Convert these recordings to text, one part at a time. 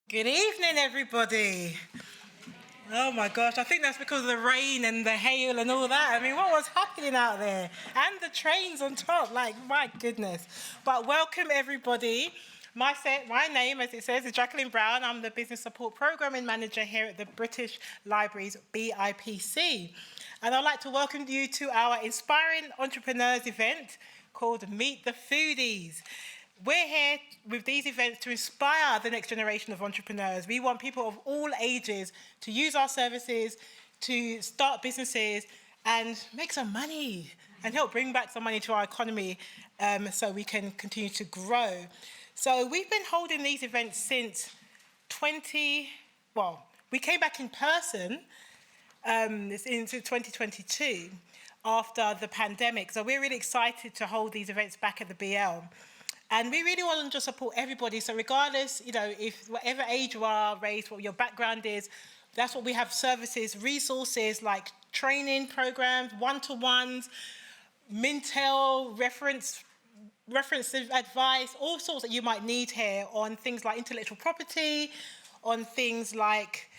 Good evening, everybody. Oh my gosh, I think that's because of the rain and the hail and all that. I mean, what was happening out there? And the trains on top, like, my goodness. But welcome, everybody. My name, as it says, is Jacqueline Brown. I'm the Business Support Programming Manager here at the British Libraries BIPC. And I'd like to welcome you to our Inspiring Entrepreneurs event called Meet the Foodies. We're here with these events to inspire the next generation of entrepreneurs. We want people of all ages to use our services, to start businesses and make some money and help bring back some money to our economy so we can continue to grow. So we've been holding these events since we came back in person into 2022 after the pandemic. So we're really excited to hold these events back at the BL. And we really want to support everybody. So regardless, if whatever age you are, race, what your background is, that's what we have services, resources like training programs, one-to-ones, Mintel, reference advice, all sorts that you might need here on things like intellectual property, on things like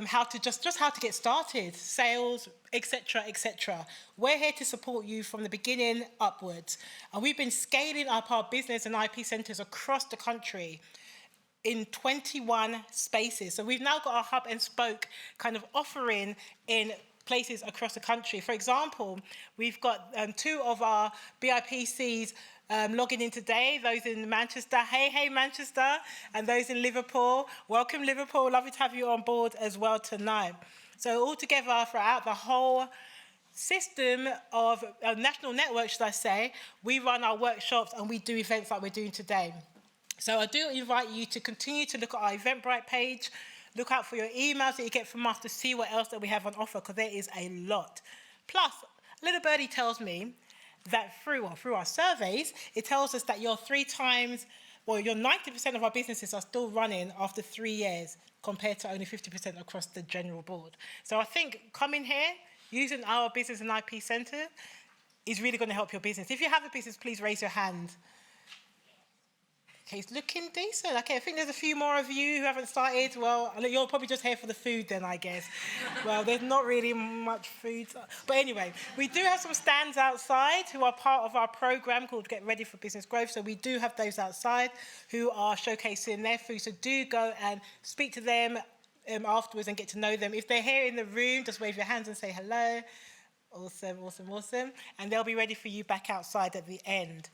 how to get started, sales, etc., etc. We're here to support you from the beginning upwards. And we've been scaling up our business and IP centres across the country in 21 spaces. So we've now got our hub and spoke kind of offering in places across the country. For example, we've got two of our BIPCs logging in today, those in Manchester, hey Manchester, and those in Liverpool. Welcome Liverpool, lovely to have you on board as well tonight. So all together throughout the whole system of national network, should I say, we run our workshops and we do events like we're doing today. So I do invite you to continue to look at our Eventbrite page, look out for your emails that you get from us to see what else that we have on offer, because there is a lot. Plus, little birdie tells me that through our surveys, it tells us that your 90% of our businesses are still running after 3 years compared to only 50% across the general board. So I think coming here, using our business and IP centre is really going to help your business. If you have a business, please raise your hand. Okay, it's looking decent. Okay, I think there's a few more of you who haven't started. Well, you're probably just here for the food then, I guess. Well, there's not really much food. But anyway, we do have some stands outside who are part of our program called Get Ready for Business Growth. So we do have those outside who are showcasing their food. So do go and speak to them afterwards and get to know them. If they're here in the room, just wave your hands and say hello. Awesome. And they'll be ready for you back outside at the end.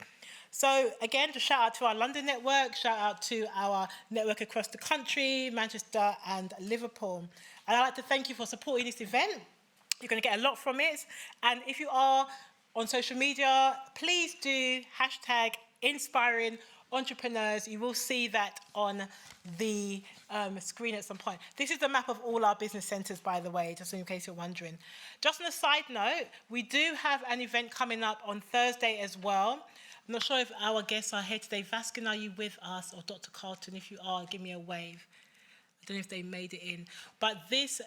So again, just shout out to our London network, shout out to our network across the country, Manchester and Liverpool. And I'd like to thank you for supporting this event. You're going to get a lot from it. And if you are on social media, please do hashtag inspiring entrepreneurs. You will see that on the screen at some point. This is the map of all our business centres, by the way, just in case you're wondering. Just on a side note, we do have an event coming up on Thursday as well. I'm not sure if our guests are here today. Vaskin, are you with us? Or Dr. Carlton, if you are, give me a wave. I don't know if they made it in. But this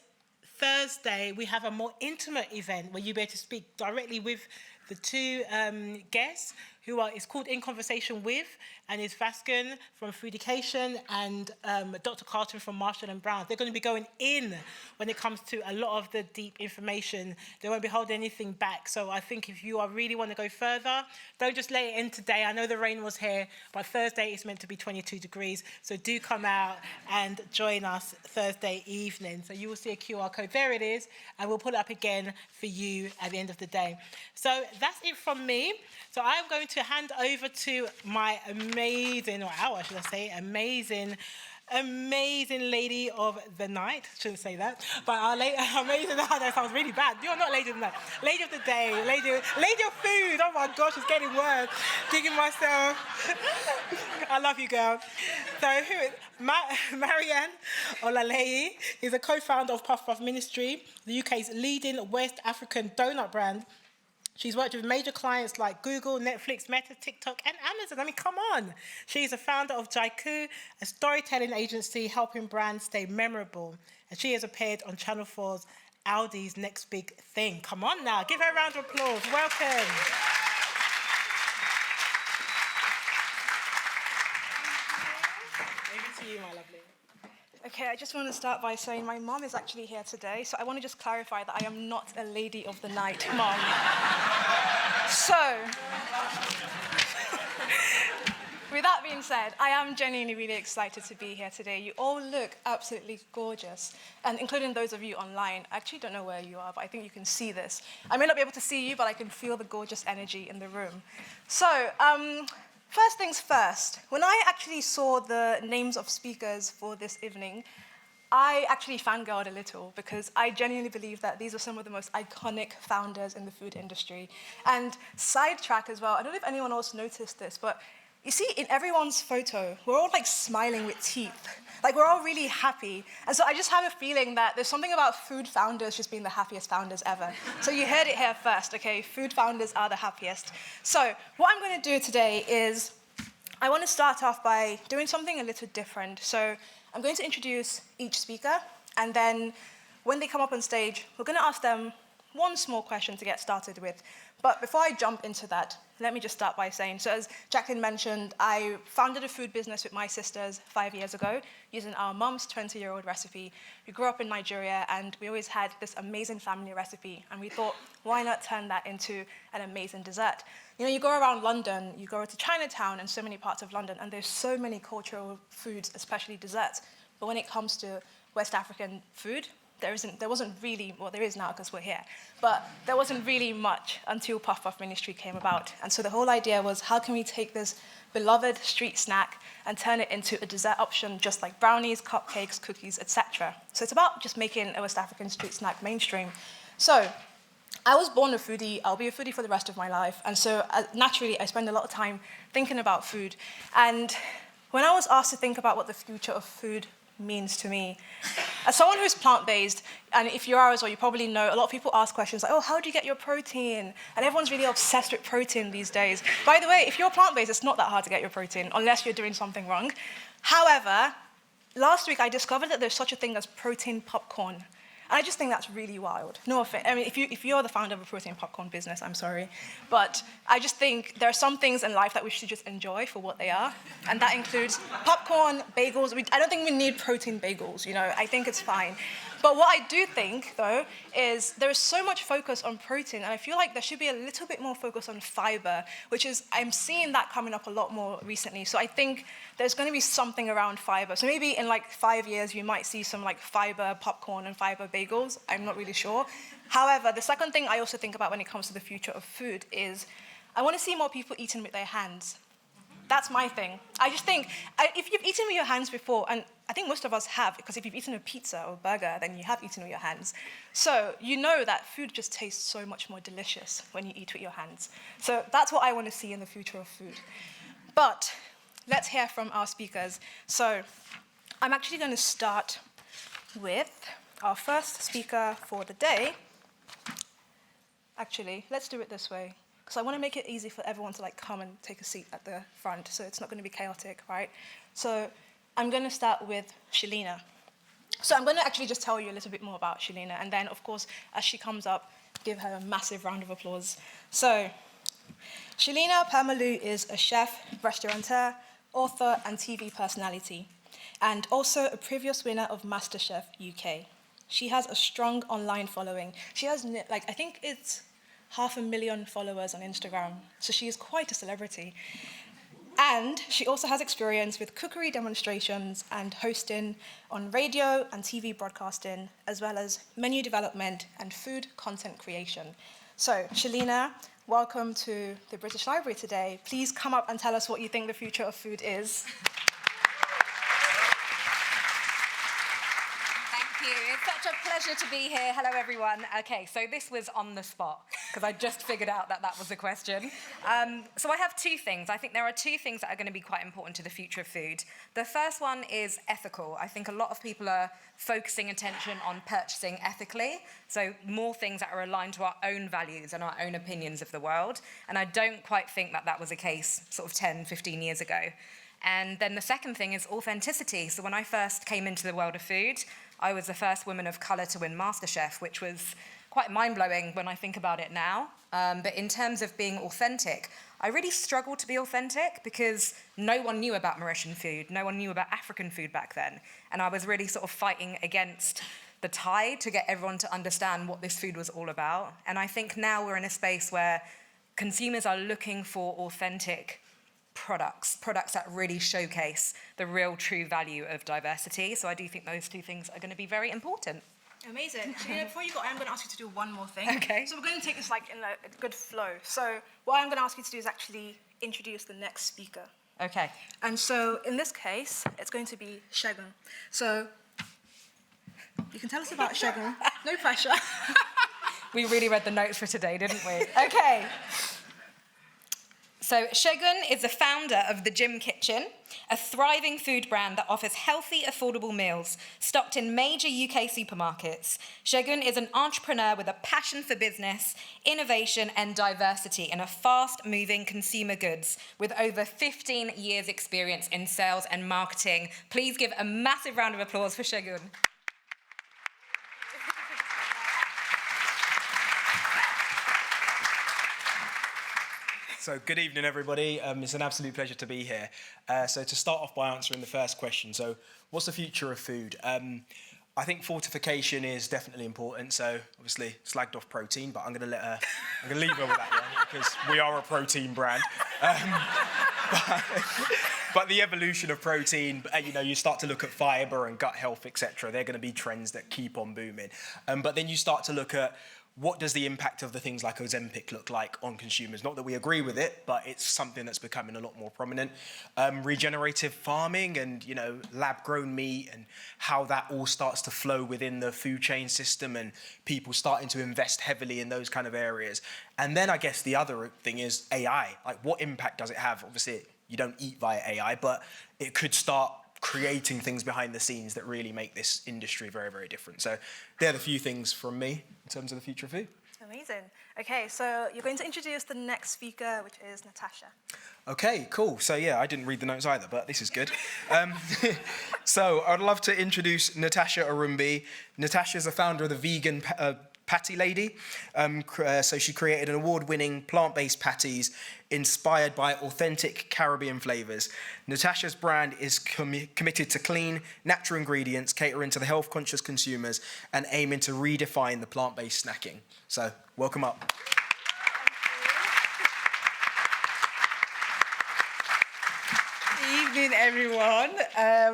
Thursday, we have a more intimate event where you'll be able to speak directly with the two guests it's called In Conversation With, and it's Vaskin from Foodication and Dr. Carlton from Marshall and Brown. They're going to be going in when it comes to a lot of the deep information. They won't be holding anything back. So I think if you really want to go further, don't just let it in today. I know the rain was here, but Thursday is meant to be 22 degrees. So do come out and join us Thursday evening. So you will see a QR code. There it is. And we'll put it up again for you at the end of the day. So that's it from me. So I'm going to hand over to my amazing lady of the night. Shouldn't say that, but our amazing. That sounds really bad. You're not lady of the night. Lady of the day. Lady of food. Oh my gosh, it's getting worse. Digging myself. I love you, girl. So Marianne Olaleye is a co-founder of Puff Puff Ministry, the UK's leading West African donut brand. She's worked with major clients like Google, Netflix, Meta, TikTok, and Amazon. I mean, come on. She's a founder of Jaiku, a storytelling agency helping brands stay memorable. And she has appeared on Channel 4's Aldi's Next Big Thing. Come on now. Give her a round of applause. Welcome. Over to you, my lovely. Okay, I just want to start by saying my mom is actually here today, so I want to just clarify that I am not a lady of the night mom. So, with that being said, I am genuinely really excited to be here today. You all look absolutely gorgeous, and including those of you online. I actually don't know where you are, but I think you can see this. I may not be able to see you, but I can feel the gorgeous energy in the room. So, first things first, when I actually saw the names of speakers for this evening, I actually fangirled a little because I genuinely believe that these are some of the most iconic founders in the food industry. And sidetrack as well, I don't know if anyone else noticed this, but you see in everyone's photo, we're all like smiling with teeth. Like we're all really happy. And so I just have a feeling that there's something about food founders just being the happiest founders ever. So you heard it here first, okay? Food founders are the happiest. So what I'm gonna do today is, I want to start off by doing something a little different. So I'm going to introduce each speaker, and then when they come up on stage, we're going to ask them one small question to get started with. But before I jump into that, let me just start by saying, so as Jacqueline mentioned, I founded a food business with my sisters 5 years ago using our mom's 20-year-old recipe. We grew up in Nigeria, and we always had this amazing family recipe, and we thought, why not turn that into an amazing dessert? You know, you go around London, you go to Chinatown and so many parts of London, and there's so many cultural foods, especially desserts. But when it comes to West African food, there wasn't really, well, there is now because we're here, but there wasn't really much until Puff Puff Ministry came about. And so the whole idea was, how can we take this beloved street snack and turn it into a dessert option, just like brownies, cupcakes, cookies, etc. So it's about just making a West African street snack mainstream. So I was born a foodie. I'll be a foodie for the rest of my life. And so naturally, I spend a lot of time thinking about food. And when I was asked to think about what the future of food means to me, as someone who's plant-based, and if you are as well, you probably know, a lot of people ask questions like, oh, how do you get your protein? And everyone's really obsessed with protein these days. By the way, if you're plant-based, it's not that hard to get your protein, unless you're doing something wrong. However, last week I discovered that there's such a thing as protein popcorn. And I just think that's really wild. No offense. I mean, if you're the founder of a protein popcorn business, I'm sorry. But I just think there are some things in life that we should just enjoy for what they are. And that includes popcorn, bagels. I don't think we need protein bagels, you know. I think it's fine. But what I do think, though, is there is so much focus on protein, and I feel like there should be a little bit more focus on fiber, which is, I'm seeing that coming up a lot more recently. So I think there's going to be something around fiber. So maybe in like 5 years, you might see some like fiber popcorn and fiber bagels. I'm not really sure. However, the second thing I also think about when it comes to the future of food is I want to see more people eating with their hands. That's my thing. I just think, if you've eaten with your hands before, and I think most of us have, because if you've eaten a pizza or burger, then you have eaten with your hands. So you know that food just tastes so much more delicious when you eat with your hands. So that's what I want to see in the future of food. But let's hear from our speakers. So I'm actually going to start with our first speaker for the day. Actually, let's do it this way, because I want to make it easy for everyone to like come and take a seat at the front, so it's not going to be chaotic, right? So I'm going to start with Shelina. So I'm going to actually just tell you a little bit more about Shelina, and then, of course, as she comes up, give her a massive round of applause. So Shelina Permalu is a chef, restaurateur, author, and TV personality, and also a previous winner of MasterChef UK. She has a strong online following. She has, like, I think it's 500,000 followers on Instagram, so she is quite a celebrity. And she also has experience with cookery demonstrations and hosting on radio and TV broadcasting, as well as menu development and food content creation. So, Shelina, welcome to the British Library today. Please come up and tell us what you think the future of food is. It's such a pleasure to be here. Hello, everyone. Okay, so this was on the spot, because I just figured out that that was a question. So I have two things. I think there are two things that are going to be quite important to the future of food. The first one is ethical. I think a lot of people are focusing attention on purchasing ethically, so more things that are aligned to our own values and our own opinions of the world. And I don't quite think that that was a case sort of 10, 15 years ago. And then the second thing is authenticity. So when I first came into the world of food, I was the first woman of colour to win MasterChef, which was quite mind-blowing when I think about it now. But in terms of being authentic, I really struggled to be authentic because no one knew about Mauritian food, no one knew about African food back then. And I was really sort of fighting against the tide to get everyone to understand what this food was all about. And I think now we're in a space where consumers are looking for authentic products that really showcase the real true value of diversity. So I do think those two things are going to be very important. Amazing. So, before you go, I'm going to ask you to do one more thing. Okay. So we're going to take this like in a good flow. So what I'm going to ask you to do is actually introduce the next speaker. Okay. And so in this case, it's going to be Segun. So you can tell us about Segun. No pressure. We really read the notes for today, didn't we? Okay. So Segun is the founder of The Gym Kitchen, a thriving food brand that offers healthy, affordable meals stocked in major UK supermarkets. Segun is an entrepreneur with a passion for business, innovation, and diversity in a fast-moving consumer goods with over 15 years' experience in sales and marketing. Please give a massive round of applause for Segun. So good evening, everybody. It's an absolute pleasure to be here. So to start off by answering the first question, so what's the future of food? I think fortification is definitely important. So obviously slagged off protein, but I'm going to leave her with that one because we are a protein brand. But the evolution of protein, you start to look at fibre and gut health, etc. They're going to be trends that keep on booming. But then you start to look at what does the impact of the things like Ozempic look like on consumers? Not that we agree with it, but it's something that's becoming a lot more prominent. Regenerative farming and, lab-grown meat and how that all starts to flow within the food chain system and people starting to invest heavily in those kind of areas. And then I guess the other thing is AI. Like, what impact does it have? Obviously, you don't eat via AI, but it could start creating things behind the scenes that really make this industry very, very different. So they're the few things from me in terms of the future of food. Amazing. Okay, so you're going to introduce the next speaker, which is Natasha. Okay, cool. So yeah, I didn't read the notes either, but this is good. So I'd love to introduce Natasha Arumbi. Natasha is the founder of the Vegan Patty Lady. So she created an award-winning plant-based patties inspired by authentic Caribbean flavors. Natasha's brand is committed to clean, natural ingredients, catering to the health-conscious consumers and aiming to redefine the plant-based snacking. So welcome up. Evening, everyone.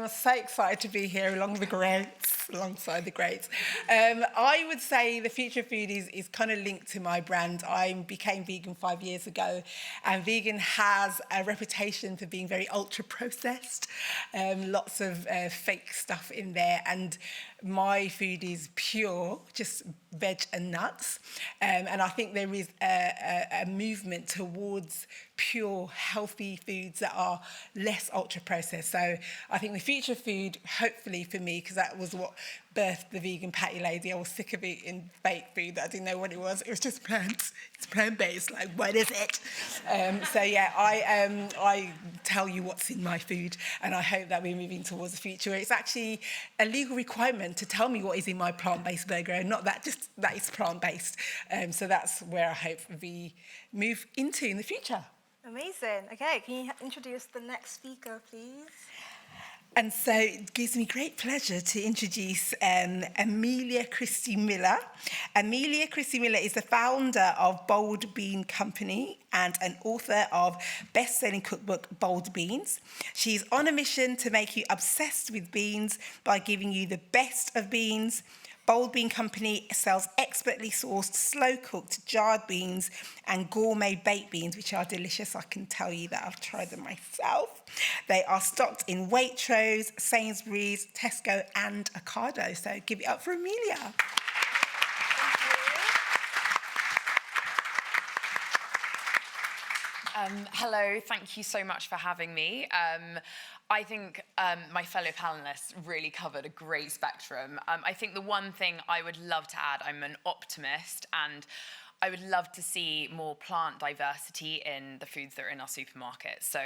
So excited to be here alongside the greats. I would say the future of Foodies is kind of linked to my brand. I became vegan 5 years ago, and vegan has a reputation for being very ultra processed, lots of fake stuff in there, and my food is pure, just veg and nuts. And I think there is a movement towards pure, healthy foods that are less ultra-processed. So I think the future of food, hopefully for me, because that was what birthed the Vegan Patty Lady. I was sick of eating baked food that I didn't know what it was. It was just plants. It's plant-based. Like, what is it? So yeah, I tell you what's in my food, and I hope that we're moving towards the future where it's actually a legal requirement to tell me what is in my plant-based burger, and not that just that it's plant-based. So that's where I hope we move into in the future. Amazing. Okay, can you introduce the next speaker, please? And so it gives me great pleasure to introduce Amelia Christie Miller. Amelia Christie Miller is the founder of Bold Bean Company and an author of best-selling cookbook Bold Beans. She's on a mission to make you obsessed with beans by giving you the best of beans. Bold Bean Company sells expertly sourced, slow-cooked jarred beans and gourmet baked beans, which are delicious. I can tell you that I've tried them myself. They are stocked in Waitrose, Sainsbury's, Tesco and Ocado. So give it up for Amelia. Hello, thank you so much for having me. I think my fellow panelists really covered a great spectrum. I think the one thing I would love to add, I'm an optimist, and I would love to see more plant diversity in the foods that are in our supermarkets. So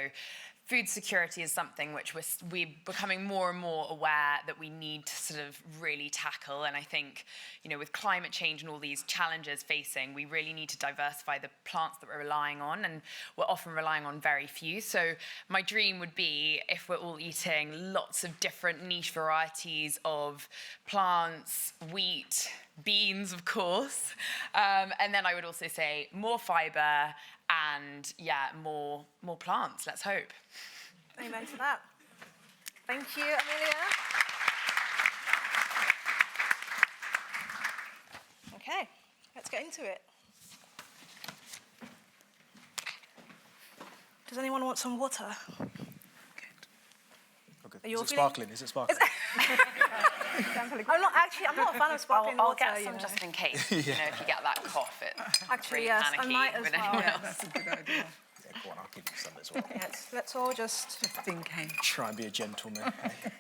food security is something which we're becoming more and more aware that we need to sort of really tackle. And I think, with climate change and all these challenges facing, we really need to diversify the plants that we're relying on, and we're often relying on very few. So my dream would be if we're all eating lots of different niche varieties of plants, wheat, beans, of course. And then I would also say more fibre and, more plants, let's hope. Amen to that. Thank you, Amelia. Okay, let's get into it. Does anyone want some water? Okay. Are you all Is it feeling- sparkling? Is it sparkling? I'm not a fan of sparkling I'll water. get some just in case. If you get that cough, it's Actually, really yes, I panicky might as with well. anyone Yeah, else. That's a good idea. Yeah, go on, I'll give you some as well. Yes, let's all just In case. Try and be a gentleman.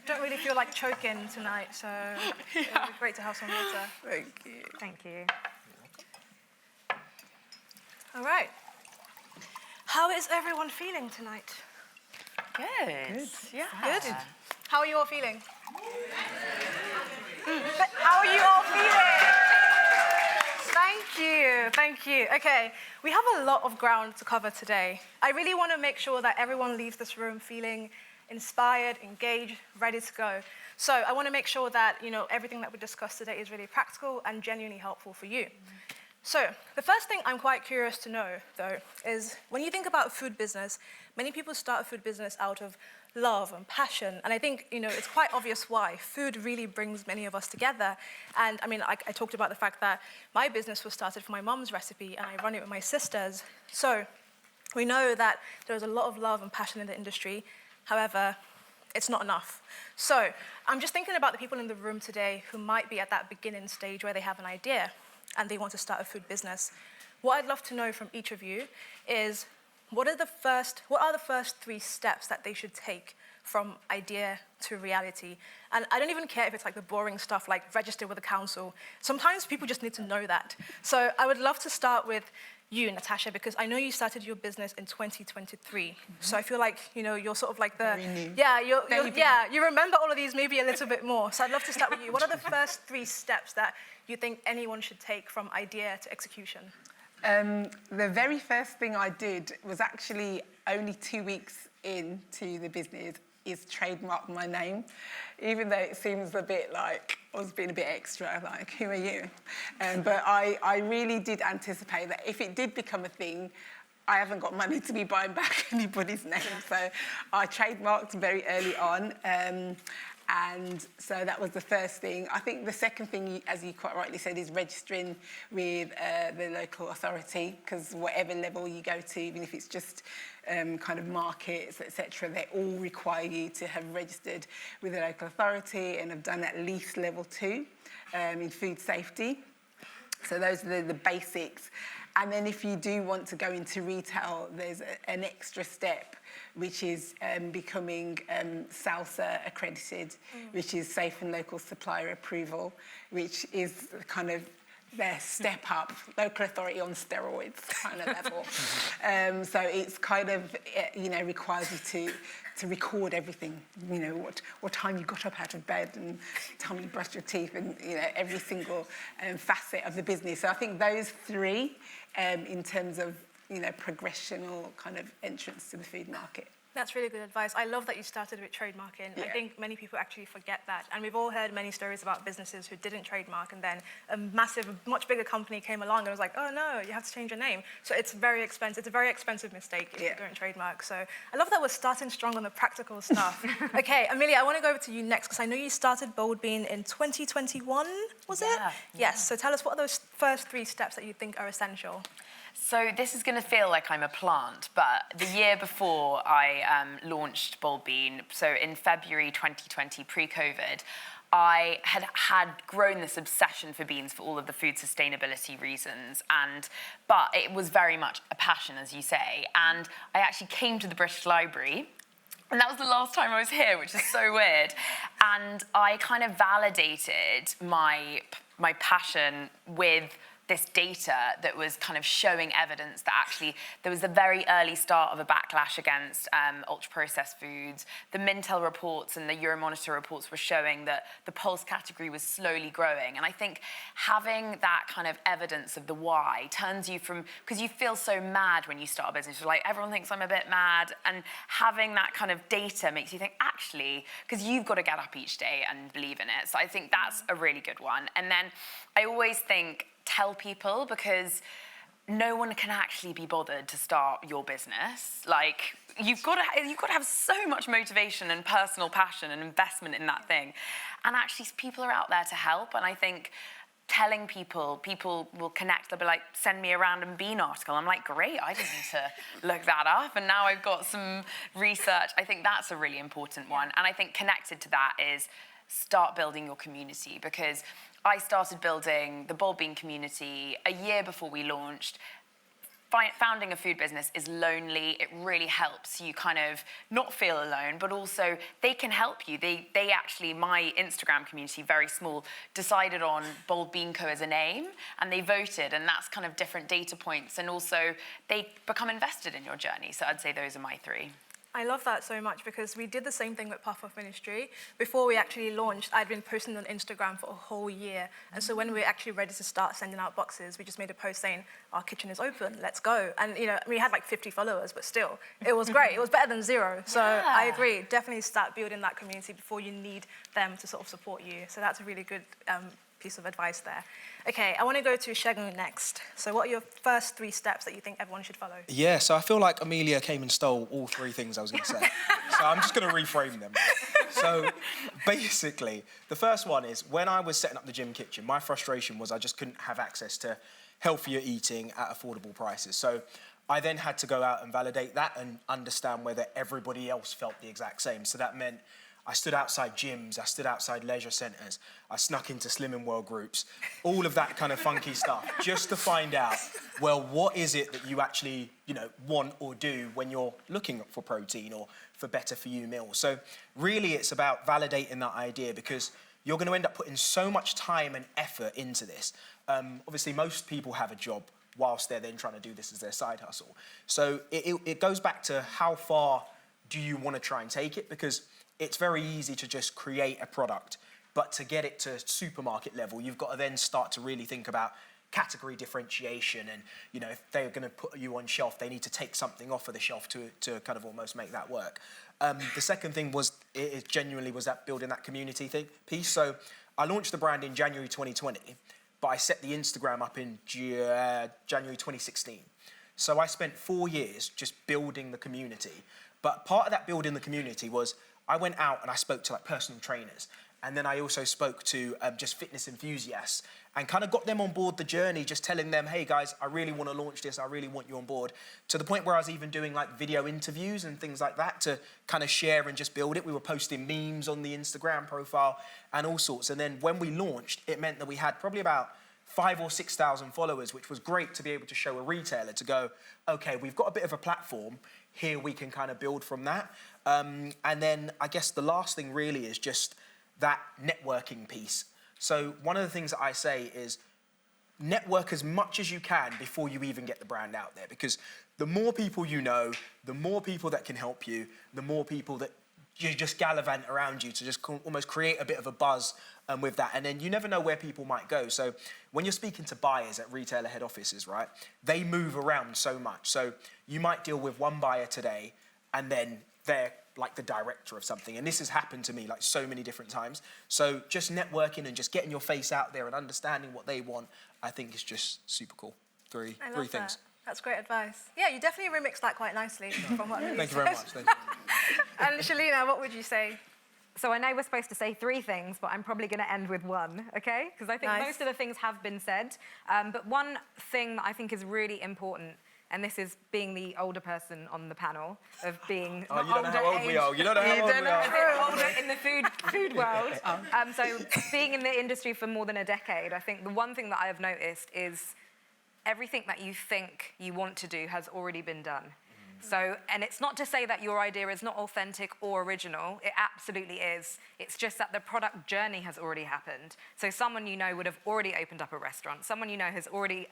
don't really feel like choking tonight, so it would be great to have some water. Thank you. Thank you. All right. How is everyone feeling tonight? Good. Yeah. Good. How are you all feeling? How are you all feeling? Thank you. Okay, we have a lot of ground to cover today. I really want to make sure that everyone leaves this room feeling inspired, engaged, ready to go. So I want to make sure that, everything that we discussed today is really practical and genuinely helpful for you. So the first thing I'm quite curious to know, though, is when you think about a food business, many people start a food business out of love and passion. And I think, it's quite obvious why. Food really brings many of us together. And I talked about the fact that my business was started for my mum's recipe and I run it with my sisters. So we know that there's a lot of love and passion in the industry. However, it's not enough. So I'm just thinking about the people in the room today who might be at that beginning stage where they have an idea and they want to start a food business. What I'd love to know from each of you is what are the first 3 steps that they should take from idea to reality? And I don't even care if it's like the boring stuff like register with the council. Sometimes people just need to know that. So I would love to start with you, Natasha, because I know you started your business in 2023. Mm-hmm. So I feel like, you're sort of like the... Very new. Yeah, you remember all of these maybe a little bit more. So I'd love to start with you. What are the first 3 steps that you think anyone should take from idea to execution? The very first thing I did was actually only 2 weeks into the business is trademark my name, even though it seems a bit like I was being a bit extra, like, who are you? But I really did anticipate that if it did become a thing, I haven't got money to be buying back anybody's name. So I trademarked very early on. And so that was the first thing. I think the second thing, as you quite rightly said, is registering with the local authority, because whatever level you go to, even if it's just kind of markets, etc., they all require you to have registered with the local authority and have done at least level 2 in food safety. So those are the basics. And then if you do want to go into retail, there's an extra step, which is becoming SALSA accredited, which is Safe and Local Supplier Approval, which is kind of their step up, local authority on steroids kind of level. So it's kind of, requires you to record everything, what time you got up out of bed and time you brushed your teeth and, every single facet of the business. So I think those 3 in terms of, progression or kind of entrance to the food market. That's really good advice. I love that you started with trademarking. Yeah. I think many people actually forget that. And we've all heard many stories about businesses who didn't trademark and then a massive, much bigger company came along and was like, oh no, you have to change your name. So it's very expensive. It's a very expensive mistake if you don't trademark. So I love that we're starting strong on the practical stuff. Okay, Amelia, I want to go over to you next because I know you started Bold Bean in 2021, was it? Yes, so tell us what are those first 3 steps that you think are essential? So this is going to feel like I'm a plant, but the year before I launched Bold Bean, so in February 2020, pre-COVID, I had grown this obsession for beans for all of the food sustainability reasons, but it was very much a passion, as you say, and I actually came to the British Library. And that was the last time I was here, which is so weird. And I kind of validated my passion with this data that was kind of showing evidence that actually there was the very early start of a backlash against ultra-processed foods. The Mintel reports and the Euromonitor reports were showing that the pulse category was slowly growing. And I think having that kind of evidence of the why turns you from, because you feel so mad when you start a business, you're like, everyone thinks I'm a bit mad, and having that kind of data makes you think, actually, because you've got to get up each day and believe in it. So I think that's a really good one. And then I always think, tell people, because no one can actually be bothered to start your business. Like, you've got to have so much motivation and personal passion and investment in that thing. And actually, people are out there to help. And I think telling people will connect. They'll be like, send me a random bean article. I'm like, great, I didn't need to look that up. And now I've got some research. I think that's a really important one. And I think connected to that is start building your community, because I started building the bold bean community a year before we launched. Founding a food business is lonely. It really helps you kind of not feel alone, but also they can help you. They actually, my Instagram community, very small, decided on Bold Bean Co as a name, and they voted, and that's kind of different data points, and also they become invested in your journey. So I'd say those are my three. I love that so much, because we did the same thing with Puff Off Ministry. Before we actually launched, I'd been posting on Instagram for a whole year. And so when we were actually ready to start sending out boxes, we just made a post saying, our kitchen is open, let's go. And we had like 50 followers, but still, it was great. It was better than zero. So I agree, definitely start building that community before you need them to sort of support you. So that's a really good piece of advice there. Okay, I want to go to Shegun next. So what are your first 3 steps that you think everyone should follow? Yeah, so I feel like Amelia came and stole all 3 things I was going to say. So I'm just going to reframe them. So basically, the first one is, when I was setting up the gym kitchen, my frustration was I just couldn't have access to healthier eating at affordable prices. So I then had to go out and validate that and understand whether everybody else felt the exact same. So that meant I stood outside gyms, I stood outside leisure centres, I snuck into Slimming World groups, all of that kind of funky stuff, just to find out, well, what is it that you actually, want or do when you're looking for protein or for better for you meals. So really it's about validating that idea, because you're going to end up putting so much time and effort into this. Obviously, most people have a job whilst they're then trying to do this as their side hustle. So it goes back to how far do you want to try and take it, because it's very easy to just create a product, but to get it to supermarket level, you've got to then start to really think about category differentiation, and if they're going to put you on shelf, they need to take something off of the shelf to kind of almost make that work. The second thing was, it genuinely was that building that community piece. So I launched the brand in January 2020, but I set the Instagram up in January 2016. So I spent 4 years just building the community. But part of that building the community was, I went out and I spoke to like personal trainers, and then I also spoke to just fitness enthusiasts, and kind of got them on board the journey, just telling them, hey guys, I really want to launch this, I really want you on board, to the point where I was even doing like video interviews and things like that to kind of share and just build it. We were posting memes on the Instagram profile and all sorts. And then when we launched, it meant that we had probably about 5,000 or 6,000 followers, which was great to be able to show a retailer to go, okay, we've got a bit of a platform here, we can kind of build from that. And then I guess the last thing really is just that networking piece. So one of the things that I say is network as much as you can before you even get the brand out there, because the more people you know, the more people that can help you, the more people that you just gallivant around you to just almost create a bit of a buzz with that. And then you never know where people might go. So when you're speaking to buyers at retailer head offices, right, they move around so much. So you might deal with one buyer today, and then they're like the director of something. And this has happened to me like so many different times. So just networking and just getting your face out there and understanding what they want, I think is just super cool. Three things. That's great advice. Yeah, you definitely remixed that quite nicely from what you Thank you said. very much. Thank you. And Shalina, what would you say? So I know we're supposed to say 3 things, but I'm probably going to end with 1, okay? Because I think most of the things have been said. But one thing that I think is really important, and this is being the older person on the panel, of being you don't know how old we are. You don't know how old we are. Older in the food world. So being in the industry for more than a decade, I think the one thing that I have noticed is everything that you think you want to do has already been done. So, and it's not to say that your idea is not authentic or original. It absolutely is. It's just that the product journey has already happened. So someone you know would have already opened up a restaurant. Someone you know has already,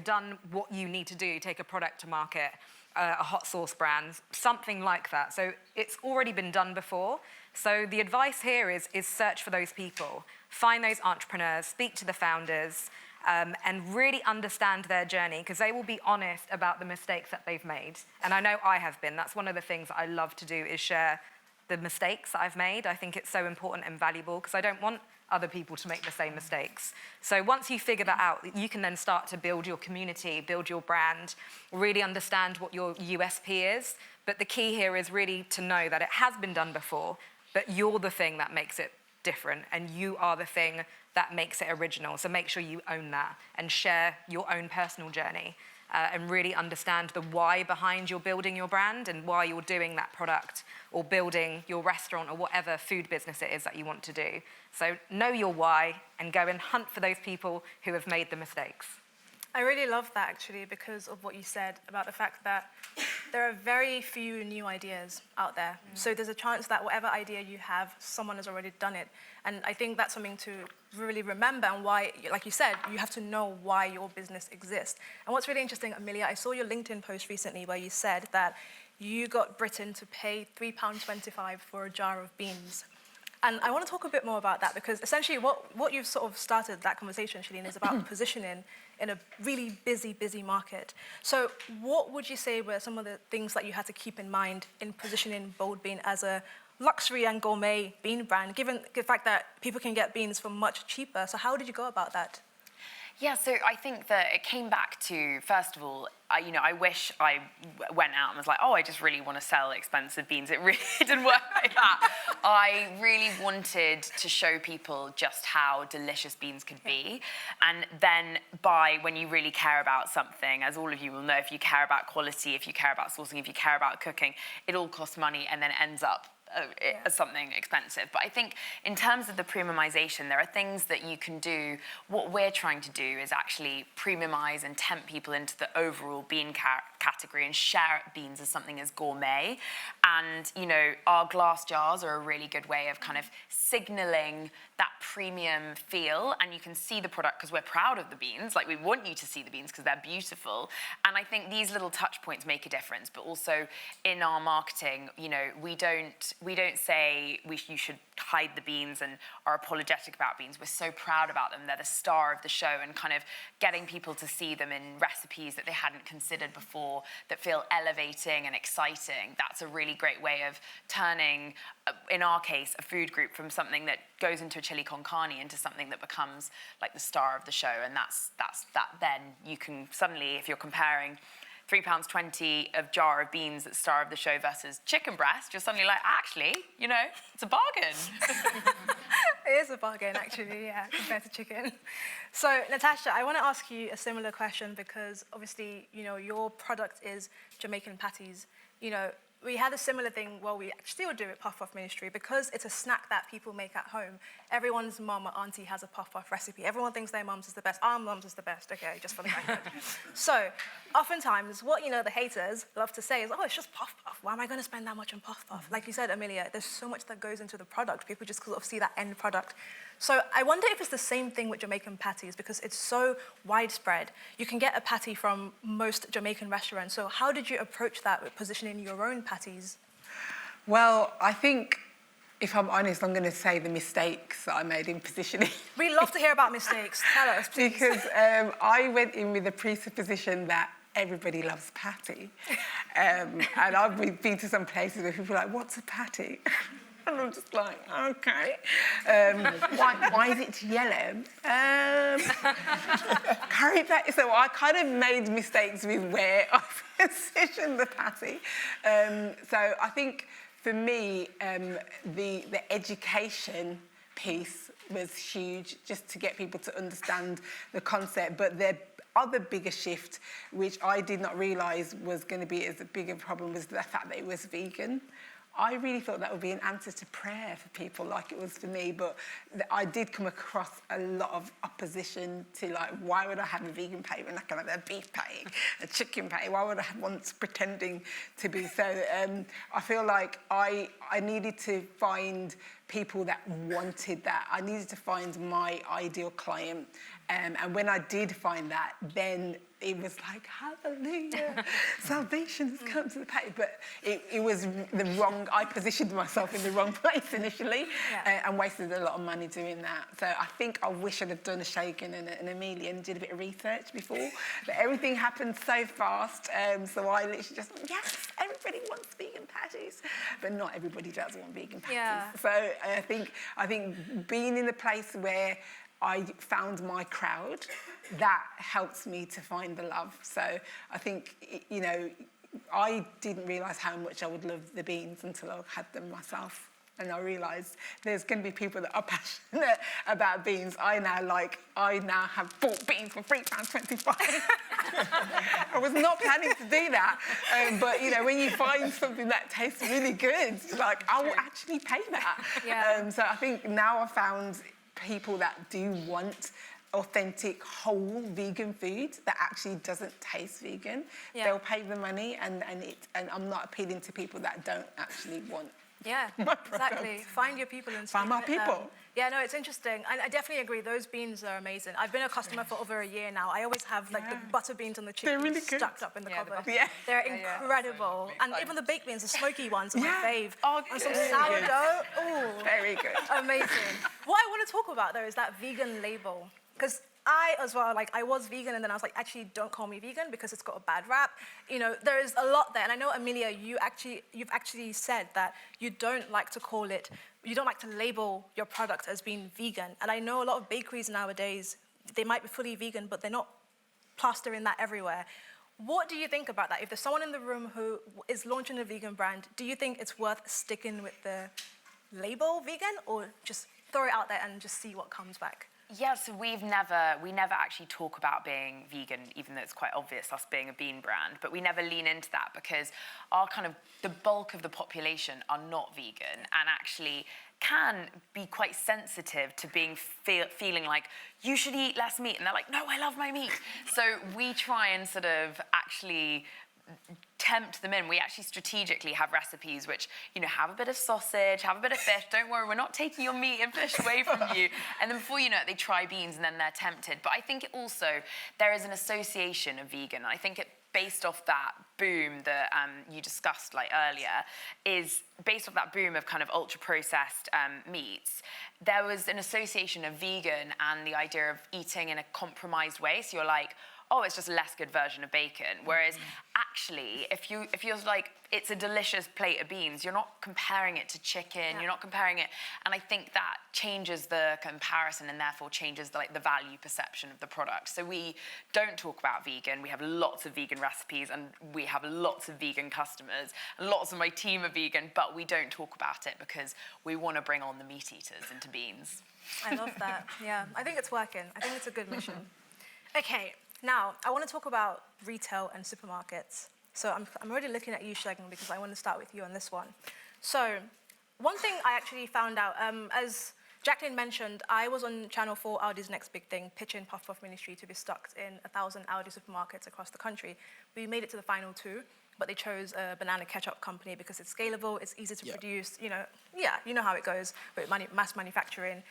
done what you need to do, take a product to market, a hot sauce brand, something like that. So it's already been done before. So the advice here is search for those people. Find those entrepreneurs, speak to the founders, and really understand their journey, because they will be honest about the mistakes that they've made. And I know I have been. That's one of the things that I love to do, is share the mistakes that I've made. I think it's so important and valuable, because I don't want other people to make the same mistakes. So once you figure that out, you can then start to build your community, build your brand, really understand what your USP is. But the key here is really to know that it has been done before, but you're the thing that makes it different, and you are the thing that makes it original. So make sure you own that and share your own personal journey, and really understand the why behind you're building your brand and why you're doing that product or building your restaurant or whatever food business it is that you want to do. So know your why and go and hunt for those people who have made the mistakes. I really love that, actually, because of what you said about the fact that there are very few new ideas out there. So there's a chance that whatever idea you have, someone has already done it. And I think that's something to really remember, and why, like you said, you have to know why your business exists. And what's really interesting, Amelia, I saw your LinkedIn post recently where you said that you got Britain to pay £3.25 for a jar of beans. And I want to talk a bit more about that, because essentially what you've sort of started that conversation, Shalene, is about positioning in a really busy market. So what would you say were some of the things that you had to keep in mind in positioning Bold Bean as a luxury and gourmet bean brand, given the fact that people can get beans for much cheaper? So how did you go about that? Yeah, so I think that it came back to, first of all, I wish I went out and was like, oh, I just really want to sell expensive beans. It really didn't work like that. I really wanted to show people just how delicious beans could be. And then when you really care about something, as all of you will know, if you care about quality, if you care about sourcing, if you care about cooking, it all costs money and then ends up as something expensive. But I think in terms of the premiumization, there are things that you can do. What we're trying to do is actually premiumize and tempt people into the overall bean category and share beans as something as gourmet. And, our glass jars are a really good way of kind of signaling that premium feel. And you can see the product because we're proud of the beans. Like, we want you to see the beans because they're beautiful. And I think these little touch points make a difference. But also in our marketing, we don't say you should hide the beans and are apologetic about beans. We're so proud about them. They're the star of the show, and kind of getting people to see them in recipes that they hadn't considered before, that feel elevating and exciting. That's a really great way of turning, in our case, a food group from something that goes into a chili con carne into something that becomes like the star of the show. And that's that. Then you can suddenly, if you're comparing £3.20 a jar of beans at star of the show versus chicken breast, you're suddenly like, actually, it's a bargain. It is a bargain, actually, yeah, compared to chicken. So, Natasha, I want to ask you a similar question, because obviously, your product is Jamaican patties. We had a similar thing, we still do at Puff Puff Ministry, because it's a snack that people make at home. Everyone's mum or auntie has a Puff Puff recipe. Everyone thinks their mum's is the best. Our mum's is the best, okay, just for the record. So, oftentimes, what, the haters love to say is, oh, it's just Puff Puff. Why am I going to spend that much on Puff Puff? Like you said, Amelia, there's so much that goes into the product. People just sort of see that end product. So I wonder if it's the same thing with Jamaican patties, because it's so widespread. You can get a patty from most Jamaican restaurants. So how did you approach that with positioning your own patties? Well, I think, if I'm honest, I'm going to say the mistakes that I made in positioning. We love to hear about mistakes. Tell us, please. Because I went in with the presupposition that everybody loves patty. And I've been to some places where people are like, what's a patty? And I'm just like, okay. Why is it yellow? Curry patty. So I kind of made mistakes with where I positioned the patty. So I think for me, the education piece was huge, just to get people to understand the concept. But the other bigger shift, which I did not realise was going to be as big a problem, was the fact that it was vegan. I really thought that would be an answer to prayer for people like it was for me, but I did come across a lot of opposition to like, why would I have a vegan patty when I can have a beef patty, a chicken patty? Why would I have one pretending to be so? I feel like I needed to find people that wanted that. I needed to find my ideal client. And when I did find that, then it was like, hallelujah, salvation has come to the patty. But it was the wrong, I positioned myself in the wrong place initially and wasted a lot of money doing that. So I think I wish I'd have done a Shaken and an Amelia and did a bit of research before. But everything happened so fast. So I literally just, yes, everybody wants vegan patties. But not everybody does want vegan patties. Yeah. So I think being in the place where I found my crowd, that helps me to find the love. So I think, you know, I didn't realise how much I would love the beans until I had them myself. And I realised there's going to be people that are passionate about beans. I now have bought beans for £3.25. I was not planning to do that. But, you know, when you find something that tastes really good, it's like, I will actually pay that. Yeah. So I think now I've found people that do want authentic, whole vegan food that actually doesn't taste vegan. Yeah. They'll pay the money, and I'm not appealing to people that don't actually want my product. Exactly. Find your people and Find my speak with people. them. Yeah, no, it's interesting. I definitely agree. Those beans are amazing. I've been a customer for over a year now. I always have like the butter beans and the chickpeas really good. stuck up in the cupboard. Yeah. They're incredible. And even the baked beans, the smoky ones, are my fave. Oh, and some good. sourdough. Ooh. Very good. Amazing. What I want to talk about though is that vegan label, because I as well, like I was vegan and then I was like, actually don't call me vegan because it's got a bad rap. You know, there is a lot there. And I know, Amelia, you've actually said that you don't like to label your product as being vegan. And I know a lot of bakeries nowadays, they might be fully vegan, but they're not plastering that everywhere. What do you think about that? If there's someone in the room who is launching a vegan brand, do you think it's worth sticking with the label vegan or just throw it out there and just see what comes back? Yeah, so we never actually talk about being vegan, even though it's quite obvious us being a bean brand, but we never lean into that because the bulk of the population are not vegan and actually can be quite sensitive to feeling like you should eat less meat, and they're like, no, I love my meat. So we try and sort of actually tempt them in. We actually strategically have recipes which, you know, have a bit of sausage, have a bit of fish. Don't worry, we're not taking your meat and fish away from you. And then before you know it, they try beans and then they're tempted. But I think also there is an association of vegan. I think it based off that boom that you discussed like earlier, is based off that boom of kind of ultra-processed meats, there was an association of vegan and the idea of eating in a compromised way. So you're like, oh, it's just a less good version of bacon. Whereas actually, if you're like, it's a delicious plate of beans, you're not comparing it to chicken, you're not comparing it. And I think that changes the comparison and therefore changes the value perception of the product. So we don't talk about vegan. We have lots of vegan recipes and we have lots of vegan customers. And lots of my team are vegan, but we don't talk about it because we want to bring on the meat eaters into beans. I love that. Yeah, I think it's working. I think it's a good mission. Okay. Now, I want to talk about retail and supermarkets. So I'm already looking at you, Shagun, because I want to start with you on this one. So one thing I actually found out, as Jacqueline mentioned, I was on Channel 4, Aldi's Next Big Thing, pitching Puff Puff Ministry to be stocked in 1,000 Aldi supermarkets across the country. We made it to the final 2, but they chose a banana ketchup company because it's scalable, it's easy to produce, you know how it goes with mass manufacturing.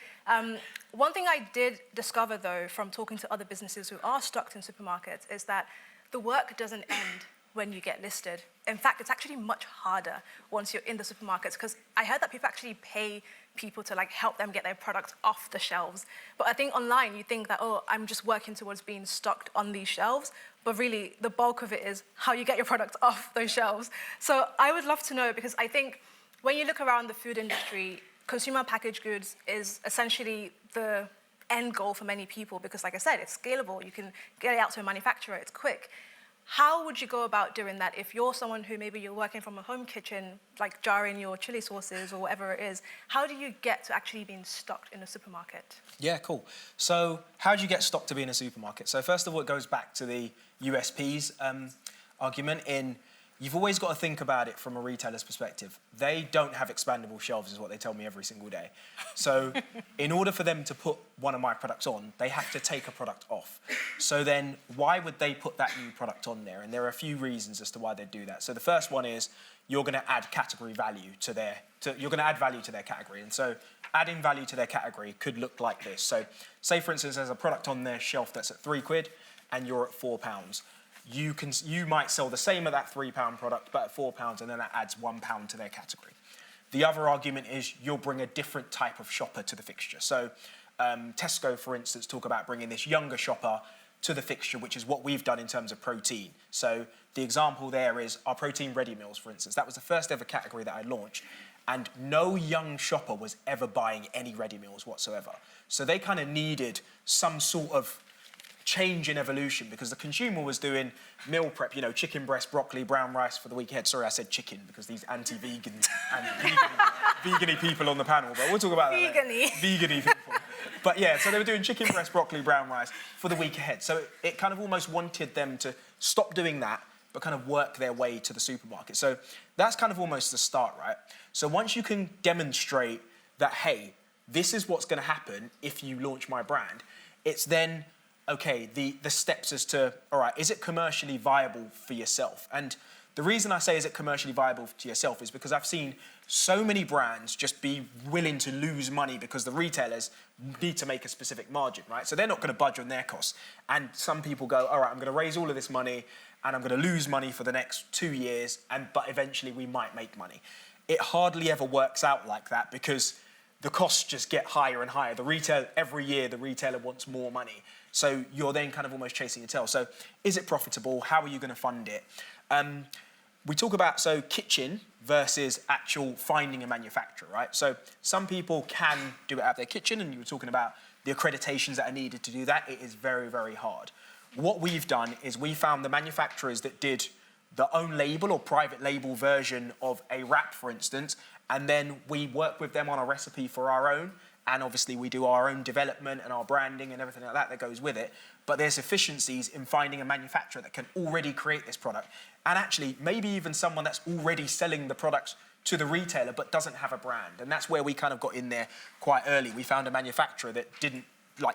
One thing I did discover, though, from talking to other businesses who are stocked in supermarkets is that the work doesn't end when you get listed. In fact, it's actually much harder once you're in the supermarkets, because I heard that people actually pay people to help them get their products off the shelves. But I think online you think that, oh, I'm just working towards being stocked on these shelves, but really the bulk of it is how you get your products off those shelves. So I would love to know, because I think when you look around the food industry, consumer packaged goods is essentially the end goal for many people, because like I said, it's scalable. You can get it out to a manufacturer, it's quick. How would you go about doing that if you're someone who maybe you're working from a home kitchen, like jarring your chili sauces or whatever it is? How do you get to actually being stocked in a supermarket? Yeah, cool. So how do you get stocked to be in a supermarket? So first of all, it goes back to the USPs argument in you've always got to think about it from a retailer's perspective. They don't have expandable shelves, is what they tell me every single day. So in order for them to put one of my products on, they have to take a product off. So then why would they put that new product on there? And there are a few reasons as to why they do that. So the first one is you're going to add category value you're going to add value to their category. And so adding value to their category could look like this. So say, for instance, there's a product on their shelf that's at £3 and you're at £4. You might sell the same at that £3 product, but at £4, and then that adds £1 to their category. The other argument is you'll bring a different type of shopper to the fixture. So Tesco, for instance, talk about bringing this younger shopper to the fixture, which is what we've done in terms of protein. So the example there is our protein ready meals, for instance. That was the first ever category that I launched, and no young shopper was ever buying any ready meals whatsoever. So they kind of needed some sort of change in evolution because the consumer was doing meal prep, you know, chicken breast, broccoli, brown rice for the week ahead. Sorry, I said chicken because these anti-vegan and vegan-y people on the panel, but we'll talk about that later. Vegan-y people. But yeah, so they were doing chicken breast, broccoli, brown rice for the week ahead. So it kind of almost wanted them to stop doing that, but kind of work their way to the supermarket. So that's kind of almost the start, right? So once you can demonstrate that, hey, this is what's going to happen if you launch my brand, it's then, okay, the steps as to, all right, is it commercially viable for yourself? And the reason I say is it commercially viable to yourself is because I've seen so many brands just be willing to lose money because the retailers need to make a specific margin, right? So they're not going to budge on their costs. And some people go, all right, I'm going to raise all of this money and I'm going to lose money for the next 2 years, but eventually we might make money. It hardly ever works out like that because the costs just get higher and higher. Every year, the retailer wants more money. So you're then kind of almost chasing your tail. So is it profitable? How are you going to fund it? We talk about, kitchen versus actual finding a manufacturer, right? So some people can do it at their kitchen, and you were talking about the accreditations that are needed to do that. It is very, very hard. What we've done is we found the manufacturers that did the own label or private label version of a wrap, for instance, and then we work with them on a recipe for our own. And obviously we do our own development and our branding and everything like that goes with it. But there's efficiencies in finding a manufacturer that can already create this product. And actually, maybe even someone that's already selling the products to the retailer but doesn't have a brand. And that's where we kind of got in there quite early. We found a manufacturer that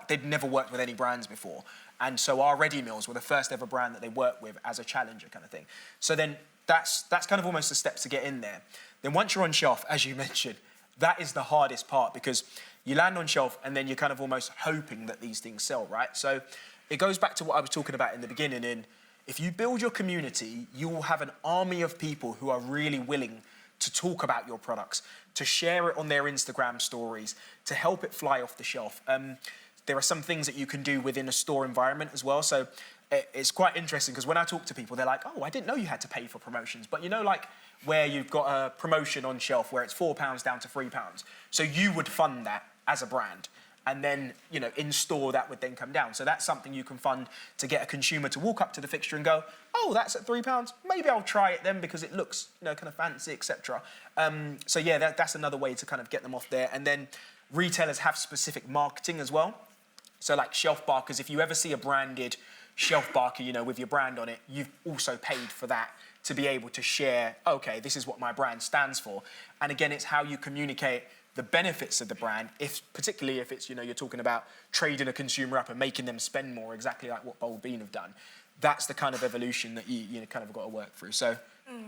they'd never worked with any brands before. And so our ready meals were the first ever brand that they worked with as a challenger kind of thing. So then that's kind of almost the steps to get in there. Then once you're on shelf, as you mentioned, that is the hardest part because you land on shelf and then you're kind of almost hoping that these things sell, right? So it goes back to what I was talking about in the beginning. If you build your community, you will have an army of people who are really willing to talk about your products, to share it on their Instagram stories, to help it fly off the shelf. There are some things that you can do within a store environment as well. So it's quite interesting because when I talk to people, they're like, oh, I didn't know you had to pay for promotions. But you know, like where you've got a promotion on shelf where it's £4 down to £3. So you would fund that as a brand. And then, you know, in store that would then come down. So that's something you can fund to get a consumer to walk up to the fixture and go, oh, that's at £3. Maybe I'll try it then because it looks, you know, kind of fancy, etc. So yeah, that's another way to kind of get them off there. And then retailers have specific marketing as well. So like shelf barkers, if you ever see a branded shelf barker, you know, with your brand on it, you've also paid for that to be able to share, okay, this is what my brand stands for. And again, it's how you communicate the benefits of the brand, particularly if it's, you know, you're talking about trading a consumer up and making them spend more, exactly like what Bold Bean have done. That's the kind of evolution that you kind of got to work through. So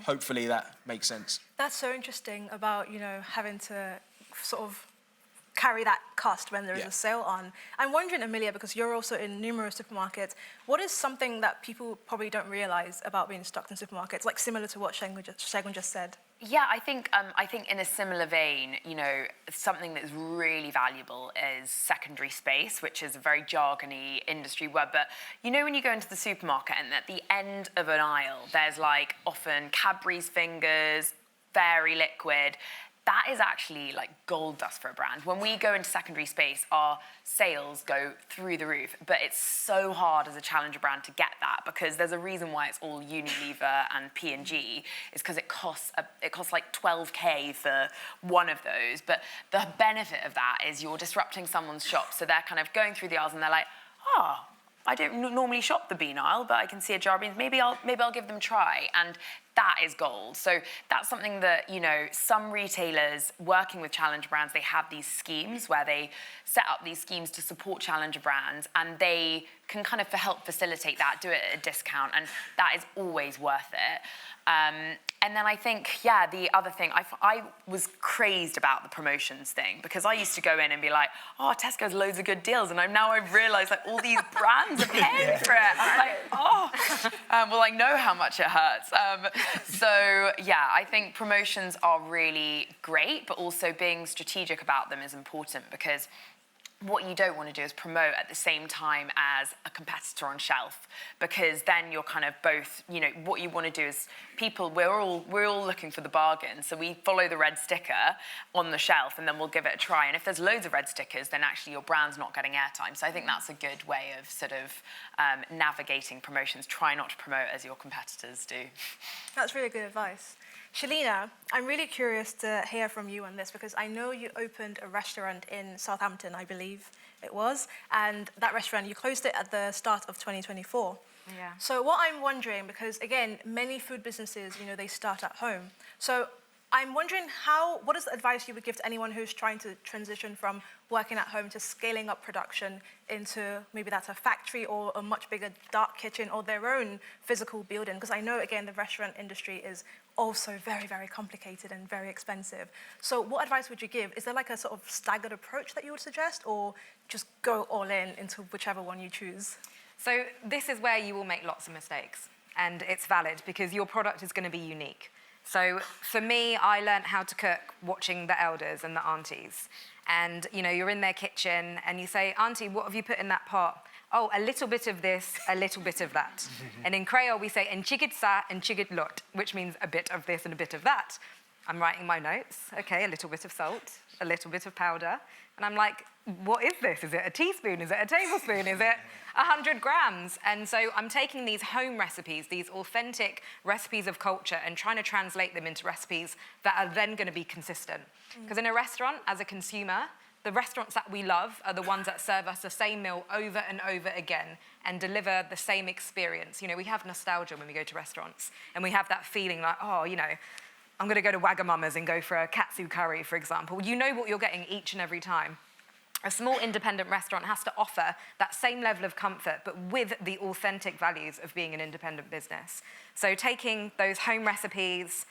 hopefully that makes sense. That's so interesting about, you know, having to sort of carry that cost when there is a sale on. I'm wondering, Amelia, because you're also in numerous supermarkets, what is something that people probably don't realise about being stocked in supermarkets, like similar to what Segun just said? Yeah, I think in a similar vein, you know, something that's really valuable is secondary space, which is a very jargony industry word. But you know, when you go into the supermarket and at the end of an aisle, there's like often Cadbury's Fingers, Fairy Liquid. That is actually like gold dust for a brand. When we go into secondary space, our sales go through the roof, but it's so hard as a challenger brand to get that because there's a reason why it's all Unilever and P&G, is because it costs like 12k for one of those. But the benefit of that is you're disrupting someone's shop. So they're kind of going through the aisles and they're like, I don't normally shop the bean aisle, but I can see a jar of beans. Maybe I'll give them a try. And that is gold. So that's something that, you know, some retailers working with challenger brands, they have these schemes where they set up these schemes to support challenger brands, and they can kind of help facilitate that, do it at a discount, and that is always worth it. And then I think, yeah, the other thing, I was crazed about the promotions thing, because I used to go in and be like, oh, Tesco's loads of good deals, and I've realised like all these brands are paying for it. I'm like, oh, well, I know how much it hurts. So yeah, I think promotions are really great, but also being strategic about them is important, because what you don't want to do is promote at the same time as a competitor on shelf, because then you're kind of both, you know, what you want to do is we're all looking for the bargain, so we follow the red sticker on the shelf and then we'll give it a try, and if there's loads of red stickers, then actually your brand's not getting airtime. So I think that's a good way of sort of navigating promotions. Try not to promote as your competitors do. That's really good advice. Shalina, I'm really curious to hear from you on this, because I know you opened a restaurant in Southampton, I believe it was, and that restaurant, you closed it at the start of 2024. Yeah. So what I'm wondering, because again, many food businesses, you know, they start at home. So I'm wondering what is the advice you would give to anyone who's trying to transition from working at home to scaling up production into maybe that's a factory or a much bigger dark kitchen or their own physical building? Because I know, again, the restaurant industry is also very, very complicated and very expensive. So what advice would you give? Is there like a sort of staggered approach that you would suggest, or just go all in into whichever one you choose? So this is where you will make lots of mistakes, and it's valid because your product is going to be unique. So for me, I learned how to cook watching the elders and the aunties. And, you know, you're in their kitchen and you say, Auntie, what have you put in that pot? Oh, a little bit of this, a little bit of that. And in Creole, we say, en chigit sa, en chigit lot, which means a bit of this and a bit of that. I'm writing my notes. Okay, a little bit of salt, a little bit of powder. And I'm like, what is this? Is it a teaspoon? Is it a tablespoon? Is it 100 grams? And so I'm taking these home recipes, these authentic recipes of culture, and trying to translate them into recipes that are then going to be consistent. Because in a restaurant, as a consumer, the restaurants that we love are the ones that serve us the same meal over and over again and deliver the same experience. You know, we have nostalgia when we go to restaurants, and we have that feeling like, oh, you know, I'm going to go to Wagamama's and go for a katsu curry, for example. You know what you're getting each and every time. A small independent restaurant has to offer that same level of comfort, but with the authentic values of being an independent business. So taking those home recipes,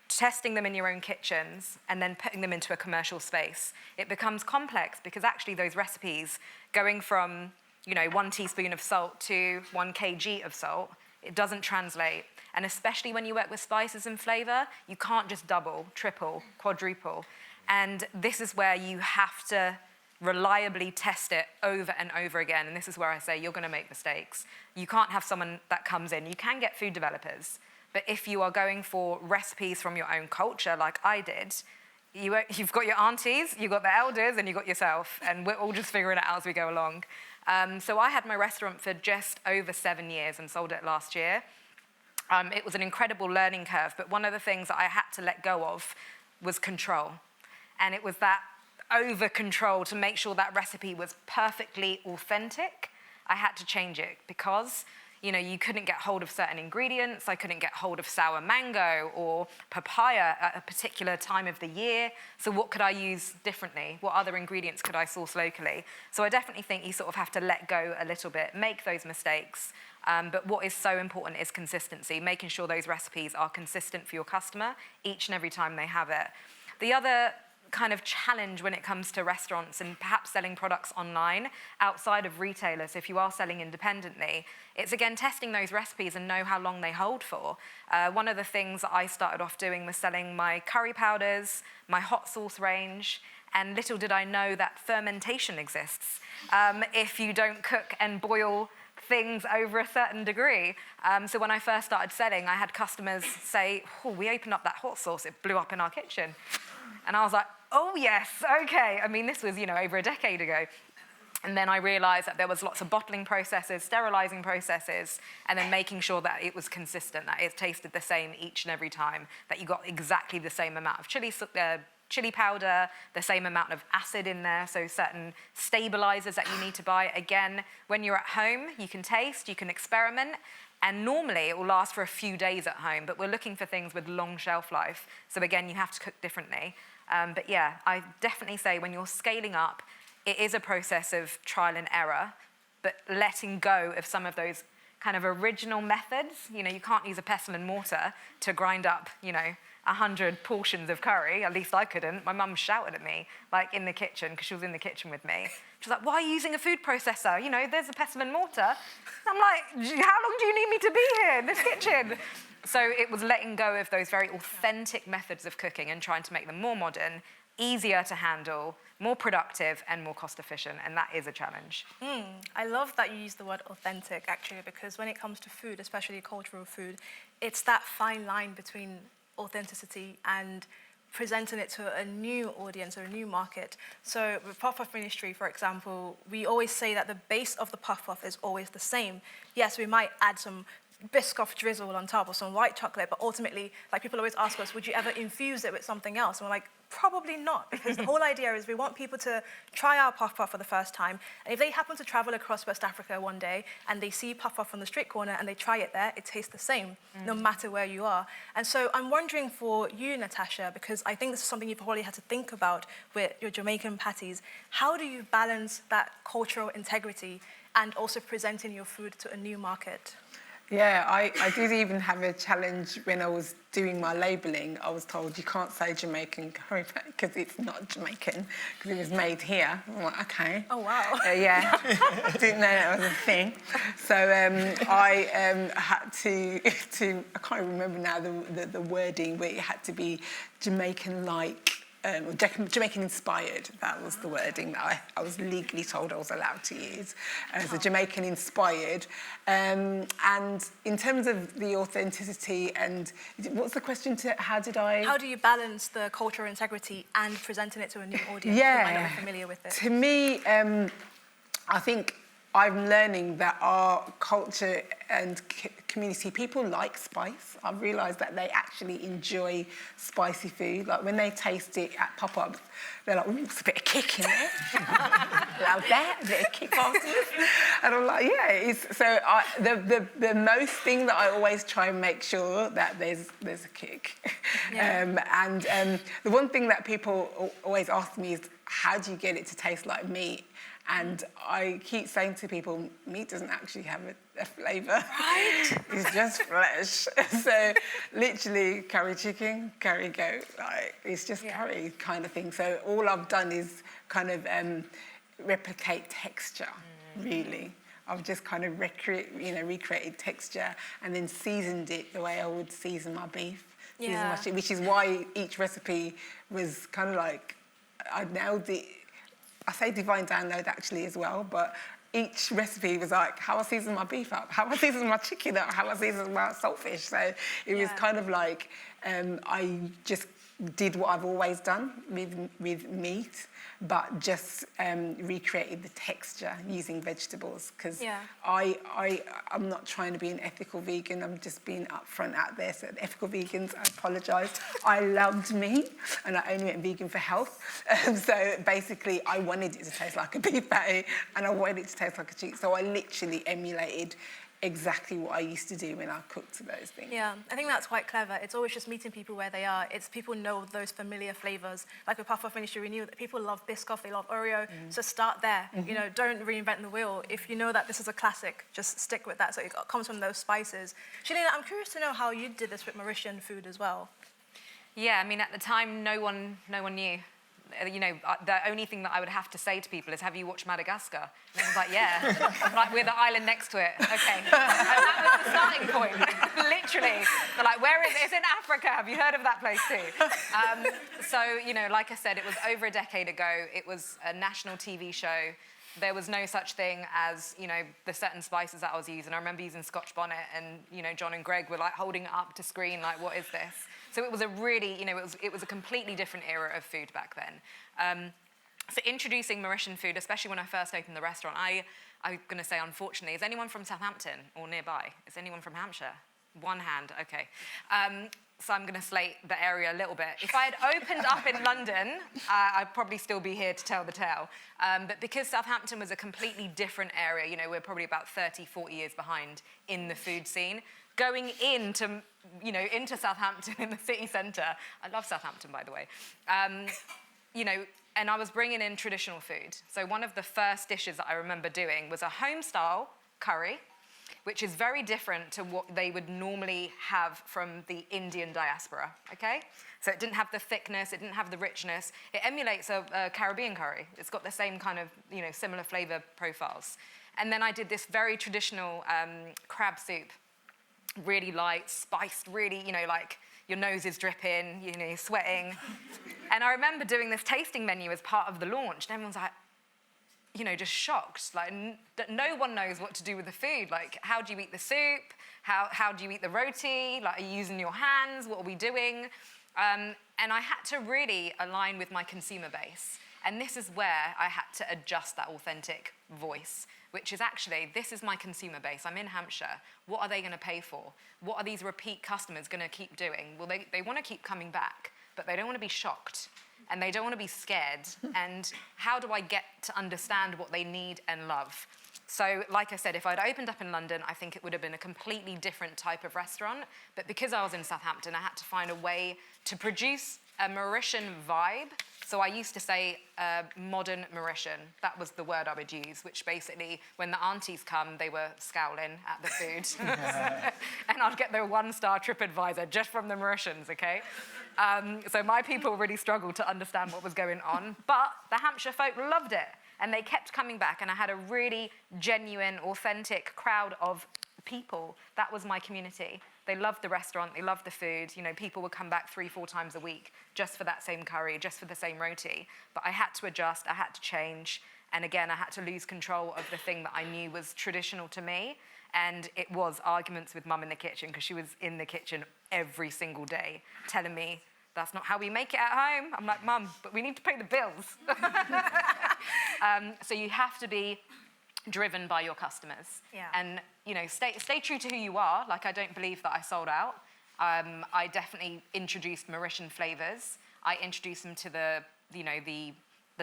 testing them in your own kitchens, and then putting them into a commercial space, it becomes complex, because actually those recipes, going from, you know, 1 teaspoon of salt to 1 kg of salt, it doesn't translate. And especially when you work with spices and flavor, you can't just double, triple, quadruple. And this is where you have to reliably test it over and over again. And this is where I say you're going to make mistakes. You can't have someone that comes in. You can get food developers, but if you are going for recipes from your own culture, like I did, you've got your aunties, you've got the elders, and you've got yourself, and we're all just figuring it out as we go along. So I had my restaurant for just over 7 years and sold it last year. It was an incredible learning curve, but one of the things that I had to let go of was control. And it was that over control to make sure that recipe was perfectly authentic. I had to change it because, you know, you couldn't get hold of certain ingredients. I couldn't get hold of sour mango or papaya at a particular time of the year. So what could I use differently? What other ingredients could I source locally? So I definitely think you sort of have to let go a little bit, make those mistakes. But what is so important is consistency, making sure those recipes are consistent for your customer each and every time they have it. The other kind of challenge when it comes to restaurants and perhaps selling products online outside of retailers, if you are selling independently, it's again testing those recipes and know how long they hold for. One of the things that I started off doing was selling my curry powders, my hot sauce range, and little did I know that fermentation exists if you don't cook and boil things over a certain degree. So when I first started selling, I had customers say, oh, we opened up that hot sauce, it blew up in our kitchen. And I was like, oh yes, okay. I mean, this was, you know, over a decade ago. And then I realized that there was lots of bottling processes, sterilizing processes, and then making sure that it was consistent, that it tasted the same each and every time, that you got exactly the same amount of chili powder, the same amount of acid in there, so certain stabilizers that you need to buy. Again, when you're at home, you can taste, you can experiment, and normally it will last for a few days at home, but we're looking for things with long shelf life. So again, you have to cook differently. But yeah, I definitely say when you're scaling up, it is a process of trial and error, but letting go of some of those kind of original methods. You know, you can't use a pestle and mortar to grind up, 100 portions of curry. At least I couldn't. My mum shouted at me, like in the kitchen, because she was in the kitchen with me. She was like, why are you using a food processor? There's a pestle and mortar. I'm like, how long do you need me to be here in this kitchen? So it was letting go of those very authentic methods of cooking and trying to make them more modern, easier to handle, more productive and more cost efficient, and that is a challenge. I love that you use the word authentic, actually, because when it comes to food, especially cultural food, it's that fine line between authenticity and presenting it to a new audience or a new market. So with puff-puff ministry, for example, we always say that the base of the puff-puff is always the same. Yes, we might add some Biscoff drizzle on top or some white chocolate, but ultimately, like people always ask us, would you ever infuse it with something else? And we're like, probably not, because the whole idea is we want people to try our puff puff for the first time. And if they happen to travel across West Africa one day and they see puff puff on the street corner and they try it there, it tastes the same, no matter where you are. And so I'm wondering for you, Natasha, because I think this is something you've probably had to think about with your Jamaican patties, how do you balance that cultural integrity and also presenting your food to a new market? Yeah, I did even have a challenge when I was doing my labelling. I was told you can't say Jamaican curry because it's not Jamaican, because it was made here. I'm like, okay. Oh, wow. Yeah, didn't know that was a thing. So I had to, I can't remember now the wording, but it had to be Jamaican-like, or Jamaican-inspired. That was the wording that I was legally told I was allowed to use. So Jamaican-inspired. And in terms of the authenticity and... What's the question? How do you balance the cultural integrity and presenting it to a new audience who might not be familiar with it? To me, I think I'm learning that our culture and community, people like spice. I've realised that they actually enjoy spicy food. Like when they taste it at pop-ups, they're like, ooh, it's a bit of kick in it. Love that, a bit of kick afterwards. And I'm like, yeah. So the most thing that I always try and make sure that there's a kick. Yeah. The one thing that people always ask me is, how do you get it to taste like meat? And I keep saying to people, meat doesn't actually have a flavour. Right. It's just flesh. So literally curry chicken, curry goat, like it's just curry kind of thing. So all I've done is kind of replicate texture, really. I've just kind of recreated texture and then seasoned it the way I would season my beef, which is why each recipe was kind of like, I nailed it. I say divine download actually as well, but each recipe was like how I season my beef up, how I season my chicken up, how I season my saltfish. So it was kind of like I just did what I've always done with meat, but just recreated the texture using vegetables, because I'm not trying to be an ethical vegan. I'm just being upfront out there. So ethical vegans, I apologise. I loved meat, and I only went vegan for health. So basically, I wanted it to taste like a beef patty, and I wanted it to taste like a cheese. So I literally emulated exactly what I used to do when I cooked those things. Yeah, I think that's quite clever. It's always just meeting people where they are. It's people know those familiar flavours. Like with Puff-Puff Ministry, we knew that people love Biscoff, they love Oreo, so start there. Don't reinvent the wheel. If you know that this is a classic, just stick with that. So it comes from those spices. Shalina, I'm curious to know how you did this with Mauritian food as well. Yeah, I mean, at the time, no one knew. The only thing that I would have to say to people is, have you watched Madagascar? And I was like, yeah. Like, we're the island next to it. Okay. And that was the starting point. Literally. They're like, where is it? It's in Africa. Have you heard of that place too? So, like I said, it was over a decade ago. It was a national TV show. There was no such thing as, the certain spices that I was using. I remember using Scotch bonnet and, John and Greg were like holding it up to screen, like, what is this? So it was a really, it was a completely different era of food back then. So introducing Mauritian food, especially when I first opened the restaurant, I'm going to say, unfortunately, is anyone from Southampton or nearby? Is anyone from Hampshire? One hand, okay. So I'm going to slate the area a little bit. If I had opened up in London, I'd probably still be here to tell the tale. But because Southampton was a completely different area, you know, we're probably about 30, 40 years behind in the food scene. Going into, you know, into Southampton in the city centre, I love Southampton, by the way, you know, and I was bringing in traditional food. So one of the first dishes that I remember doing was a home-style curry, which is very different to what they would normally have from the Indian diaspora, okay? So it didn't have the thickness, it didn't have the richness. It emulates a Caribbean curry. It's got the same kind of, you know, similar flavor profiles. And then I did this very traditional crab soup, really light, spiced, really, you know, like your nose is dripping, you know, you're sweating. And I remember doing this tasting menu as part of the launch, and everyone's like, you know, just shocked. Like, no one knows what to do with the food. Like, how do you eat the soup? How do you eat the roti? Like, are you using your hands? What are we doing? And I had to really align with my consumer base. And this is where I had to adjust that authentic voice, which is actually, this is my consumer base. I'm in Hampshire. What are they going to pay for? What are these repeat customers going to keep doing? Well, they want to keep coming back, but they don't want to be shocked. And they don't want to be scared. And how do I get to understand what they need and love? So, like I said, if I'd opened up in London, I think it would have been a completely different type of restaurant. But because I was in Southampton, I had to find a way to produce a Mauritian vibe. So I used to say modern Mauritian. That was the word I would use, which basically, when the aunties come, they were scowling at the food. And I'd get their 1-star TripAdvisor just from the Mauritians, okay? So my people really struggled to understand what was going on. But the Hampshire folk loved it. And they kept coming back. And I had a really genuine, authentic crowd of people. That was my community. They loved the restaurant, they loved the food. You know, people would come back 3-4 times a week just for that same curry, just for the same roti. But I had to adjust, I had to change. And again, I had to lose control of the thing that I knew was traditional to me. And it was arguments with mum in the kitchen, because she was in the kitchen every single day telling me, that's not how we make it at home. I'm like, Mum, but we need to pay the bills. So you have to be driven by your customers. Yeah. And, you know, stay true to who you are. Like, I don't believe that I sold out. I definitely introduced Mauritian flavors. I introduced them to the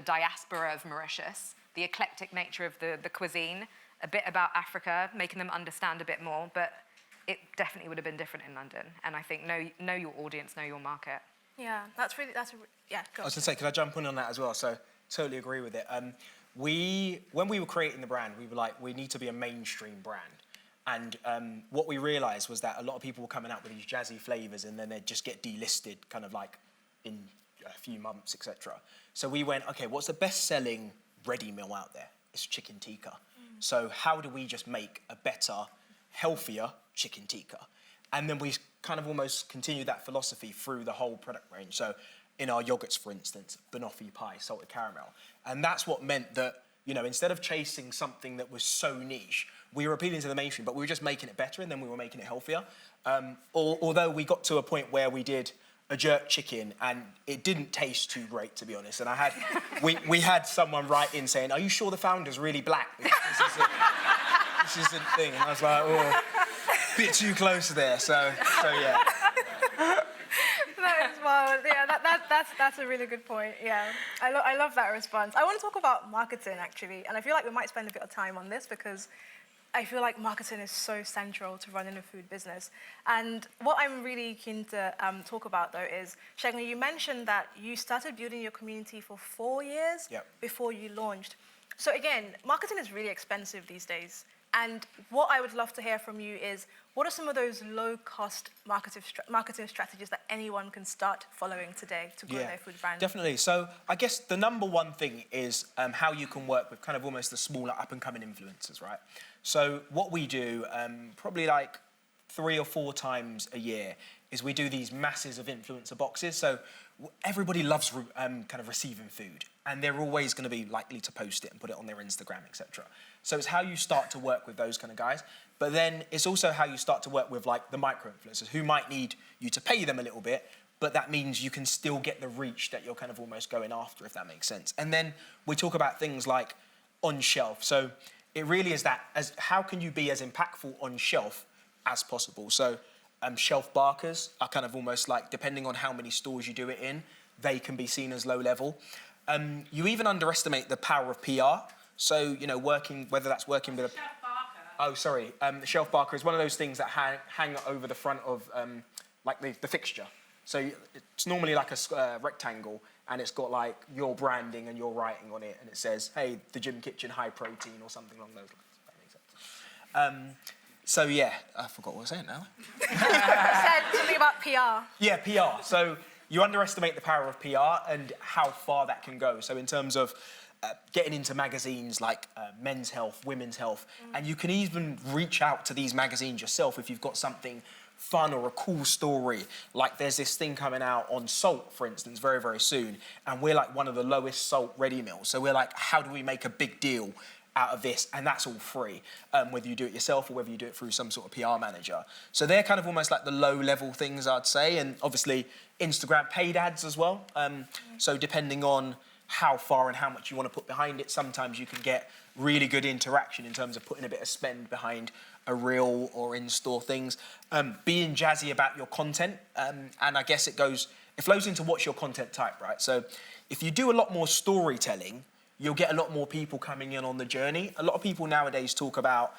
diaspora of Mauritius, the eclectic nature of the cuisine, a bit about Africa, making them understand a bit more. But it definitely would have been different in London. And I think know your audience, know your market. Yeah, go I was going to say, could I jump in on that as well? So, totally agree with it. When we were creating the brand, we were like, we need to be a mainstream brand. And what we realised was that a lot of people were coming out with these jazzy flavours, and then they'd just get delisted kind of like in a few months, etc. So we went, okay, what's the best-selling ready meal out there? It's chicken tikka. So how do we just make a better, healthier chicken tikka? And then we kind of almost continued that philosophy through the whole product range. So in our yogurts, for instance, banoffee pie, salted caramel. And that's what meant that, you know, instead of chasing something that was so niche, we were appealing to the mainstream, but we were just making it better, and then we were making it healthier. Although we got to a point where we did a jerk chicken, and it didn't taste too great, to be honest. And we had someone write in saying, "Are you sure the founder's really black? Because this isn't thing." And I was like, oh, a bit too close there. So yeah. That is wild. Yeah, that's a really good point. Yeah, I love that response. I want to talk about marketing, actually, and I feel like we might spend a bit of time on this because I feel like marketing is so central to running a food business. And what I'm really keen to talk about, though, is, Shegun, you mentioned that you started building your community for 4 years before you launched. So again, marketing is really expensive these days. And what I would love to hear from you is, what are some of those low-cost marketing strategies that anyone can start following today to grow their food brand? Definitely. So I guess the number one thing is how you can work with kind of almost the smaller up-and-coming influencers, right? So what we do, probably like 3 or 4 times a year, is we do these masses of influencer boxes. So everybody loves kind of receiving food, and they're always going to be likely to post it and put it on their Instagram, etc. So it's how you start to work with those kind of guys. But then it's also how you start to work with like the micro-influencers who might need you to pay them a little bit, but that means you can still get the reach that you're kind of almost going after, if that makes sense. And then we talk about things like on shelf. So it really is that, as how can you be as impactful on shelf as possible? So Shelf barkers are kind of almost like, depending on how many stores you do it in, they can be seen as low level. You even underestimate the power of PR. So, you know, whether that's working with a... Chef Barker. Oh, sorry. The shelf barker is one of those things that hang over the front of, like, the fixture. So it's normally like a rectangle, and it's got, like, your branding and your writing on it, and it says, hey, the Gym Kitchen high protein or something along those lines, if that makes sense. So, yeah, I forgot what I was saying now. Said something about PR. Yeah, PR. So you underestimate the power of PR and how far that can go. So in terms of getting into magazines like Men's Health, Women's Health, and you can even reach out to these magazines yourself if you've got something fun or a cool story. Like there's this thing coming out on salt, for instance, very, very soon, and we're like one of the lowest salt ready meals. So we're like, how do we make a big deal out of this? And that's all free, whether you do it yourself or whether you do it through some sort of PR manager. So they're kind of almost like the low-level things, I'd say, and obviously Instagram paid ads as well. So depending on how far and how much you want to put behind it, sometimes you can get really good interaction in terms of putting a bit of spend behind a reel or in-store things. Being jazzy about your content, and I guess it flows into what's your content type, right? So if you do a lot more storytelling, you'll get a lot more people coming in on the journey. A lot of people nowadays talk about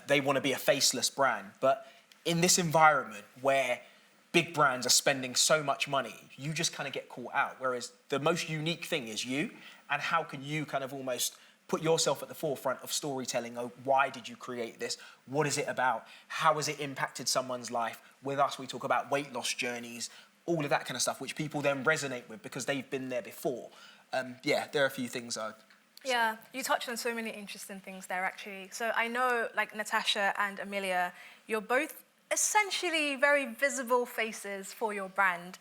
they want to be a faceless brand, but in this environment where big brands are spending so much money, you just kind of get caught out. Whereas the most unique thing is you, and how can you kind of almost put yourself at the forefront of storytelling. Oh, why did you create this? What is it about? How has it impacted someone's life? With us, we talk about weight loss journeys, all of that kind of stuff, which people then resonate with because they've been there before. Yeah, there are a few things Yeah, you touched on so many interesting things there, actually. So I know, like Natasha and Amelia, you're both essentially very visible faces for your brand.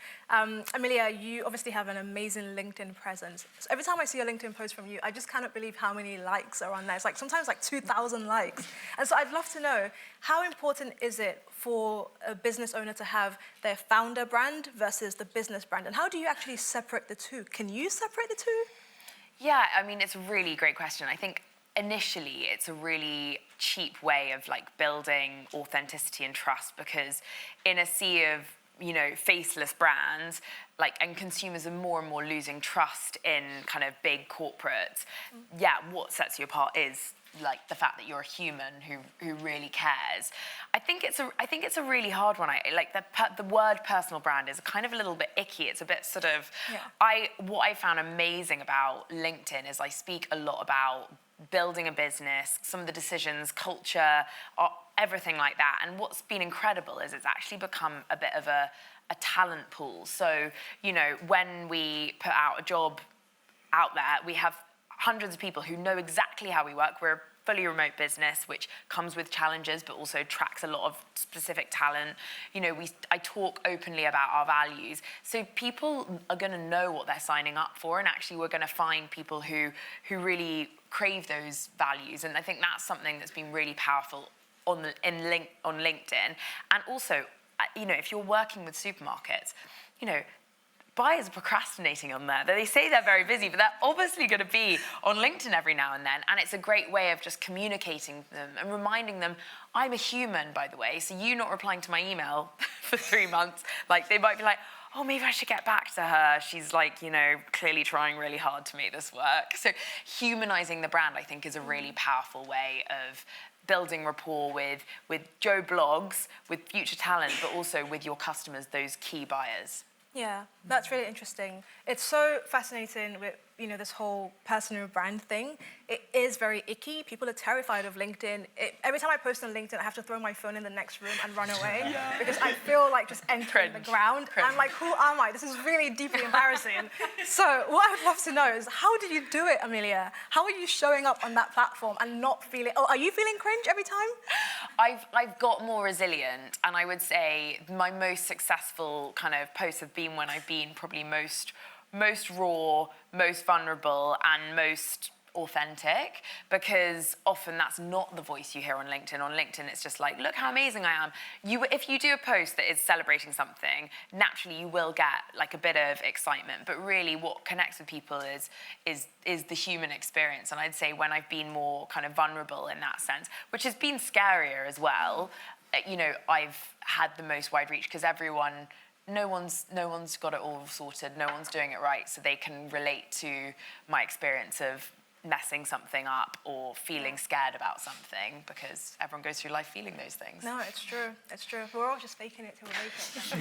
Amelia, you obviously have an amazing LinkedIn presence. So every time I see a LinkedIn post from you, I just cannot believe how many likes are on there. It's like sometimes like 2,000 likes. And so I'd love to know, how important is it for a business owner to have their founder brand versus the business brand? And how do you actually separate the two? Can you separate the two? Yeah, I mean, it's a really great question. I think initially it's a really cheap way of like building authenticity and trust, because in a sea of, you know, faceless brands, like, and consumers are more and more losing trust in kind of big corporates. Yeah, what sets you apart is like the fact that you're a human who really cares. I think it's a really hard one. The word personal brand is kind of a little bit icky. It's a bit sort of, what I found amazing about LinkedIn is I speak a lot about building a business, some of the decisions, culture, everything like that. And what's been incredible is it's actually become a bit of a talent pool. So, you know, when we put out a job out there, we have hundreds of people who know exactly how we work. We're a fully remote business, which comes with challenges, but also tracks a lot of specific talent. You know, I talk openly about our values. So people are going to know what they're signing up for, and actually we're going to find people who really crave those values. And I think that's something that's been really powerful on LinkedIn. And also, you know, if you're working with supermarkets, you know, buyers are procrastinating on there. They say they're very busy, but they're obviously going to be on LinkedIn every now and then. And it's a great way of just communicating to them and reminding them, I'm a human, by the way. So you not replying to my email for 3 months, like they might be like, oh, maybe I should get back to her. She's like, you know, clearly trying really hard to make this work. So humanizing the brand, I think, is a really powerful way of building rapport with Joe Blogs, with future talent, but also with your customers, those key buyers. Yeah, that's really interesting. It's so fascinating with, you know, this whole personal brand thing. It is very icky. People are terrified of LinkedIn. Every time I post on LinkedIn, I have to throw my phone in the next room and run away because I feel like just entering the ground. I'm like, who am I? This is really deeply embarrassing. So what I would love to know is, how do you do it, Amelia? How are you showing up on that platform and not feeling, are you feeling cringe every time? I've got more resilient, and I would say my most successful kind of posts have been when I've been probably most raw, most vulnerable, and most authentic, because often that's not the voice you hear on LinkedIn. On LinkedIn, it's just like, look how amazing I am. If you do a post that is celebrating something, naturally you will get like a bit of excitement, but really what connects with people is the human experience. And I'd say when I've been more kind of vulnerable in that sense, which has been scarier as well, you know, I've had the most wide reach because no one's got it all sorted, no one's doing it right, so they can relate to my experience of messing something up or feeling scared about something, because everyone goes through life feeling those things. No, it's true. It's true. We're all just faking it till we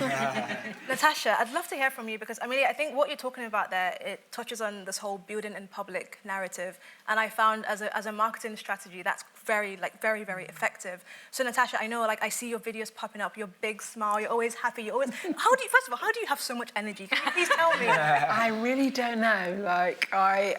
make it. Natasha, I'd love to hear from you because, Amelia, I think what you're talking about there, it touches on this whole building in public narrative. And I found as a marketing strategy, that's very, very effective. So Natasha, I know, like, I see your videos popping up, your big smile, you're always happy, you're always, first of all, how do you have so much energy? Can you please tell me? I really don't know. Like, I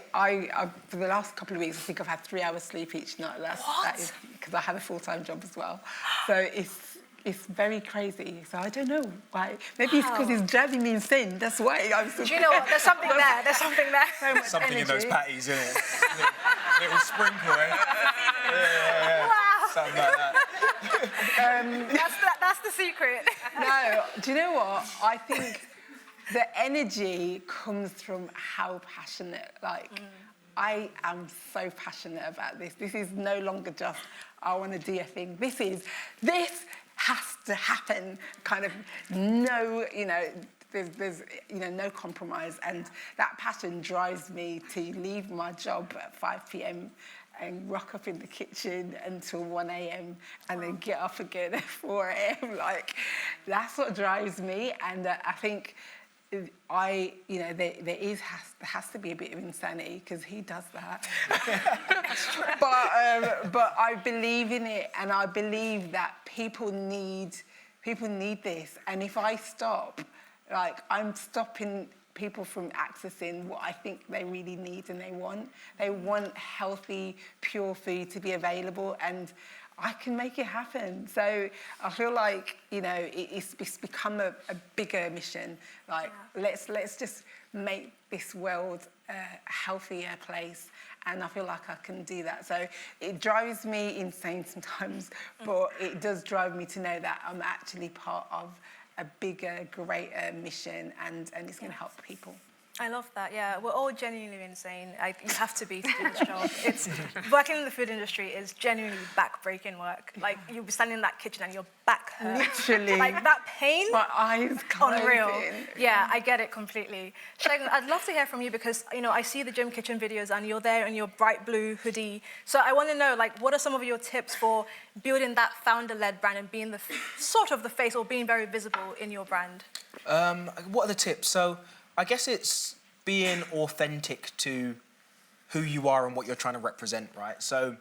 for the last couple of weeks, I think I've had 3 hours sleep each night. That is because I have a full-time job as well. So it's very crazy. So I don't know why. Maybe it's because it's driving me insane. That's why I'm so... Do you know what? There's something there. There's something there. So much Something energy. in those patties, isn't it? Little sprinkle, eh? Yeah. Wow. Something like that. That's the secret. No, do you know what? I think the energy comes from how passionate, like, I am so passionate about this. This is no longer just, I want to do a thing. This has to happen, kind of no, you know, there's you know, no compromise. And that passion drives me to leave my job at 5 p.m. and rock up in the kitchen until 1 a.m. and then get up again at 4 a.m. Like, that's what drives me. And I think you know, there has to be a bit of insanity because he does that. But I believe in it, and I believe that people need this. And if I stop, like, I'm stopping people from accessing what I think they really need and they want. They want healthy, pure food to be available, and I can make it happen. So I feel like, you know, it's become a bigger mission. Like, let's just make this world a healthier place. And I feel like I can do that. So it drives me insane sometimes, but it does drive me to know that I'm actually part of a bigger, greater mission, and it's going to help people. I love that, yeah. We're all genuinely insane. You have to be to do this job. Working in the food industry is genuinely back-breaking work. Like, you'll be standing in that kitchen and your back hurts. Literally. Like, that pain. My eyes closing. Unreal. Yeah, I get it completely. Shagun, I'd love to hear from you because, you know, I see the Gym Kitchen videos and you're there in your bright blue hoodie. So I want to know, like, what are some of your tips for building that founder-led brand and being sort of the face or being very visible in your brand? What are the tips? So I guess it's being authentic to who you are and what you're trying to represent, right? So,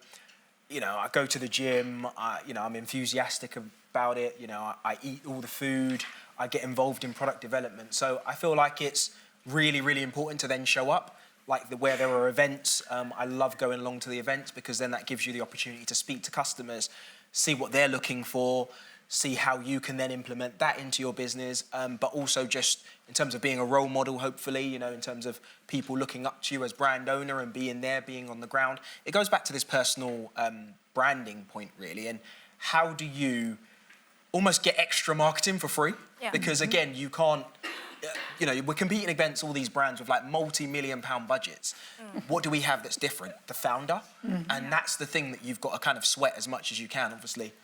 you know, I go to the gym, you know, I'm enthusiastic about it, you know, I eat all the food, I get involved in product development. So I feel like it's really, really important to then show up. Like where there are events, I love going along to the events because then that gives you the opportunity to speak to customers, see what they're looking for, see how you can then implement that into your business, but also just in terms of being a role model, hopefully, you know, in terms of people looking up to you as brand owner and being there, being on the ground. It goes back to this personal branding point, really, and how do you almost get extra marketing for free? Yeah. Because, again, you can't, you know, we're competing against all these brands with, like, multi-million-pound budgets. What do we have that's different? The founder. And that's the thing that you've got to kind of sweat as much as you can, obviously.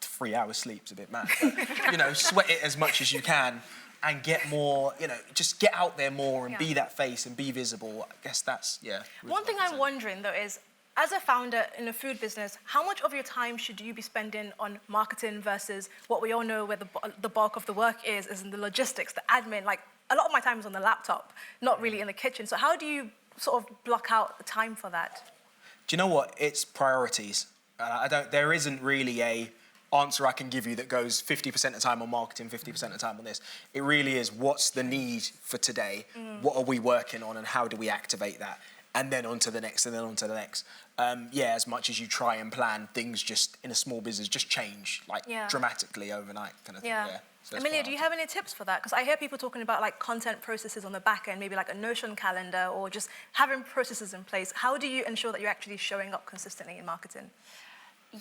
3 hours sleep's a bit mad, but, you know, sweat it as much as you can and get more, you know, just get out there more and be that face and be visible. I guess that's, yeah. One thing I'm wondering, though, is as a founder in a food business, how much of your time should you be spending on marketing versus what we all know where the bulk of the work is in the logistics, the admin? Like, a lot of my time is on the laptop, not really in the kitchen. So how do you sort of block out the time for that? Do you know what? It's priorities. There isn't really a answer I can give you that goes 50% of the time on marketing, 50% of the time on this. It really is, what's the need for today? What are we working on and how do we activate that? And then on to the next, and then on to the next. Yeah, as much as you try and plan, things just, in a small business, just change, like, dramatically overnight kind of thing. Yeah. So Amelia, do you have any tips for that? Because I hear people talking about, like, content processes on the back end, maybe like a Notion calendar or just having processes in place. How do you ensure that you're actually showing up consistently in marketing?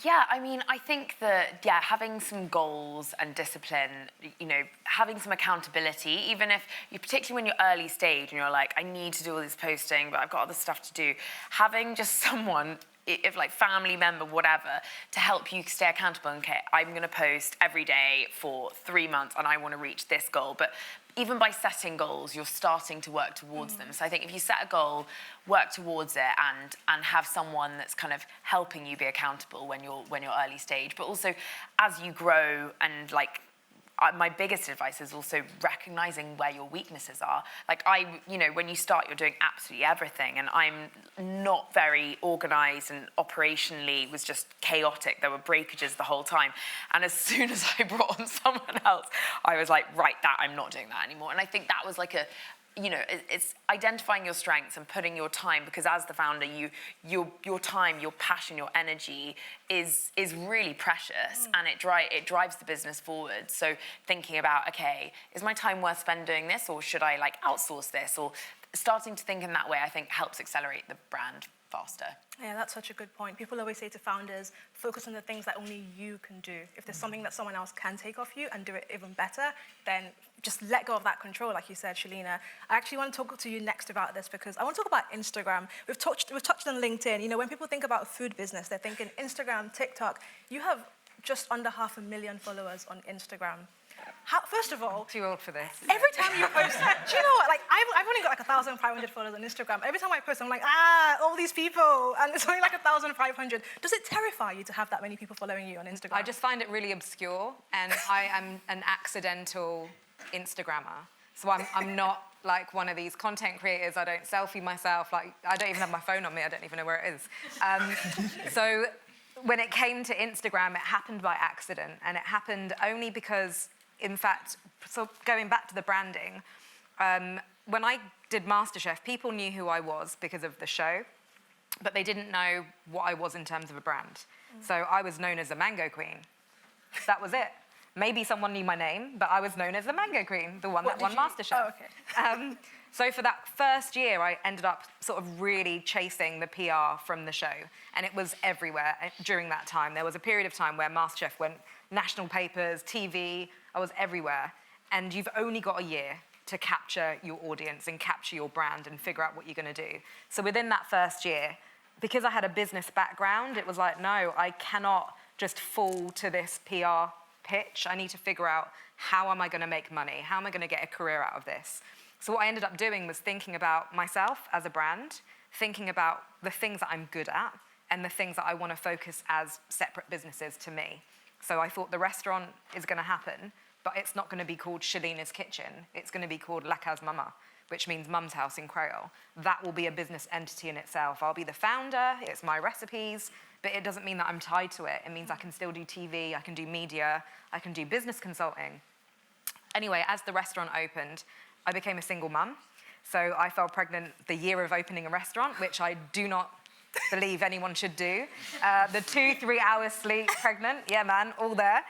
Yeah, I mean, I think that, yeah, having some goals and discipline, you know, having some accountability, even if, particularly when you're early stage and you're like, I need to do all this posting, but I've got other stuff to do, having just someone if like family member, whatever, to help you stay accountable. Okay, I'm going to post every day for 3 months and I want to reach this goal. But even by setting goals, you're starting to work towards them. So I think if you set a goal, work towards it, and have someone that's kind of helping you be accountable when you're early stage. But also as you grow, and like my biggest advice is also recognizing where your weaknesses are. Like when you start, you're doing absolutely everything, and I'm not very organized, and operationally was just chaotic. There were breakages the whole time. And as soon as I brought on someone else, I was like, right, I'm not doing that anymore. And I think that was like it's identifying your strengths and putting your time, because as the founder, your time, your passion, your energy is really precious, and it drives the business forward. So thinking about, okay, is my time worth spending doing this, or should I like outsource this? Or starting to think in that way, I think helps accelerate the brand faster. Yeah, that's such a good point. People always say to founders, focus on the things that only you can do. If there's something that someone else can take off you and do it even better, then just let go of that control, like you said, Shalina. I actually want to talk to you next about this, because I want to talk about Instagram. We've touched on LinkedIn. You know, when people think about food business, they're thinking Instagram, TikTok. You have just under 500,000 followers on Instagram. First of all, Too old for this. every time you post, do you know what? Like, I've only got like 1,500 followers on Instagram. Every time I post, I'm like, all these people, and it's only like 1,500. Does it terrify you to have that many people following you on Instagram? I just find it really obscure, and I am an accidental Instagrammer. So I'm not like one of these content creators. I don't selfie myself. Like, I don't even have my phone on me. I don't even know where it is. So when it came to Instagram, it happened by accident, and it happened only because, in fact, so going back to the branding, when I did MasterChef, people knew who I was because of the show, but they didn't know what I was in terms of a brand. So I was known as the Mango Queen. That was it. Maybe someone knew my name, but I was known as the Mango Queen, the one that won MasterChef. Oh, okay. So for that first year, I ended up sort of really chasing the PR from the show, and it was everywhere during that time. There was a period of time where MasterChef went national papers, TV, I was everywhere, and you've only got a year to capture your audience and capture your brand and figure out what you're going to do. So within that first year, because I had a business background, it was like, no, I cannot just fall to this PR pitch. I need to figure out, how am I going to make money? How am I going to get a career out of this? So what I ended up doing was thinking about myself as a brand, thinking about the things that I'm good at, and the things that I want to focus as separate businesses to me. So I thought the restaurant is going to happen, but it's not going to be called Shalina's Kitchen. It's going to be called La Casa Mama, which means mum's house in Creole. That will be a business entity in itself. I'll be the founder, it's my recipes, but it doesn't mean that I'm tied to it. It means I can still do TV, I can do media, I can do business consulting. Anyway, as the restaurant opened, I became a single mum. So I fell pregnant the year of opening a restaurant, which I do not believe anyone should do. The 2-3 hours sleep pregnant, yeah, man, all there.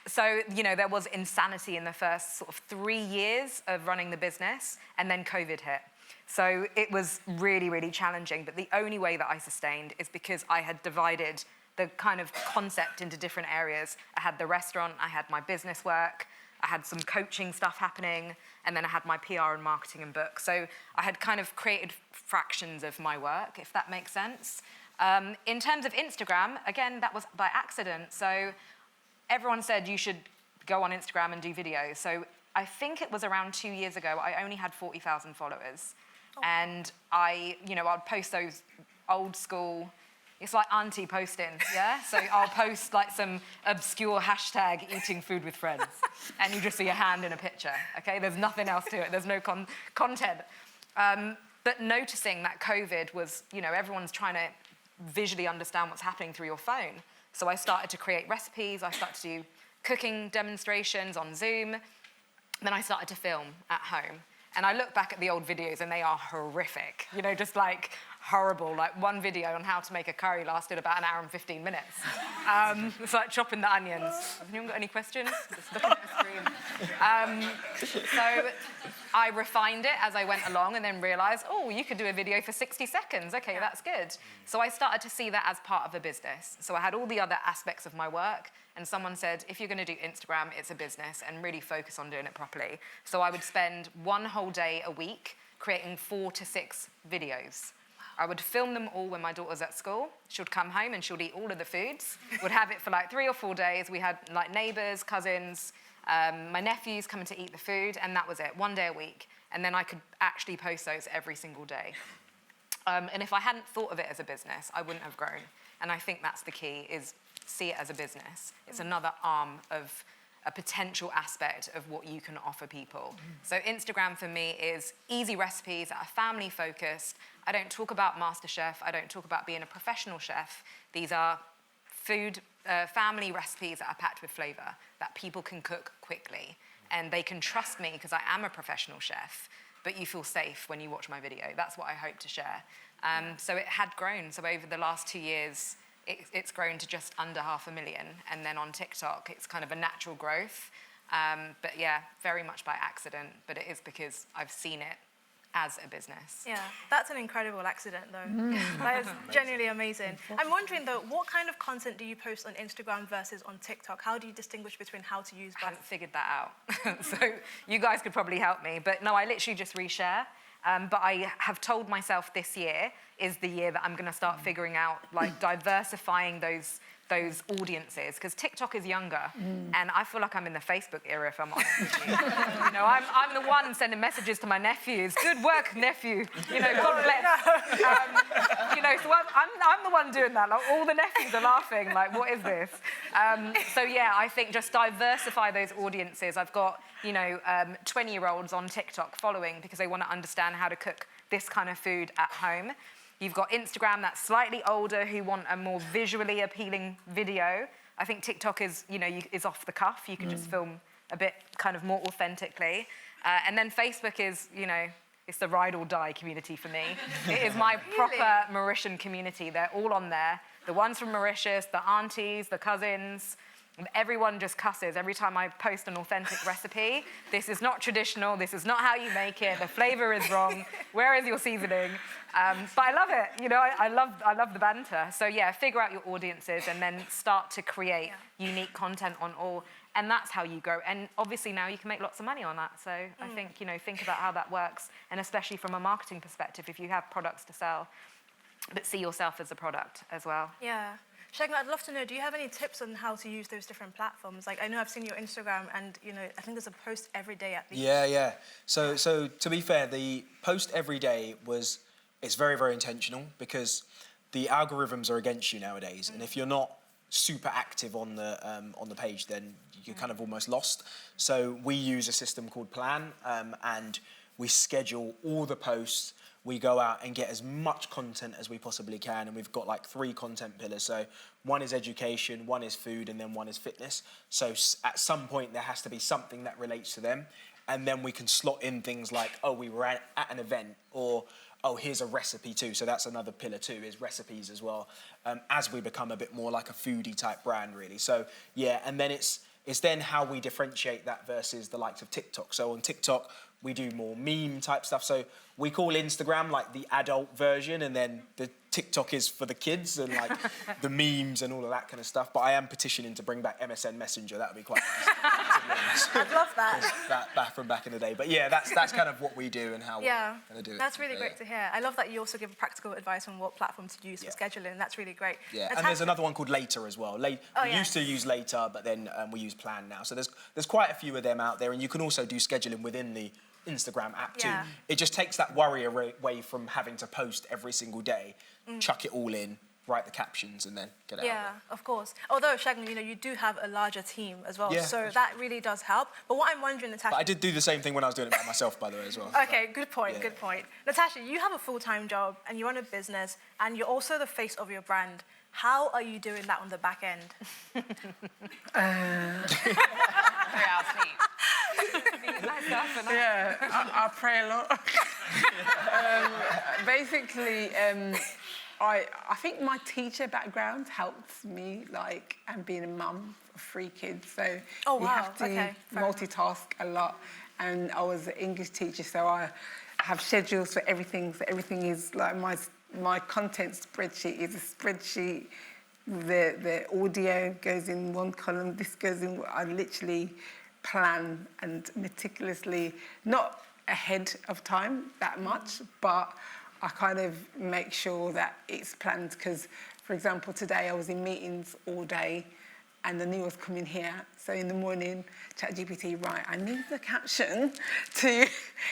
So, there was insanity in the first sort of 3 years of running the business, and then COVID hit. So it was really, really challenging, but the only way that I sustained is because I had divided the kind of concept into different areas. I had the restaurant, I had my business work, I had some coaching stuff happening, and then I had my PR and marketing and book. So I had kind of created fractions of my work, if that makes sense. In terms of Instagram, again, that was by accident. So everyone said you should go on Instagram and do videos. So I think it was around 2 years ago, I only had 40,000 followers. Oh. And I'd post those old school, it's like auntie posting, yeah? So I'll post like some obscure hashtag eating food with friends, and you just see a hand in a picture, okay? There's nothing else to it, there's no content. But noticing that COVID was, everyone's trying to visually understand what's happening through your phone. So I started to create recipes, I started to do cooking demonstrations on Zoom, then I started to film at home. And I look back at the old videos and they are horrific, just like horrible. Like one video on how to make a curry lasted about 1 hour and 15 minutes. It's like chopping the onions. Have anyone got any questions? Just looking at the screen. So I refined it as I went along and then realized, you could do a video for 60 seconds. Okay, that's good. So I started to see that as part of a business. So I had all the other aspects of my work, and someone said, if you're going to do Instagram, it's a business, and really focus on doing it properly. So I would spend 1 whole day a week creating 4 to 6 videos. I would film them all when my daughter's at school. She'd come home and she'd eat all of the foods. Would have it for like 3 or 4 days. We had like neighbours, cousins, my nephews coming to eat the food, and that was it, 1 day a week. And then I could actually post those every single day. And if I hadn't thought of it as a business, I wouldn't have grown. And I think that's the key, is see it as a business. It's another arm of a potential aspect of what you can offer people. So Instagram for me is easy recipes that are family focused. I don't talk about MasterChef. I don't talk about being a professional chef. These are food, family recipes that are packed with flavor that people can cook quickly. And they can trust me because I am a professional chef, but you feel safe when you watch my video. That's what I hope to share. So it had grown. So over the last 2 years, it's grown to just under 500,000. And then on TikTok, it's kind of a natural growth. But yeah, very much by accident, but it is because I've seen it as a business. Yeah, that's an incredible accident, though. That is genuinely amazing. I'm wondering, though, what kind of content do you post on Instagram versus on TikTok? How do you distinguish between how to use both? I haven't figured that out. So you guys could probably help me. But no, I literally just reshare. But I have told myself this year is the year that I'm going to start figuring out, like, diversifying those audiences, because TikTok is younger, and I feel like I'm in the Facebook era, if I'm honest with you. You know, I'm the one sending messages to my nephews. Good work, nephew. You know, God bless. You know, so I'm the one doing that. Like, all the nephews are laughing. Like, what is this? So yeah, I think just diversify those audiences. I've got 20-year-olds on TikTok following because they want to understand how to cook this kind of food at home. You've got Instagram that's slightly older who want a more visually appealing video. I think TikTok is, is off the cuff. You can just film a bit kind of more authentically. And then Facebook is, it's the ride or die community for me. It is my proper Mauritian community. They're all on there. The ones from Mauritius, the aunties, the cousins. Everyone just cusses every time I post an authentic recipe. This is not traditional. This is not how you make it. The flavor is wrong. Where is your seasoning? But I love it. I love the banter. So yeah, figure out your audiences and then start to create unique content on all. And that's how you grow. And obviously now you can make lots of money on that. So I think, think about how that works. And especially from a marketing perspective, if you have products to sell, but see yourself as a product as well. Yeah. Shagun, I'd love to know, do you have any tips on how to use those different platforms? Like, I know I've seen your Instagram and, I think there's a post every day at least. Yeah. So to be fair, the post every day it's very, very intentional because the algorithms are against you nowadays. And if you're not super active on the page, then you're kind of almost lost. So we use a system called Plan, and we schedule all the posts. We go out and get as much content as we possibly can, and we've got like 3 content pillars. So one is education, one is food, and then one is fitness. So at some point there has to be something that relates to them, and then we can slot in things like, oh, we were at an event, or oh, here's a recipe too. So that's another pillar too, is recipes as well, as we become a bit more like a foodie type brand, really. So yeah, and then it's then how we differentiate that versus the likes of TikTok. So on TikTok, we do more meme type stuff. So we call Instagram like the adult version, and then the TikTok is for the kids and like the memes and all of that kind of stuff. But I am petitioning to bring back MSN Messenger. That would be quite nice. I'd love that. That from back in the day. But yeah, that's kind of what we do and how we're going to do it. That's really great to hear. I love that you also give practical advice on what platforms to use for scheduling. That's really great. Yeah, and there's another one called Later as well. We used to use Later, but then we use Plan now. So there's quite a few of them out there, and you can also do scheduling within the Instagram app too. It just takes that worry away from having to post every single day, chuck it all in, write the captions, and then get it out. Yeah, of course. Although, Shagun, you do have a larger team as well, so that really does help. But what I'm wondering, Natasha... But I did do the same thing when I was doing it by myself, by the way, as well. Okay, good point. Natasha, you have a full-time job, and you run a business, and you're also the face of your brand. How are you doing that on the back end? Yeah, I pray a lot. Basically, I think my teacher background helps me, and being a mum of 3 kids, so you have to multitask a lot. And I was an English teacher, so I have schedules for everything. So everything is like my content spreadsheet is a spreadsheet. The audio goes in one column. This goes in. I literally plan and meticulously, not ahead of time that much, but I kind of make sure that it's planned because, for example, today I was in meetings all day and the news was coming here. So in the morning, ChatGPT, right, I need the caption to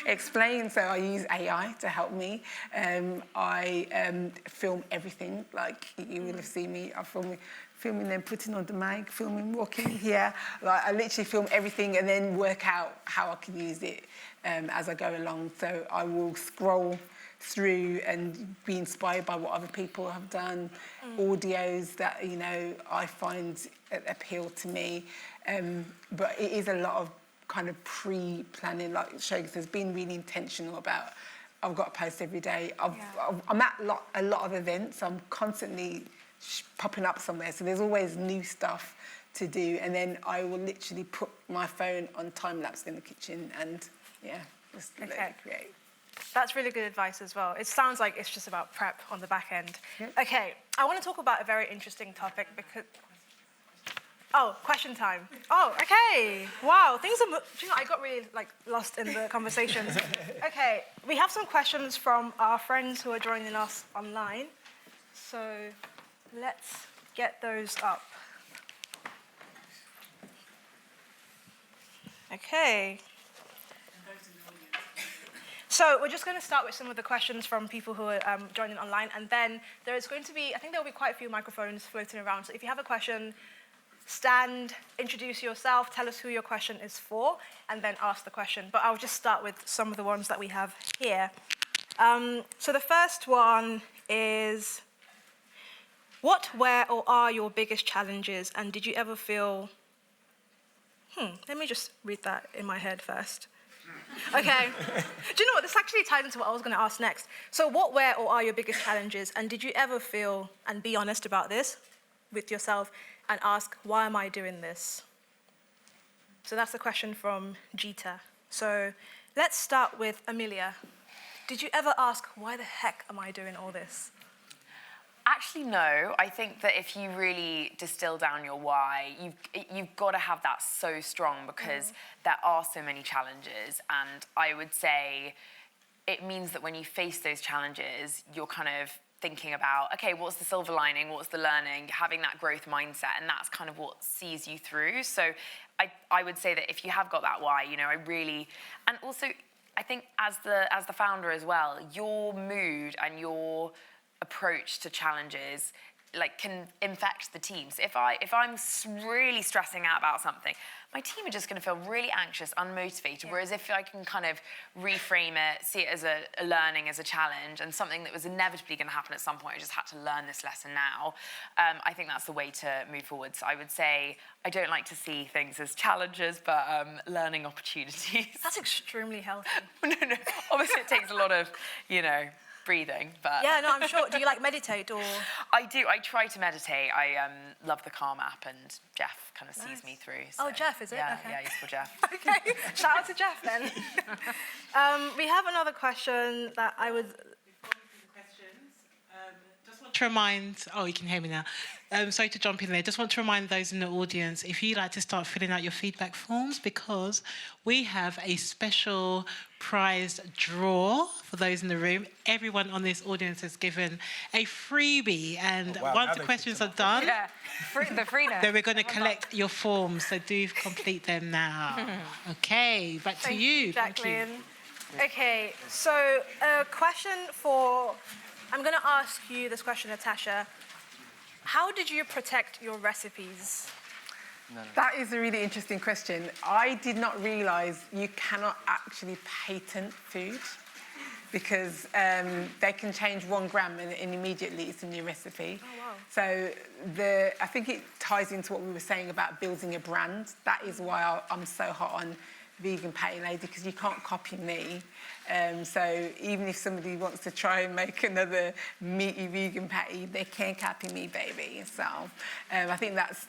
explain. So I use AI to help me. I film everything, like you will have seen me. I filming them putting on the mic, filming walking here. Like I literally film everything and then work out how I can use it as I go along. So I will scroll through and be inspired by what other people have done, audios that, you know, I find appeal to me. But it is a lot of kind of pre-planning, like Shogun says, being really intentional about, I've got to post every day. I'm at a lot of events. I'm constantly popping up somewhere. So there's always new stuff to do. And then I will literally put my phone on time-lapse in the kitchen and, just let it create. That's really good advice as well. It sounds like it's just about prep on the back end. Yep. Okay, I want to talk about a very interesting topic because... Oh, question time. Oh, okay. Wow, things are... You know, I got really lost in the conversations. Okay, we have some questions from our friends who are joining us online. So let's get those up. Okay. So we're just going to start with some of the questions from people who are joining online, and then there is going to be, I think there will be quite a few microphones floating around. So if you have a question, stand, introduce yourself, tell us who your question is for, and then ask the question. But I'll just start with some of the ones that we have here. So the first one is, what were or are your biggest challenges, and did you ever feel... let me just read that in my head first. Okay. Do you know what? This actually ties into what I was going to ask next. So what were or are your biggest challenges? And did you ever feel, and be honest about this with yourself, and ask, why am I doing this? So that's the question from Jita. So let's start with Amelia. Did you ever ask, why the heck am I doing all this? Actually, no. I think that if you really distill down your why, you've got to have that so strong because there are so many challenges. And I would say it means that when you face those challenges, you're kind of thinking about, okay, what's the silver lining? What's the learning? Having that growth mindset. And that's kind of what sees you through. So I would say that if you have got that why, you know, and also I think as the founder as well, your mood and your approach to challenges can infect the teams. If I'm really stressing out about something, my team are just going to feel really anxious, unmotivated. Yeah. Whereas if I can kind of reframe it, see it as a learning, as a challenge, and something that was inevitably going to happen at some point, I just had to learn this lesson now. I think that's the way to move forward. So I would say I don't like to see things as challenges, but learning opportunities. That's extremely healthy. No. Obviously, it takes a lot of, breathing, but... Yeah, no, I'm sure. Do you meditate or...? I do. I try to meditate. I love the Calm app, and Jeff kind of sees me through. So. Oh, Jeff, is it? Yeah, okay. yeah, he's called Jeff. Okay, shout out to Jeff then. We have another question that I would... To remind, you can hear me now. Sorry to jump in there. Just want to remind those in the audience, if you'd like to start filling out your feedback forms, because we have a special prize draw for those in the room. Everyone on this audience is given a freebie, and once the questions are done, the freeness. then we're going to collect your forms. So do complete them now. Okay, back to you. Jacqueline. Okay, so a question for... I'm going to ask you this question, Natasha. How did you protect your recipes? That is a really interesting question. I did not realise you cannot actually patent food because they can change 1 gram and immediately it's a new recipe. Oh, wow. So I think it ties into what we were saying about building a brand. That is why I'm so hot on Vegan Patty Lady, because you can't copy me. So even if somebody wants to try and make another meaty vegan patty, they can't copy me, baby. So I think that's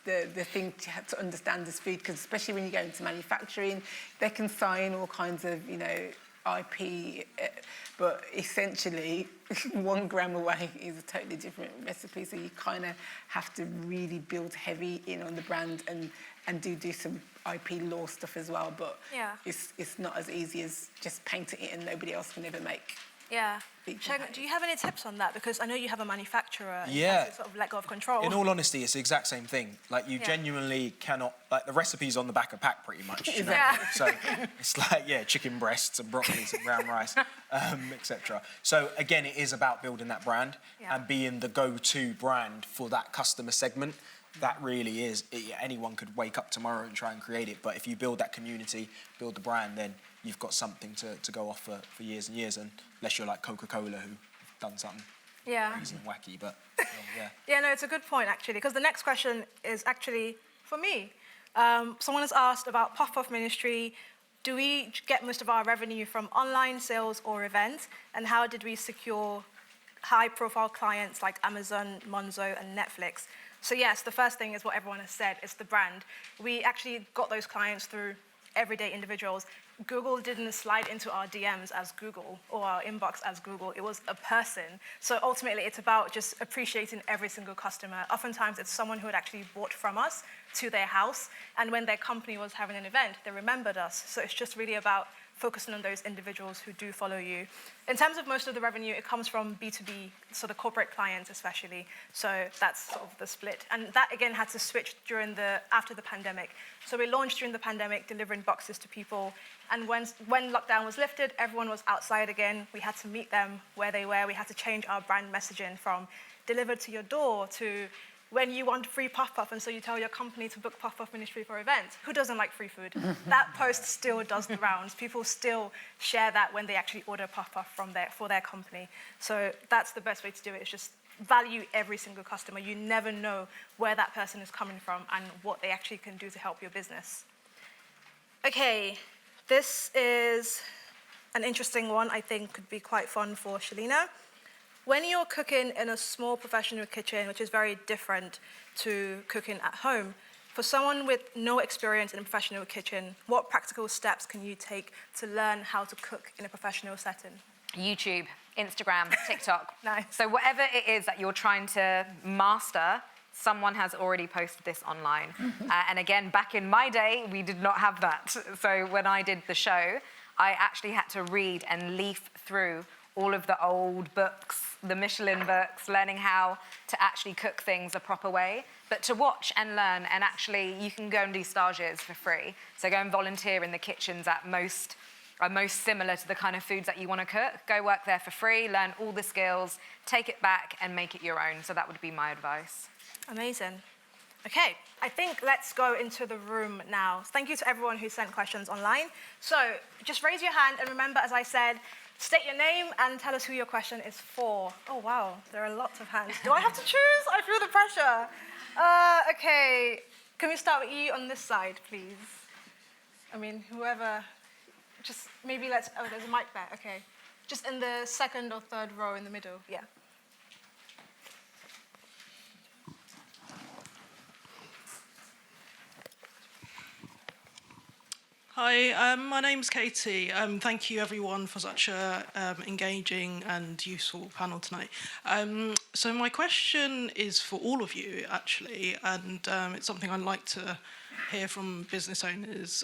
the thing to have to understand as food, because especially when you go into manufacturing, they can sign all kinds of, IP, but essentially 1 gram away is a totally different recipe. So you kind of have to really build heavy in on the brand and do some IP law stuff as well. But it's not as easy as just painting it and nobody else can ever make Yeah. Shagun, do you have any tips on that? Because I know you have a manufacturer. And Yeah. you sort of let go of control. In all honesty, it's the exact same thing. Like, you genuinely cannot, like, the recipe's on the back of pack pretty much. You know? Yeah. So it's like, chicken breasts and broccoli and brown rice, etc. So again, it is about building that brand and being the go-to brand for that customer segment. That really is, anyone could wake up tomorrow and try and create it. But if you build that community, build the brand, then you've got something to go off for years and years. And unless you're like Coca-Cola, who've done something crazy and wacky, but Yeah, no, it's a good point, actually, because the next question is actually for me. Someone has asked about Puff Puff Ministry. Do we get most of our revenue from online sales or events? And how did we secure high-profile clients like Amazon, Monzo, and Netflix? So yes, the first thing is what everyone has said, it's the brand. We actually got those clients through everyday individuals. Google didn't slide into our DMs as Google or our inbox as Google. It was a person. So ultimately, it's about just appreciating every single customer. Oftentimes, it's someone who had actually bought from us to their house. And when their company was having an event, they remembered us. So it's just really about focusing on those individuals who do follow you. In terms of most of the revenue, it comes from B2B, so the corporate clients especially. So that's sort of the split. And that, again, had to switch after the pandemic. So we launched during the pandemic, delivering boxes to people. And when lockdown was lifted, everyone was outside again. We had to meet them where they were. We had to change our brand messaging from delivered to your door to when you want free Puff Puff, and so you tell your company to book Puff Puff Ministry for events. Who doesn't like free food? That post still does the rounds. People still share that when they actually order Puff Puff for their company. So that's the best way to do it, is just value every single customer. You never know where that person is coming from and what they actually can do to help your business. Okay, this is an interesting one I think could be quite fun for Shalina. When you're cooking in a small professional kitchen, which is very different to cooking at home, for someone with no experience in a professional kitchen, what practical steps can you take to learn how to cook in a professional setting? YouTube, Instagram, TikTok. Nice. So whatever it is that you're trying to master, someone has already posted this online. And again, back in my day, we did not have that. So when I did the show, I actually had to read and leaf through all of the old books, the Michelin books, learning how to actually cook things a proper way. But to watch and learn, and actually you can go and do stages for free. So go and volunteer in the kitchens that are most similar to the kind of foods that you want to cook. Go work there for free, learn all the skills, take it back and make it your own. So that would be my advice. Amazing. Okay, I think let's go into the room now. Thank you to everyone who sent questions online. So just raise your hand and remember, as I said, state your name and tell us who your question is for. Oh, wow, there are lots of hands. Do I have to choose? I feel the pressure. Okay, can we start with you on this side, please? I mean, whoever, just maybe there's a mic there, okay. Just in the second or third row in the middle, yeah. Hi, my name's Katie. Thank you everyone for such a engaging and useful panel tonight. So my question is for all of you actually, and it's something I'd like to hear from business owners.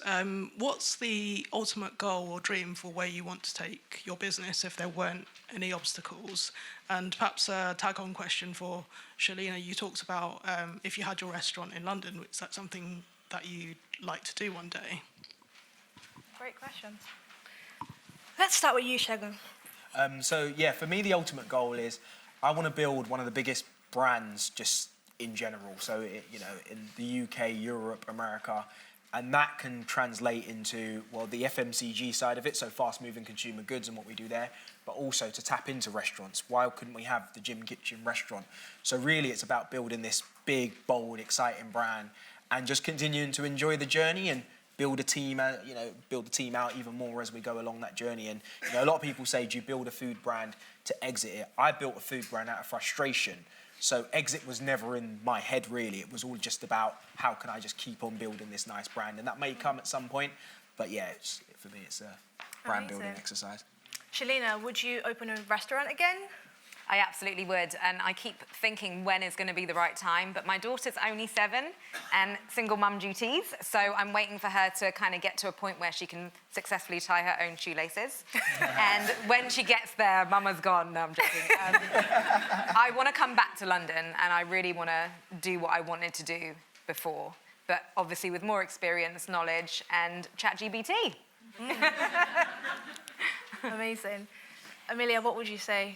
What's the ultimate goal or dream for where you want to take your business if there weren't any obstacles? And perhaps a tag-on question for Shalina. You talked about if you had your restaurant in London, is that something that you'd like to do one day? Great questions. Let's start with you, Shagun. For me, the ultimate goal is I want to build one of the biggest brands just in general. So, in the UK, Europe, America, and that can translate into, well, the FMCG side of it, so fast-moving consumer goods and what we do there, but also to tap into restaurants. Why couldn't we have the Jim Kitchen restaurant? So really, it's about building this big, bold, exciting brand and just continuing to enjoy the journey and build the team out even more as we go along that journey. And a lot of people say, do you build a food brand to exit it? I built a food brand out of frustration. So exit was never in my head, really. It was all just about how can I just keep on building this nice brand? And that may come at some point. But yeah, for me, it's a brand building exercise. Shalina, would you open a restaurant again? I absolutely would. And I keep thinking when is going to be the right time. But my daughter's only 7 and single mum duties. So I'm waiting for her to kind of get to a point where she can successfully tie her own shoelaces. And when she gets there, mama's gone. No, I'm joking. I want to come back to London and I really want to do what I wanted to do before. But obviously with more experience, knowledge, and ChatGPT. Amazing. Amelia, what would you say?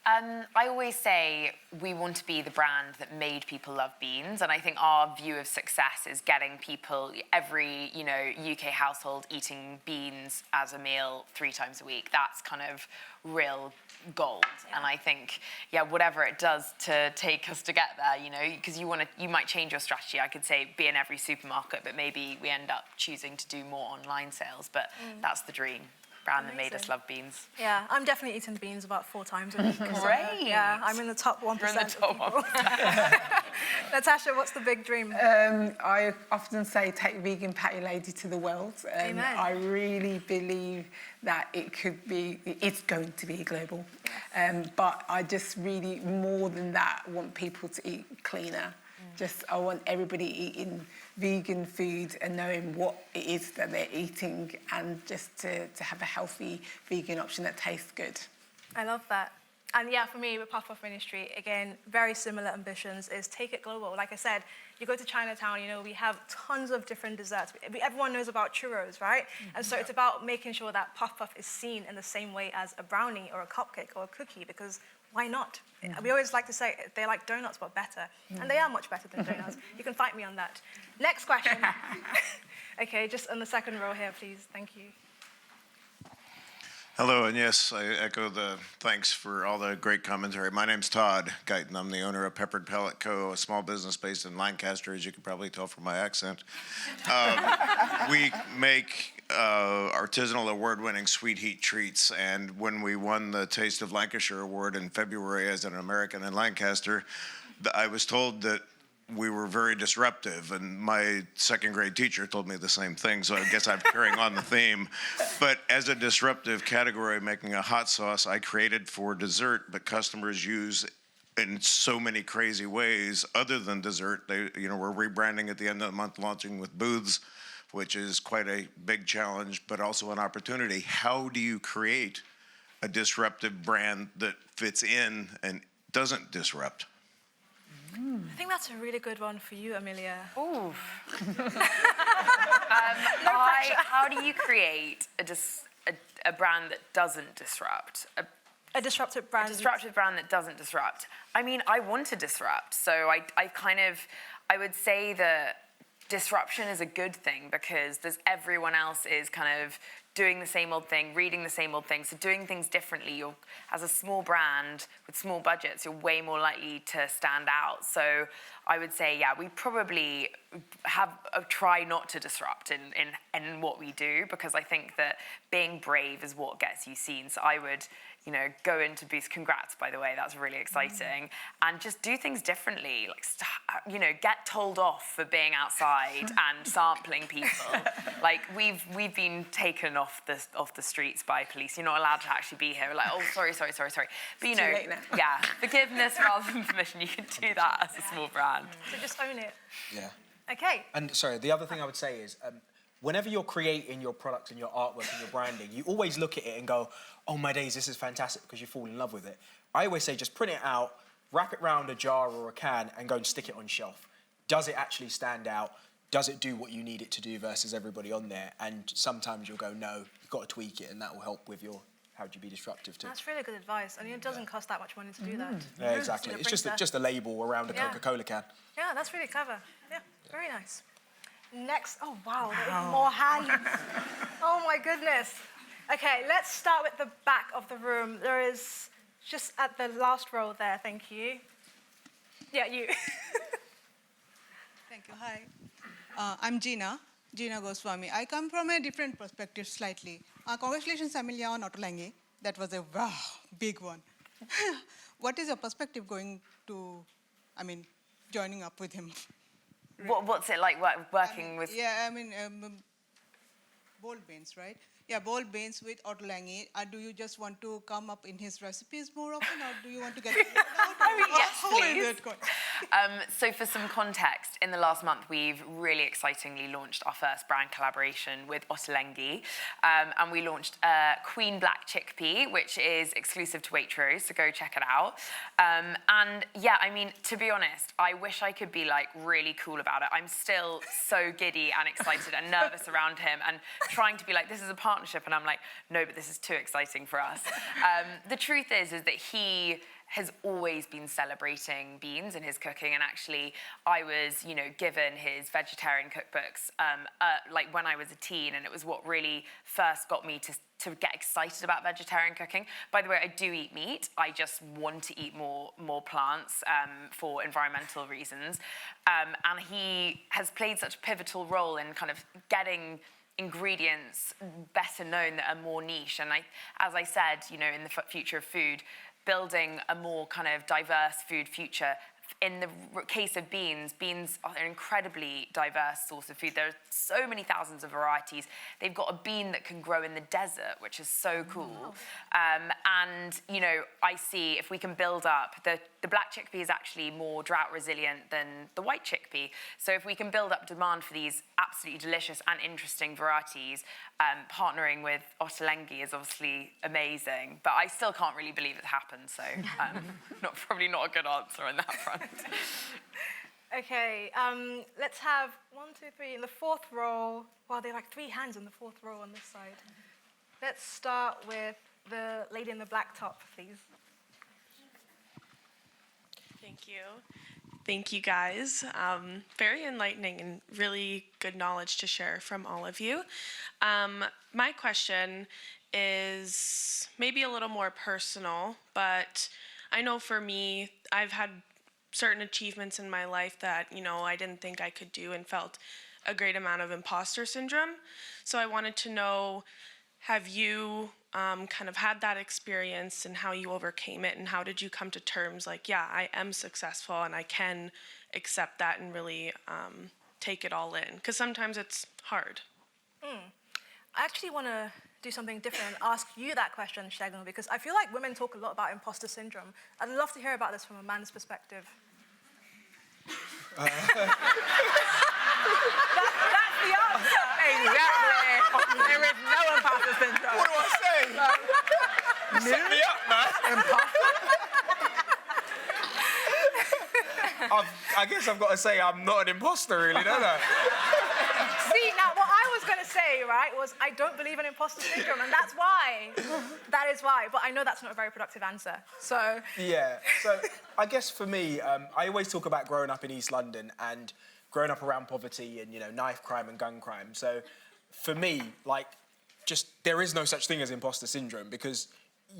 I always say we want to be the brand that made people love beans, and I think our view of success is getting people, every UK household, eating beans as a meal 3 times a week. That's kind of real gold. Yeah. And I think, whatever it does to take us to get there, because you might change your strategy. I could say be in every supermarket, but maybe we end up choosing to do more online sales. But that's the dream. Brand that made us love beans. Yeah, I'm definitely eating beans about 4 times a week. Great. Yeah, I'm in the top 1%. You're in the top 1%. Natasha, what's the big dream? I often say take vegan patty lady to the world. Amen. I really believe that it's going to be global. Yes. But I just really, more than that, want people to eat cleaner. I want everybody eating vegan food and knowing what it is that they're eating, and just to have a healthy vegan option that tastes good. I love that. And for me, with Puff Puff Ministry, again, very similar ambitions is take it global. Like I said, you go to Chinatown, we have tons of different desserts. Everyone knows about churros, right? And so it's about making sure that Puff Puff is seen in the same way as a brownie or a cupcake or a cookie, because why not? We always like to say they're like donuts, but better. And they are much better than donuts. You can fight me on that. Next question. Okay, just on the second row here, please. Thank you. Hello, and yes, I echo the thanks for all the great commentary. My name's Todd Guyton. I'm the owner of Peppered Pellet Co., a small business based in Lancaster, as you can probably tell from my accent. We make artisanal award-winning sweet heat treats, and when we won the Taste of Lancashire Award in February as an American in Lancaster, I was told that we were very disruptive, and my second grade teacher told me the same thing, so I guess I'm carrying on the theme. But as a disruptive category, making a hot sauce I created for dessert, but customers use in so many crazy ways other than dessert. We're rebranding at the end of the month, launching with booths, which is quite a big challenge, but also an opportunity. How do you create a disruptive brand that fits in and doesn't disrupt? I think that's a really good one for you, Amelia. Ooh. How do you create a brand that doesn't disrupt? A disruptive brand. A disruptive brand that doesn't disrupt. I mean, I want to disrupt, so I would say that disruption is a good thing, because everyone else is kind of doing the same old thing, reading the same old thing, so doing things differently. As a small brand with small budgets, you're way more likely to stand out. So I would say, we probably try not to disrupt in what we do, because I think that being brave is what gets you seen. So I would, go into booths. Congrats, by the way, that's really exciting. And just do things differently. Like, get told off for being outside and sampling people. Like, we've been taken off the streets by police. You're not allowed to actually be here. Like, oh, sorry. But Too late now. Forgiveness rather than permission. You can do that as a small brand. So just own it. Yeah. Okay. And sorry, the other thing I would say is, whenever you're creating your products and your artwork and your branding, you always look at it and go, oh my days, this is fantastic, because you fall in love with it. I always say just print it out, wrap it around a jar or a can, and go and stick it on shelf. Does it actually stand out? Does it do what you need it to do versus everybody on there? And sometimes you'll go, no, you've got to tweak it, and that will help with your how do you be disruptive too. That's really good advice. I mean, it doesn't cost that much money to do that. Yeah, exactly. It's just a label around a Coca-Cola can. Yeah, that's really clever. Yeah, very nice. Next, oh wow, there's more hands. Oh my goodness. Okay, let's start with the back of the room. There is just at the last row there, thank you. Yeah, you. Thank you, hi. I'm Gina Goswami. I come from a different perspective slightly. Congratulations, Amelia, on Ottolenghi. That was a big one. What is your perspective going to, joining up with him? What's it like working with? Yeah, bold beans, right? Yeah, boiled beans with ottolenghi. Do you just want to come up in his recipes more often, or do you want to get it out? Yes, How is please. it going? So for some context, in the last month, we've really excitingly launched our first brand collaboration with Ottolenghi. And we launched Queen Black Chickpea, which is exclusive to Waitrose, so go check it out. And yeah, I mean, to be honest, I wish I could be like really cool about it. I'm still so giddy and excited and nervous around him and trying to be like, this is a partnership. And I'm like, no, but this is too exciting for us. The truth is that he has always been celebrating beans in his cooking, and actually I was, given his vegetarian cookbooks like when I was a teen, and it was what really first got me to get excited about vegetarian cooking. By the way, I do eat meat. I just want to eat more plants for environmental reasons. And he has played such a pivotal role in kind of getting ingredients better known that are more niche. And as I said, in the future of food, building a more kind of diverse food future. In the case of beans are an incredibly diverse source of food. There are so many thousands of varieties. They've got a bean that can grow in the desert, which is so cool. And, I see if we can build up, the black chickpea is actually more drought resilient than the white chickpea. So if we can build up demand for these absolutely delicious and interesting varieties, partnering with Ottolenghi is obviously amazing. But I still can't really believe it happened. So probably not a good answer on that front. Okay, let's have 1, 2, 3 in the fourth row. Well, there are like 3 hands in the fourth row on this side. Let's start with the lady in the black top, please. Thank you. Thank you, guys. Very enlightening and really good knowledge to share from all of you. My question is maybe a little more personal, but I know for me, I've had certain achievements in my life that, I didn't think I could do and felt a great amount of imposter syndrome. So I wanted to know, have you kind of had that experience and how you overcame it, and how did you come to terms like, yeah, I am successful and I can accept that and really take it all in? Because sometimes it's hard. I actually want to do something different and ask you that question, Shagun, because I feel like women talk a lot about imposter syndrome. I'd love to hear about this from a man's perspective. That's the answer. Exactly. There is no imposter syndrome. What do I say? Set me up, man. I guess I've got to say I'm not an imposter, really, don't I? See, now what I was going to say, right, was I don't believe in imposter syndrome, and that's why. That is why. But I know that's not a very productive answer. So. Yeah. So I guess for me, I always talk about growing up in East London and growing up around poverty and, knife crime and gun crime. So for me, there is no such thing as imposter syndrome, because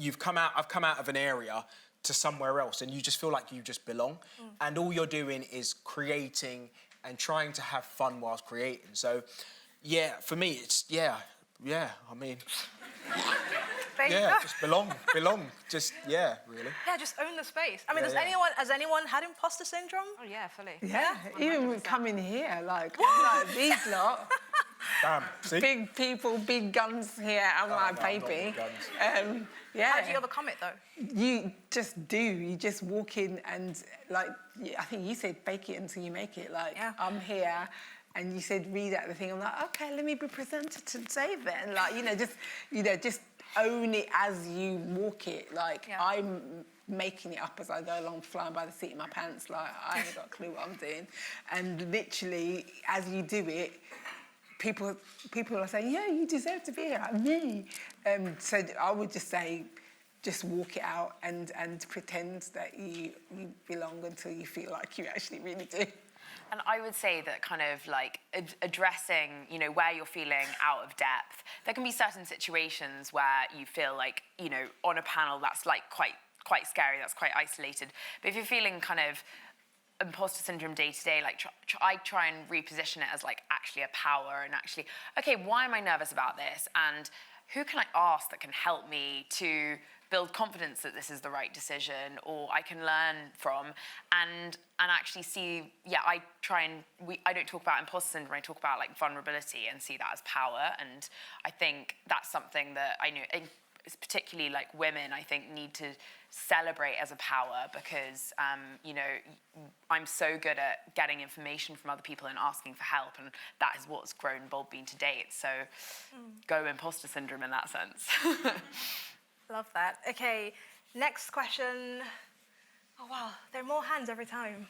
I've come out of an area to somewhere else, and you just feel like you just belong. And all you're doing is creating and trying to have fun whilst creating. So, yeah, for me, it's, I mean, just belong, just, really. Yeah, just own the space. I mean, Yeah, has anyone had imposter syndrome? Oh, yeah, fully. Yeah, even with coming here, like these lot. Damn, see? Big people, big guns here, I'm like, no, I'm not baby. big guns. How did you overcome it, though? You just do. You just walk in and, I think you said fake it until you make it. I'm here, and you said read out the thing. I'm like, okay, let me be presented today then. Just own it as you walk it. I'm making it up as I go along, flying by the seat of my pants. I ain't got a clue what I'm doing. And literally, as you do it, people are saying, yeah, you deserve to be here, like me. So I would just say, just walk it out and pretend that you belong until you feel like you actually really do. And I would say that kind of addressing, where you're feeling out of depth. There can be certain situations where you feel like, on a panel that's quite scary, that's quite isolated. But if you're feeling kind of imposter syndrome day to day, I try and reposition it as actually a power, and actually, okay, why am I nervous about this? And who can I ask that can help me to build confidence that this is the right decision, or I can learn from, and actually see, I don't talk about imposter syndrome, I talk about like vulnerability and see that as power. And I think that's something that I know, particularly like women, I think need to celebrate as a power, because I'm so good at getting information from other people and asking for help, and that is what's grown Bold Bean to date. So go imposter syndrome in that sense. Love that. Okay, next question. Oh wow, there are more hands every time.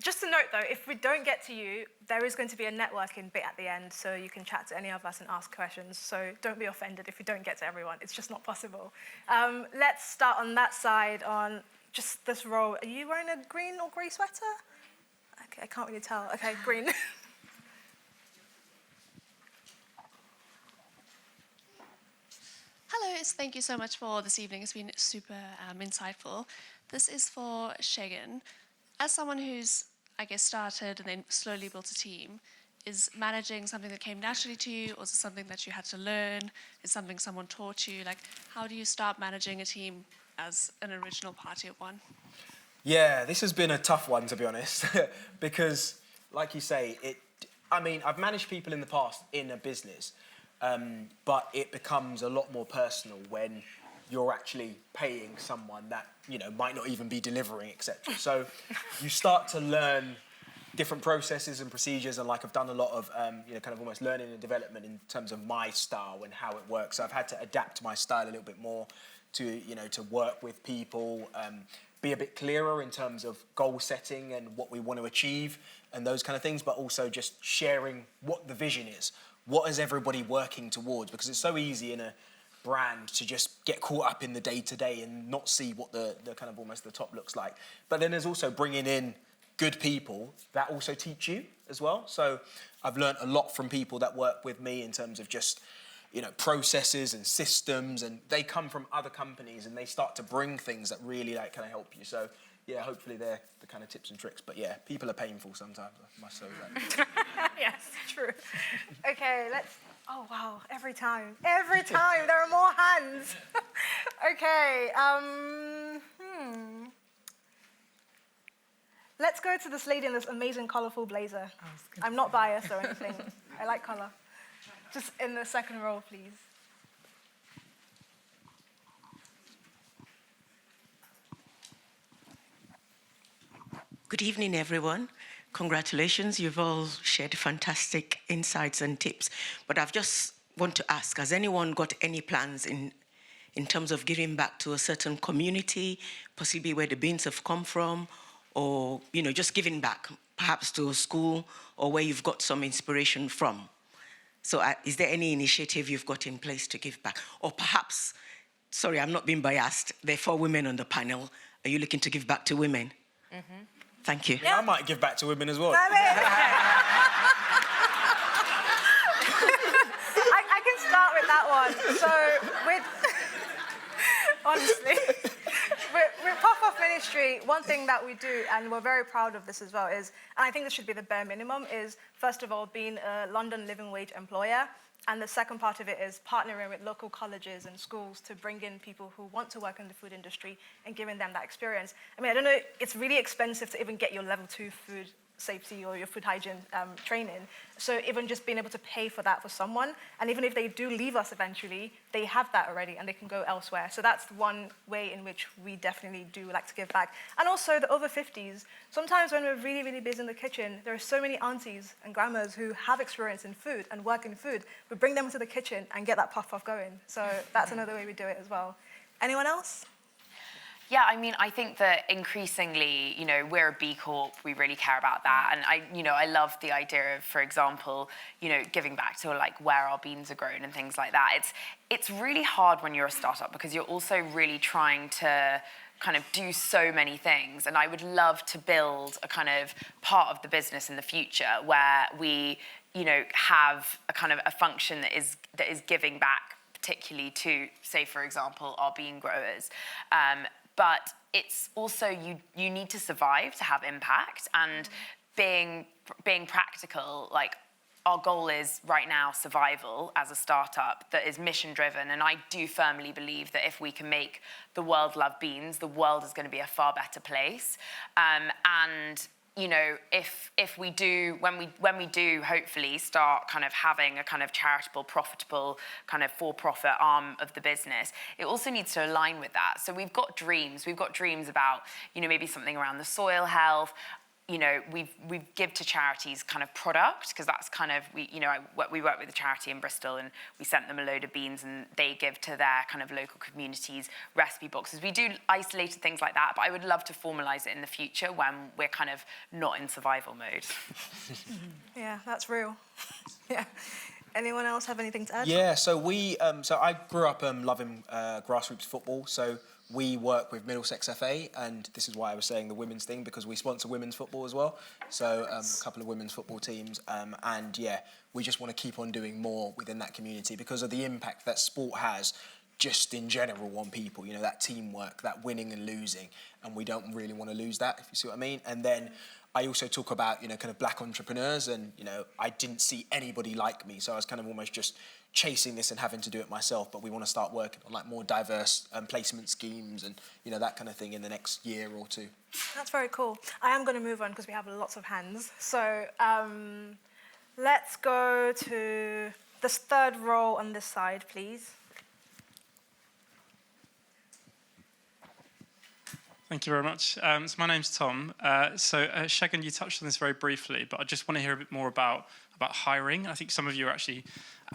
Just a note though, if we don't get to you, there is going to be a networking bit at the end, so you can chat to any of us and ask questions. So don't be offended if we don't get to everyone. It's just not possible. Let's start on that side, on just this row. Are you wearing a green or grey sweater? Okay, I can't really tell. Okay, green. Hello, thank you so much for this evening. It's been super insightful. This is for Shagan. As someone who's, I guess, started and then slowly built a team, is managing something that came naturally to you, or is it something that you had to learn? Is it something someone taught you? Like, how do you start managing a team as an original party of one? Yeah, this has been a tough one, to be honest, because, like you say, I've managed people in the past in a business, but it becomes a lot more personal when you're actually paying someone that, might not even be delivering, etc. So you start to learn different processes and procedures, and like I've done a lot of, kind of almost learning and development in terms of my style and how it works. So I've had to adapt my style a little bit more to, to work with people, be a bit clearer in terms of goal setting and what we want to achieve and those kind of things, but also just sharing what the vision is. What is everybody working towards? Because it's so easy in a brand to just get caught up in the day-to-day and not see what the kind of almost the top looks like. But then there's also bringing in good people that also teach you as well. So I've learned a lot from people that work with me in terms of just, processes and systems, and they come from other companies and they start to bring things that really like kind of help you. So yeah, hopefully they're the kind of tips and tricks. But yeah, people are painful sometimes, I must say that. Yes, true. Okay, oh wow, every time there are more hands. Okay, let's go to this lady in this amazing colourful blazer. I'm not biased or anything. I like colour. Just in the second row, please. Good evening, everyone. Congratulations, you've all shared fantastic insights and tips. But I've just want to ask, has anyone got any plans in terms of giving back to a certain community, possibly where the beans have come from, or, just giving back, perhaps to a school or where you've got some inspiration from? So is there any initiative you've got in place to give back? Or perhaps, sorry, I'm not being biased, there are 4 women on the panel. Are you looking to give back to women? Mm-hmm. Thank you. Yeah. I might give back to women as well. I can start with that one. So honestly, with Pop-Off Ministry, one thing that we do, and we're very proud of this as well, is, and I think this should be the bare minimum, is first of all being a London living wage employer. And the second part of it is partnering with local colleges and schools to bring in people who want to work in the food industry and giving them that experience. I don't know, it's really expensive to even get your level 2 food safety or your food hygiene training. So even just being able to pay for that for someone, and even if they do leave us eventually, they have that already and they can go elsewhere. So that's one way in which we definitely do like to give back. And also the over 50s. Sometimes when we're really, really busy in the kitchen, there are so many aunties and grandmas who have experience in food and work in food. We bring them into the kitchen and get that puff-off going. So that's another way we do it as well. Anyone else? Yeah, I think that increasingly, we're a B Corp, we really care about that. And I love the idea of, for example, giving back to like where our beans are grown and things like that. It's really hard when you're a startup because you're also really trying to kind of do so many things. And I would love to build a kind of part of the business in the future where we, have a kind of a function that is giving back, particularly to, say, for example, our bean growers. But it's also, you need to survive to have impact, and being practical, like our goal is right now survival as a startup that is mission driven, and I do firmly believe that if we can make the world love beans, the world is going to be a far better place. And you know, if we do, when we do hopefully start kind of having a kind of charitable, profitable, kind of for-profit arm of the business, it also needs to align with that. So we've got dreams. We've got dreams about, you know, maybe something around the soil health. You know, we give to charities kind of product, because that's kind of, we work with a charity in Bristol, and we sent them a load of beans, and they give to their kind of local communities recipe boxes. We do isolated things like that, but I would love to formalise it in the future when we're kind of not in survival mode. Yeah, that's real. Yeah. Anyone else have anything to add? Yeah, so I grew up loving grassroots football, so we work with Middlesex FA, and this is why I was saying the women's thing, because we sponsor women's football as well. So a couple of women's football teams, and yeah, we just want to keep on doing more within that community because of the impact that sport has just in general on people, you know, that teamwork, that winning and losing, and we don't really want to lose that, if you see what I mean. And then I also talk about, you know, kind of black entrepreneurs, and, you know, I didn't see anybody like me, so I was kind of almost just chasing this and having to do it myself, but we want to start working on like more diverse placement schemes and, you know, that kind of thing in the next year or two. That's very cool. I am going to move on because we have lots of hands. So let's go to this third row on this side, please. Thank you very much. So my name's Tom. Shagun, you touched on this very briefly, but I just want to hear a bit more about hiring. I think some of you are actually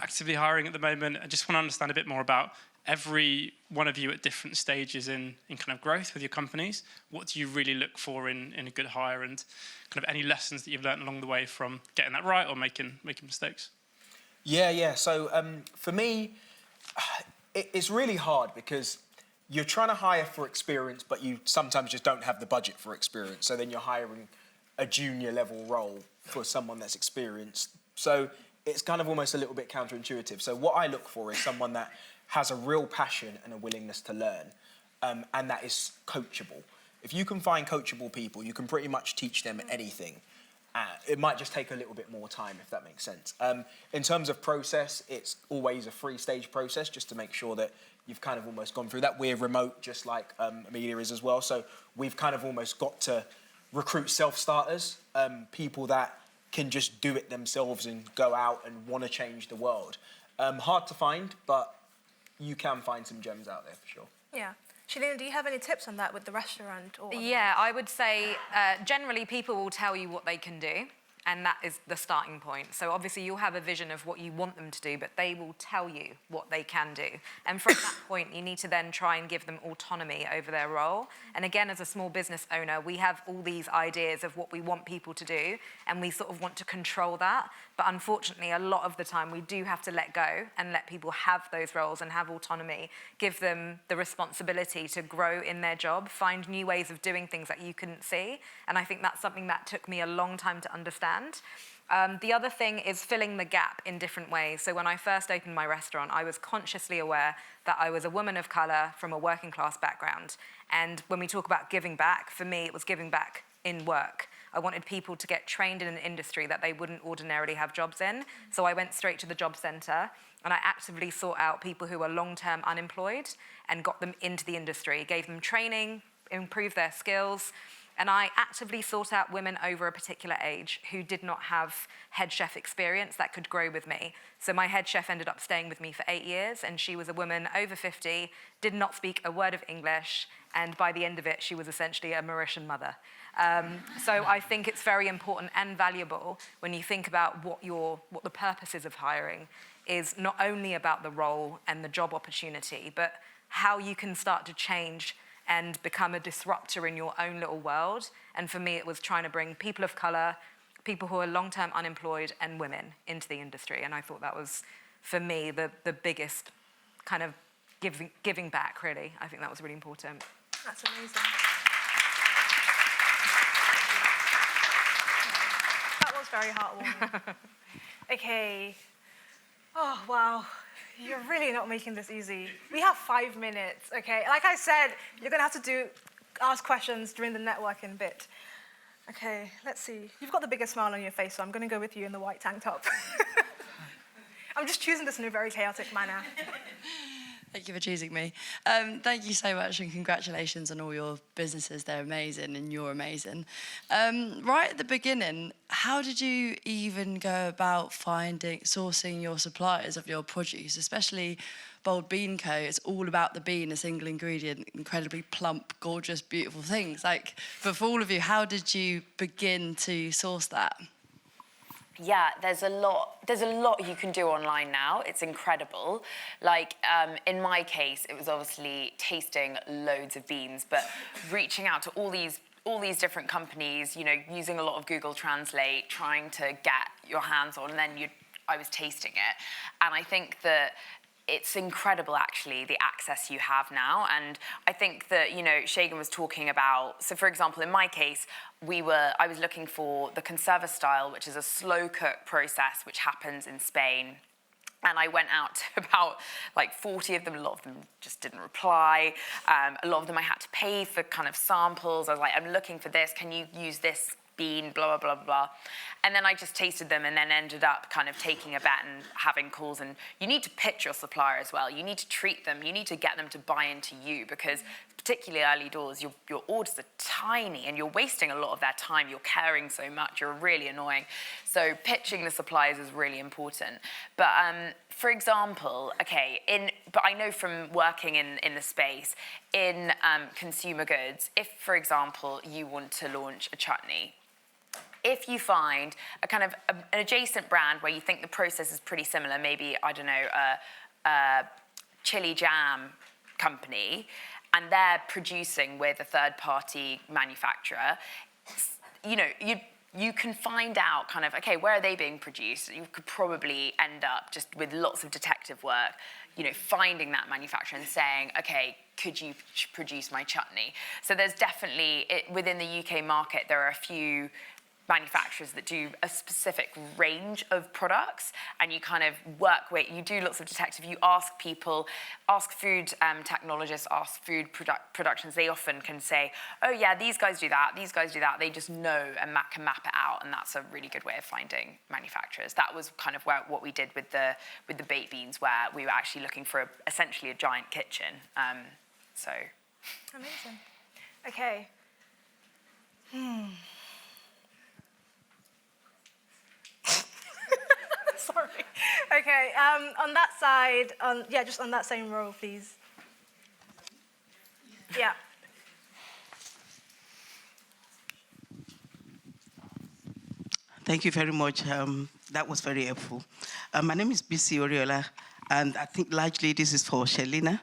actively hiring at the moment. I just want to understand a bit more about every one of you at different stages in kind of growth with your companies. What do you really look for in a good hire, and kind of any lessons that you've learned along the way from getting that right or making mistakes? Yeah. So for me, it's really hard because you're trying to hire for experience, but you sometimes just don't have the budget for experience. So then you're hiring a junior level role for someone that's experienced. So it's kind of almost a little bit counterintuitive. So what I look for is someone that has a real passion and a willingness to learn, and that is coachable. If you can find coachable people, you can pretty much teach them anything. It might just take a little bit more time, if that makes sense. In terms of process, it's always a 3-stage process just to make sure that you've kind of almost gone through that. We're remote, just like Amelia is as well. So we've kind of almost got to recruit self-starters, people that can just do it themselves and go out and want to change the world. Hard to find, but you can find some gems out there for sure. Yeah. Shalina, do you have any tips on that with the restaurant? Yeah, I would say generally people will tell you what they can do, and that is the starting point. So obviously you'll have a vision of what you want them to do, but they will tell you what they can do. And from that point, you need to then try and give them autonomy over their role. And again, as a small business owner, we have all these ideas of what we want people to do, and we sort of want to control that. But unfortunately, a lot of the time, we do have to let go and let people have those roles and have autonomy, give them the responsibility to grow in their job, find new ways of doing things that you couldn't see. And I think that's something that took me a long time to understand. The other thing is filling the gap in different ways. So when I first opened my restaurant, I was consciously aware that I was a woman of colour from a working class background. And when we talk about giving back, for me, it was giving back in work. I wanted people to get trained in an industry that they wouldn't ordinarily have jobs in. So I went straight to the job centre and I actively sought out people who were long-term unemployed and got them into the industry, gave them training, improved their skills. And I actively sought out women over a particular age who did not have head chef experience that could grow with me. So my head chef ended up staying with me for 8 years, and she was a woman over 50, did not speak a word of English, and by the end of it, she was essentially a Mauritian mother. So I think it's very important and valuable when you think about what the purpose is of hiring is not only about the role and the job opportunity, but how you can start to change and become a disruptor in your own little world. And for me, it was trying to bring people of colour, people who are long-term unemployed, and women into the industry. And I thought that was, for me, the biggest kind of giving back, really. I think that was really important. That's amazing. That was very heartwarming. Okay. Oh, wow. You're really not making this easy. We have 5 minutes, okay? Like I said, you're going to have to ask questions during the networking bit. Okay, let's see. You've got the biggest smile on your face, so I'm going to go with you in the white tank top. I'm just choosing this in a very chaotic manner. Thank you for choosing me. Thank you so much and congratulations on all your businesses. They're amazing and you're amazing. Right at the beginning, how did you even go about sourcing your suppliers of your produce, especially Bold Bean Co? It's all about the bean, a single ingredient, incredibly plump, gorgeous, beautiful things. But for all of you, how did you begin to source that? Yeah, there's a lot you can do online now. It's incredible. In my case, it was obviously tasting loads of beans, but reaching out to all these different companies, using a lot of Google Translate, trying to get your hands on, and then I was tasting it. And I think that it's incredible, actually, the access you have now. And I think that, Shagan was talking about, so for example, in my case, I was looking for the conserva style, which is a slow cook process, which happens in Spain. And I went out to about 40 of them. A lot of them just didn't reply. A lot of them I had to pay for kind of samples. I was like, I'm looking for this. Can you use this bean, blah, blah, blah, blah. And then I just tasted them and then ended up kind of taking a bet and having calls. And you need to pitch your supplier as well. You need to treat them. You need to get them to buy into you because particularly early doors, your orders are tiny and you're wasting a lot of their time. You're caring so much. You're really annoying. So pitching the suppliers is really important. But for example, but I know from working in the space, in consumer goods, if, for example, you want to launch a chutney, if you find a kind of an adjacent brand where you think the process is pretty similar, maybe, I don't know, a chili jam company, and they're producing with a third-party manufacturer, you can find out kind of, where are they being produced? You could probably end up just with lots of detective work, finding that manufacturer and saying, could you produce my chutney? So there's definitely, within the UK market, there are a few manufacturers that do a specific range of products, and you kind of work with, you do lots of detective, you ask people, ask food technologists, ask food productions, they often can say, oh yeah, these guys do that, they just know and can map it out, and that's a really good way of finding manufacturers. That was kind of what we did with the baked beans, where we were actually looking for essentially a giant kitchen. Amazing. Okay. Sorry. Okay, on that side, just on that same row, please. Yeah. Thank you very much. That was very helpful. My name is Bisi Oriola, and I think largely this is for Shelina.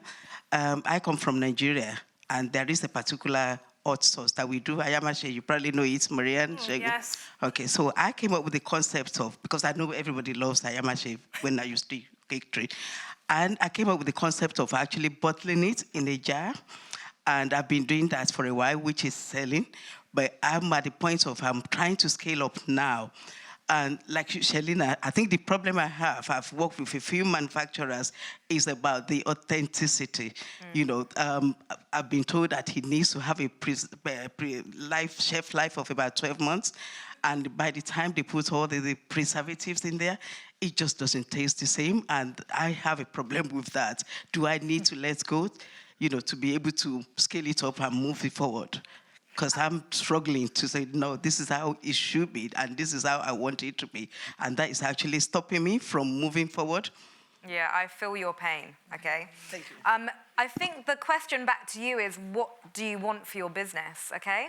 I come from Nigeria, and there is a particular hot sauce that we do. Ayamashe, you probably know it, Marianne. Yes. Okay, so I came up with the concept of, because I know everybody loves Ayamashe when I used to cake trade, and I came up with the concept of actually bottling it in a jar, and I've been doing that for a while, which is selling, but I'm at the point of I'm trying to scale up now. And like Shelina, I think the problem I have, I've worked with a few manufacturers, is about the authenticity. I've been told that he needs to have a shelf life of about 12 months. And by the time they put all the preservatives in there, it just doesn't taste the same. And I have a problem with that. Do I need to let go, to be able to scale it up and move it forward? Because I'm struggling to say, no, this is how it should be, and this is how I want it to be. And that is actually stopping me from moving forward. Yeah, I feel your pain, okay? Thank you. I think the question back to you is, what do you want for your business, okay?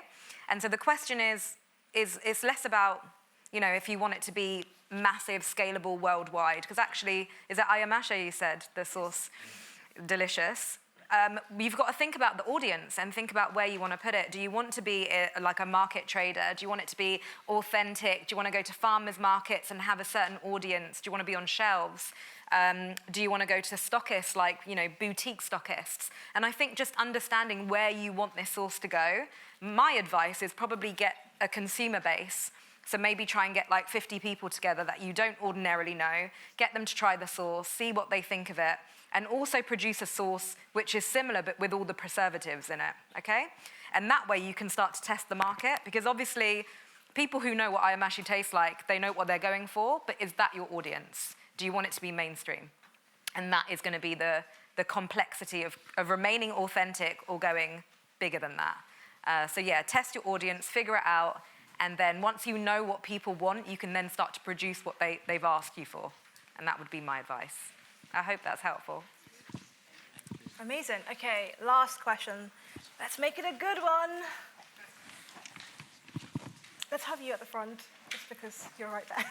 And so the question is it's less about, if you want it to be massive, scalable, worldwide, because actually, is it ayamashe you said, the sauce? Delicious. You've got to think about the audience and think about where you want to put it. Do you want to be like a market trader? Do you want it to be authentic? Do you want to go to farmers markets and have a certain audience? Do you want to be on shelves? Do you want to go to stockists, like, boutique stockists? And I think just understanding where you want this sauce to go, my advice is probably get a consumer base. So maybe try and get like 50 people together that you don't ordinarily know, get them to try the sauce, see what they think of it, and also produce a sauce which is similar but with all the preservatives in it, okay? And that way you can start to test the market, because obviously people who know what I Am Ashy tastes like, they know what they're going for, but is that your audience? Do you want it to be mainstream? And that is going to be the complexity of remaining authentic or going bigger than that. So yeah, test your audience, figure it out, and then once you know what people want, you can then start to produce what they've asked you for. And that would be my advice. I hope that's helpful. Amazing. Okay, last question. Let's make it a good one. Let's have you at the front, just because you're right there.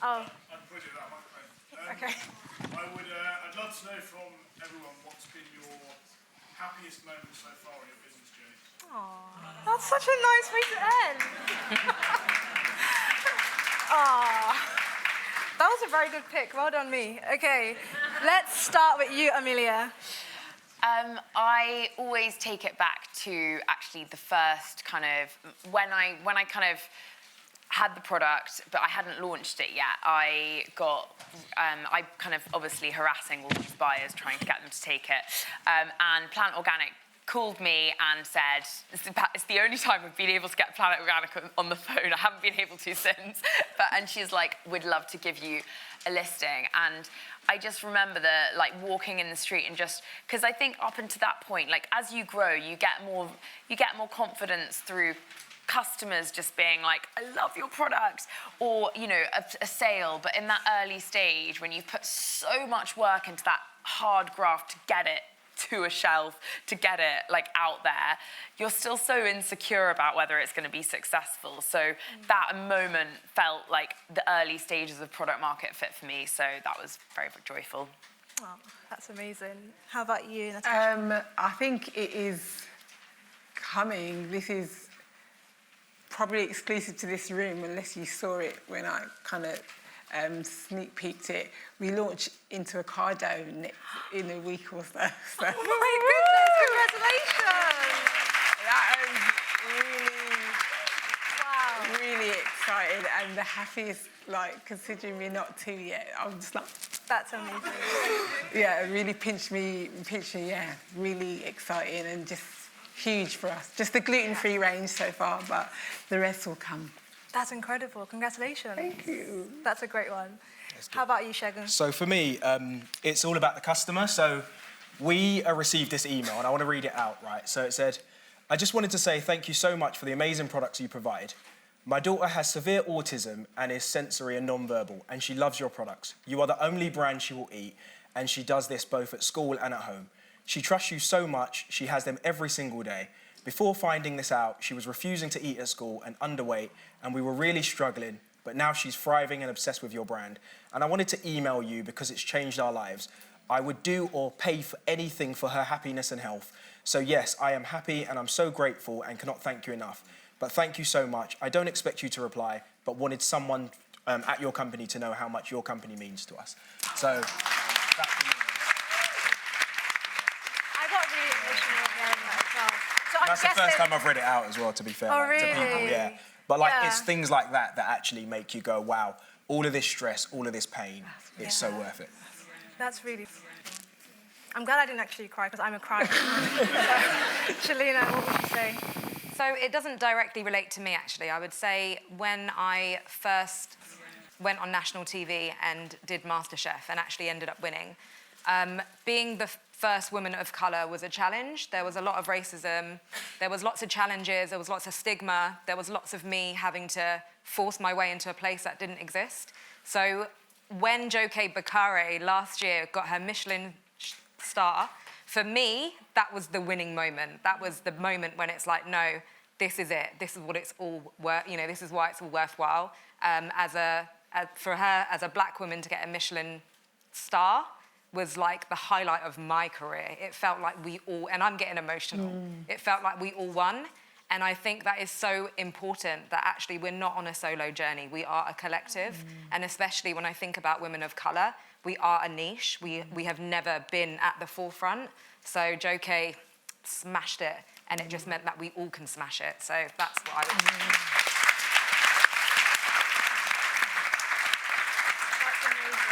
Oh. Okay. I'd love to know from everyone what's been your happiest moment so far in your business journey. Aww, that's such a nice way to end. Aww. That was a very good pick. Well done, me. Okay, let's start with you, Amelia. I always take it back to actually the first kind of, when I kind of had the product, but I hadn't launched it yet, I got, I kind of obviously harassing all these buyers, trying to get them to take it. And Planet Organic called me and said, it's the only time we've been able to get Planet Organic on the phone. I haven't been able to since. And she's like, we'd love to give you a listing. And I just remember walking in the street and just, because I think up until that point, like as you grow, you get more confidence through customers just being like, I love your product, or, you know, a sale. But in that early stage, when you've put so much work into that hard graft to get it to a shelf, to get it like out there, you're still so insecure about whether it's going to be successful. So that moment felt like the early stages of product market fit for me. So that was very, very joyful. Oh, that's amazing. How about you, Natasha? I think it is coming. This is probably exclusive to this room, unless you saw it when I kind of sneak peeked it. We launch into Ocado in a week or so. Oh my goodness, congratulations! That is really excited and the happiest, like, considering we're not 2 yet. I'm just like... That's amazing. Yeah, it really pinched me, yeah, really exciting and just huge for us. Just the gluten-free range so far, but the rest will come. That's incredible. Congratulations. Thank you. That's a great one. How about you, Shagun? So for me, it's all about the customer. So we received this email, and I want to read it out, right? So it said, I just wanted to say thank you so much for the amazing products you provide. My daughter has severe autism and is sensory and non-verbal, and she loves your products. You are the only brand she will eat, and she does this both at school and at home. She trusts you so much, she has them every single day. Before finding this out, she was refusing to eat at school and underweight, and we were really struggling, but now she's thriving and obsessed with your brand. And I wanted to email you because it's changed our lives. I would do or pay for anything for her happiness and health. So yes, I am happy and I'm so grateful and cannot thank you enough. But thank you so much. I don't expect you to reply, but wanted someone at your company to know how much your company means to us. So that's the I got really emotional hearing that as well. So I'm that's guessing... the first time I've read it out as well, to be fair. Oh, like, really? To people, yeah. But like, Yeah. it's things like that that actually make you go, wow, all of this stress, all of this pain, it's so worth it. That's really... I'm glad I didn't actually cry, because I'm a crier. So, Shalina, what would you say? So it doesn't directly relate to me, actually. I would say when I first went on national TV and did MasterChef and actually ended up winning, being the first woman of colour was a challenge. There was a lot of racism. There was lots of challenges. There was lots of stigma. There was lots of me having to force my way into a place that didn't exist. So when Joke Bakare last year got her Michelin star, for me, that was the winning moment. That was the moment when it's like, no, this is it. This is what it's all worth. You know, this is why it's all worthwhile. For her, as a black woman, to get a Michelin star was like the highlight of my career. It felt like we all, and I'm getting emotional. It felt like we all won. And I think that is so important that actually we're not on a solo journey. We are a collective. And especially when I think about women of colour, we are a niche. We have never been at the forefront. So Joke smashed it, and it just meant that we all can smash it. So that's what I would say. That's amazing.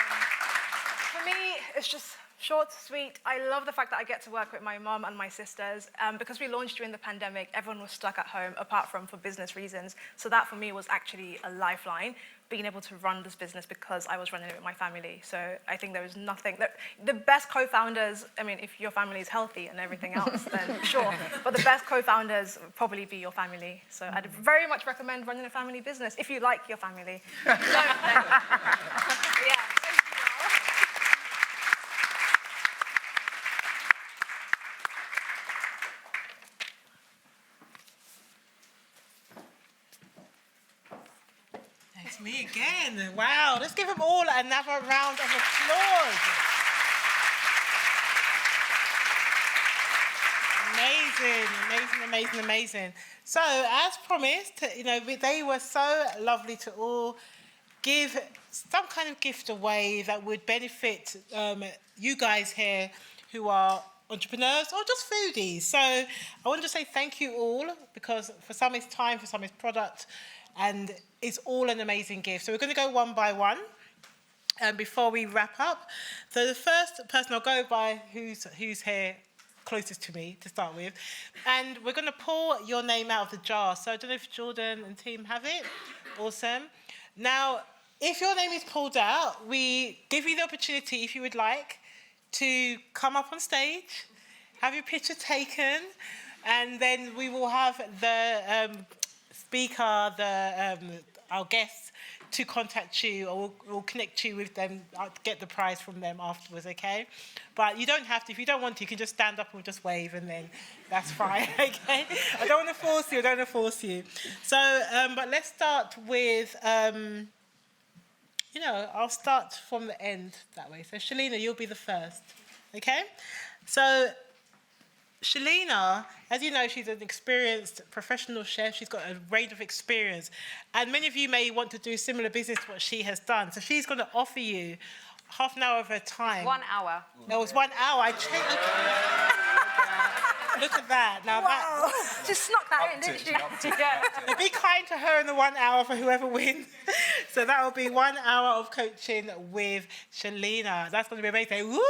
For me, it's just Short, sweet. I love the fact that I get to work with my mum and my sisters. Because we launched during the pandemic, everyone was stuck at home, apart from for business reasons. So that for me was actually a lifeline, being able to run this business because I was running it with my family. So I think there is nothing, the best co-founders, I mean, if your family is healthy and everything else, then sure. But the best co-founders would probably be your family. So I'd very much recommend running a family business if you like your family. Yeah. It's me again. Wow, let's give them all another round of applause. Amazing, amazing, amazing, amazing. So, as promised, you know, they were so lovely to all give some kind of gift away that would benefit you guys here who are entrepreneurs or just foodies. So I want to say thank you all, because for some it's time, for some it's product, and it's all an amazing gift. So we're going to go one by one before we wrap up. So the first person I'll go by who's here closest to me to start with, and we're going to pull your name out of the jar. So I don't know if Jordan and team have it. Awesome. Now, if your name is pulled out, we give you the opportunity, if you would like, to come up on stage, have your picture taken, and then we will have the speaker, our guests, to contact you, or we'll connect you with them, get the prize from them afterwards, okay? But you don't have to. If you don't want to, you can just stand up and just wave, and then that's fine, okay? I don't want to force you, So, but let's start with, I'll start from the end that way. So, Shalina, you'll be the first, okay? So, Shalina, as you know, she's an experienced professional chef. She's got a range of experience. And many of you may want to do similar business to what she has done. So she's going to offer you half an hour of her time. 1 hour. No, it's 1 hour. I checked. Look at that. Now wow. Just snuck that in, didn't she? Yeah. Be kind to her in the 1 hour for whoever wins. So that will be 1 hour of coaching with Shalina. That's going to be amazing. Woo!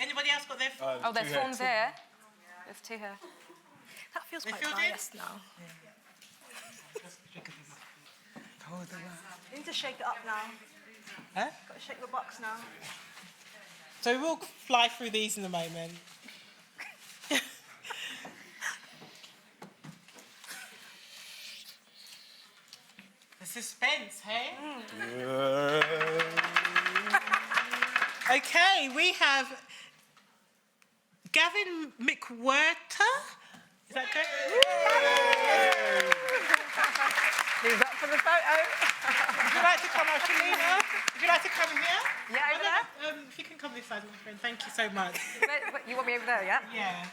Anybody else got their forms? Oh, there's forms here. There's 2 here. That feels They quite filled in? biased now. You need to shake it up now. Huh? Got to shake the box now. So we'll fly through these in a moment. The suspense, hey? Okay, we have Gavin McWhirter. Is that correct? Who's up for the photo? Would you like to come out, Shalina? Would you like to come here? Yeah, over there. If you can come this side, my friend. Thank you so much. You want me over there, yeah? Yeah.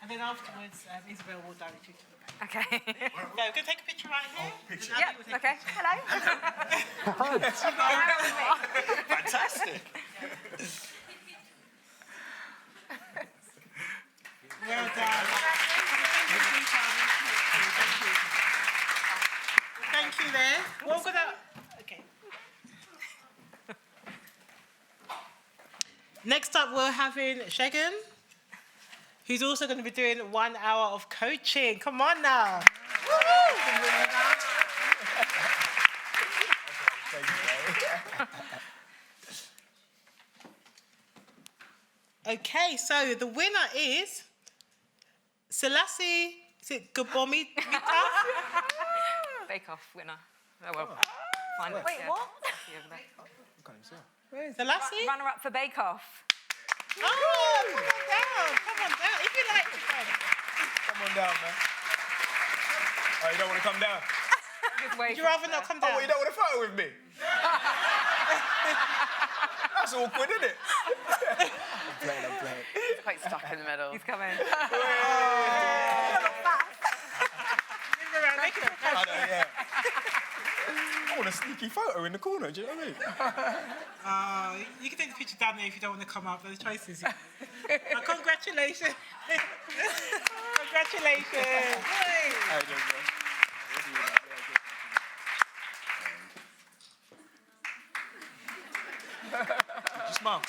And then afterwards, Isabel will direct you to the back. Okay. So we're going to take a picture right here. Picture. Yep, okay. Hello. Fantastic. Well done. Thank you there. Well, we're gonna... Okay. Next up, we're having Shagan, who's also going to be doing 1 hour of coaching. Come on now. Okay, so the winner is Selassie, is it Gabomi? Bake Off winner. Oh, well. Find it. Wait, Yeah. what? Where is Selassie? Runner-up for Bake Off. Oh, come on down. Come on down. If you like to come. Come on down, man. Oh, you don't want to come down? Would you rather not come down? Oh, you don't want to photo with me? That's awkward, isn't it? I'm playing. It's quite stuck in the middle. He's coming. Give it around, make it I know, yeah. I want a sneaky photo in the corner, do you know what I mean? You can take the picture down there if you don't want to come up. There's choices. Congratulations. Congratulations. How you doing, bro? Just smile.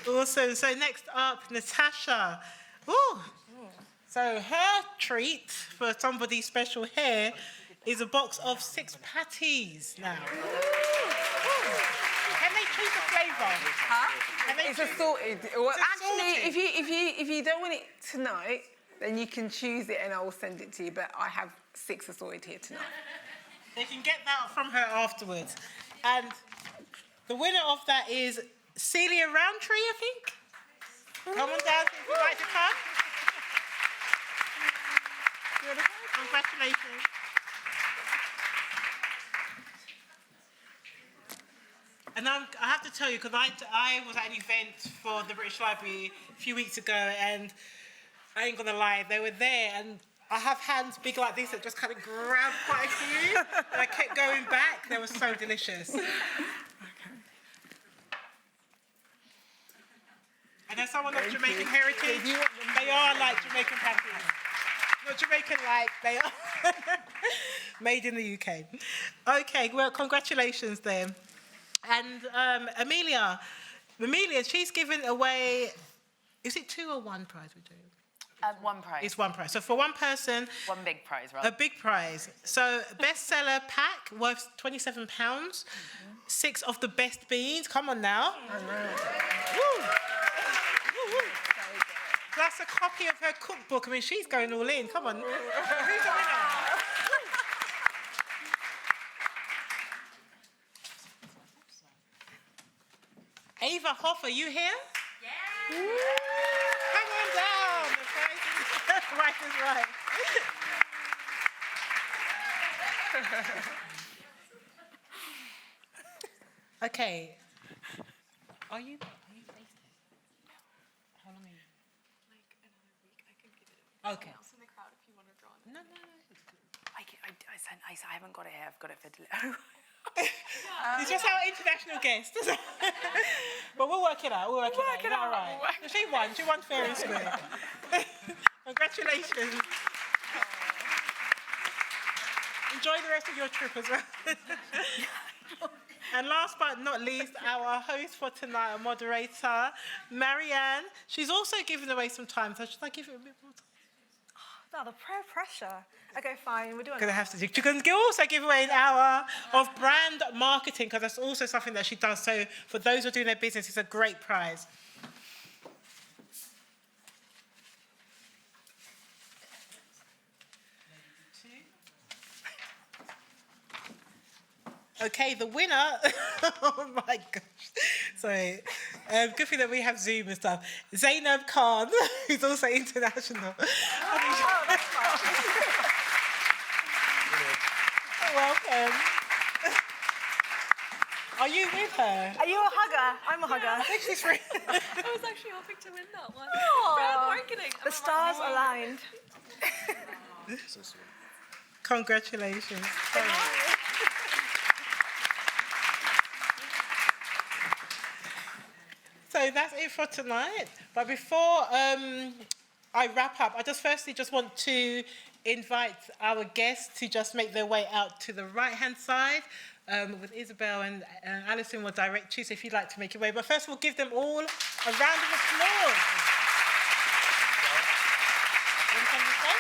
Awesome. So next up, Natasha. Ooh. So her treat for somebody special here is a box of 6 patties now. Can they choose the flavour? It's assorted. Well, actually, if you don't want it tonight, then you can choose it and I will send it to you. But I have 6 assorted here tonight. They can get that from her afterwards. And the winner of that is Celia Roundtree, I think. Come on down if you'd like to come. Congratulations. And I have to tell you, because I was at an event for the British Library a few weeks ago, and I ain't gonna lie, they were there, and I have hands big like this that just kind of grabbed quite a few, and I kept going back. They were so delicious. And as someone of Jamaican heritage, they are like Jamaican patties. Not Jamaican-like, they are made in the UK. Okay, well, congratulations then. And Amelia, she's giving away, is it 2 or 1 prize we're doing? 1 prize. It's 1 prize. So for one person... 1 big prize, rather. A big prize. So bestseller pack worth £27. 6 of the best beans. Come on now. Woo. Plus a copy of her cookbook. I mean, she's going all in. Come on. Who's the winner? Ava Hoff, are you here? Yeah. Come on down. Right is right. Okay. Are you based? How long are you? Like another week. I can give it Okay. else in the crowd if you want to draw it. No. I haven't got it here. I've got it for delivery. It's just our international guest. But we'll work it out. We'll work it out. All right. She won fair and square. Congratulations. Enjoy the rest of your trip as well. And last but not least, our host for tonight, our moderator, Marianne. She's also given away some time, so should I give it a bit more time? Now, the pressure. Okay, fine, we're doing Gonna have to do. She can also give away an hour of brand marketing, because that's also something that she does. So for those who are doing their business, it's a great prize. Okay, the winner. Oh my gosh. Sorry. Good thing that we have Zoom and stuff. Zainab Khan, who's also international. Welcome. Are you with her? Are you a hugger? I'm a hugger. I was actually hoping to win that one. Oh. Brand marketing. The stars aligned. So sweet. Congratulations. So that's it for tonight. But before I wrap up, I just want to invite our guests to just make their way out to the right-hand side. With Isabel and Alison will direct you, so if you'd like to make your way. But first, we'll give them all a round of applause. You want to come this way?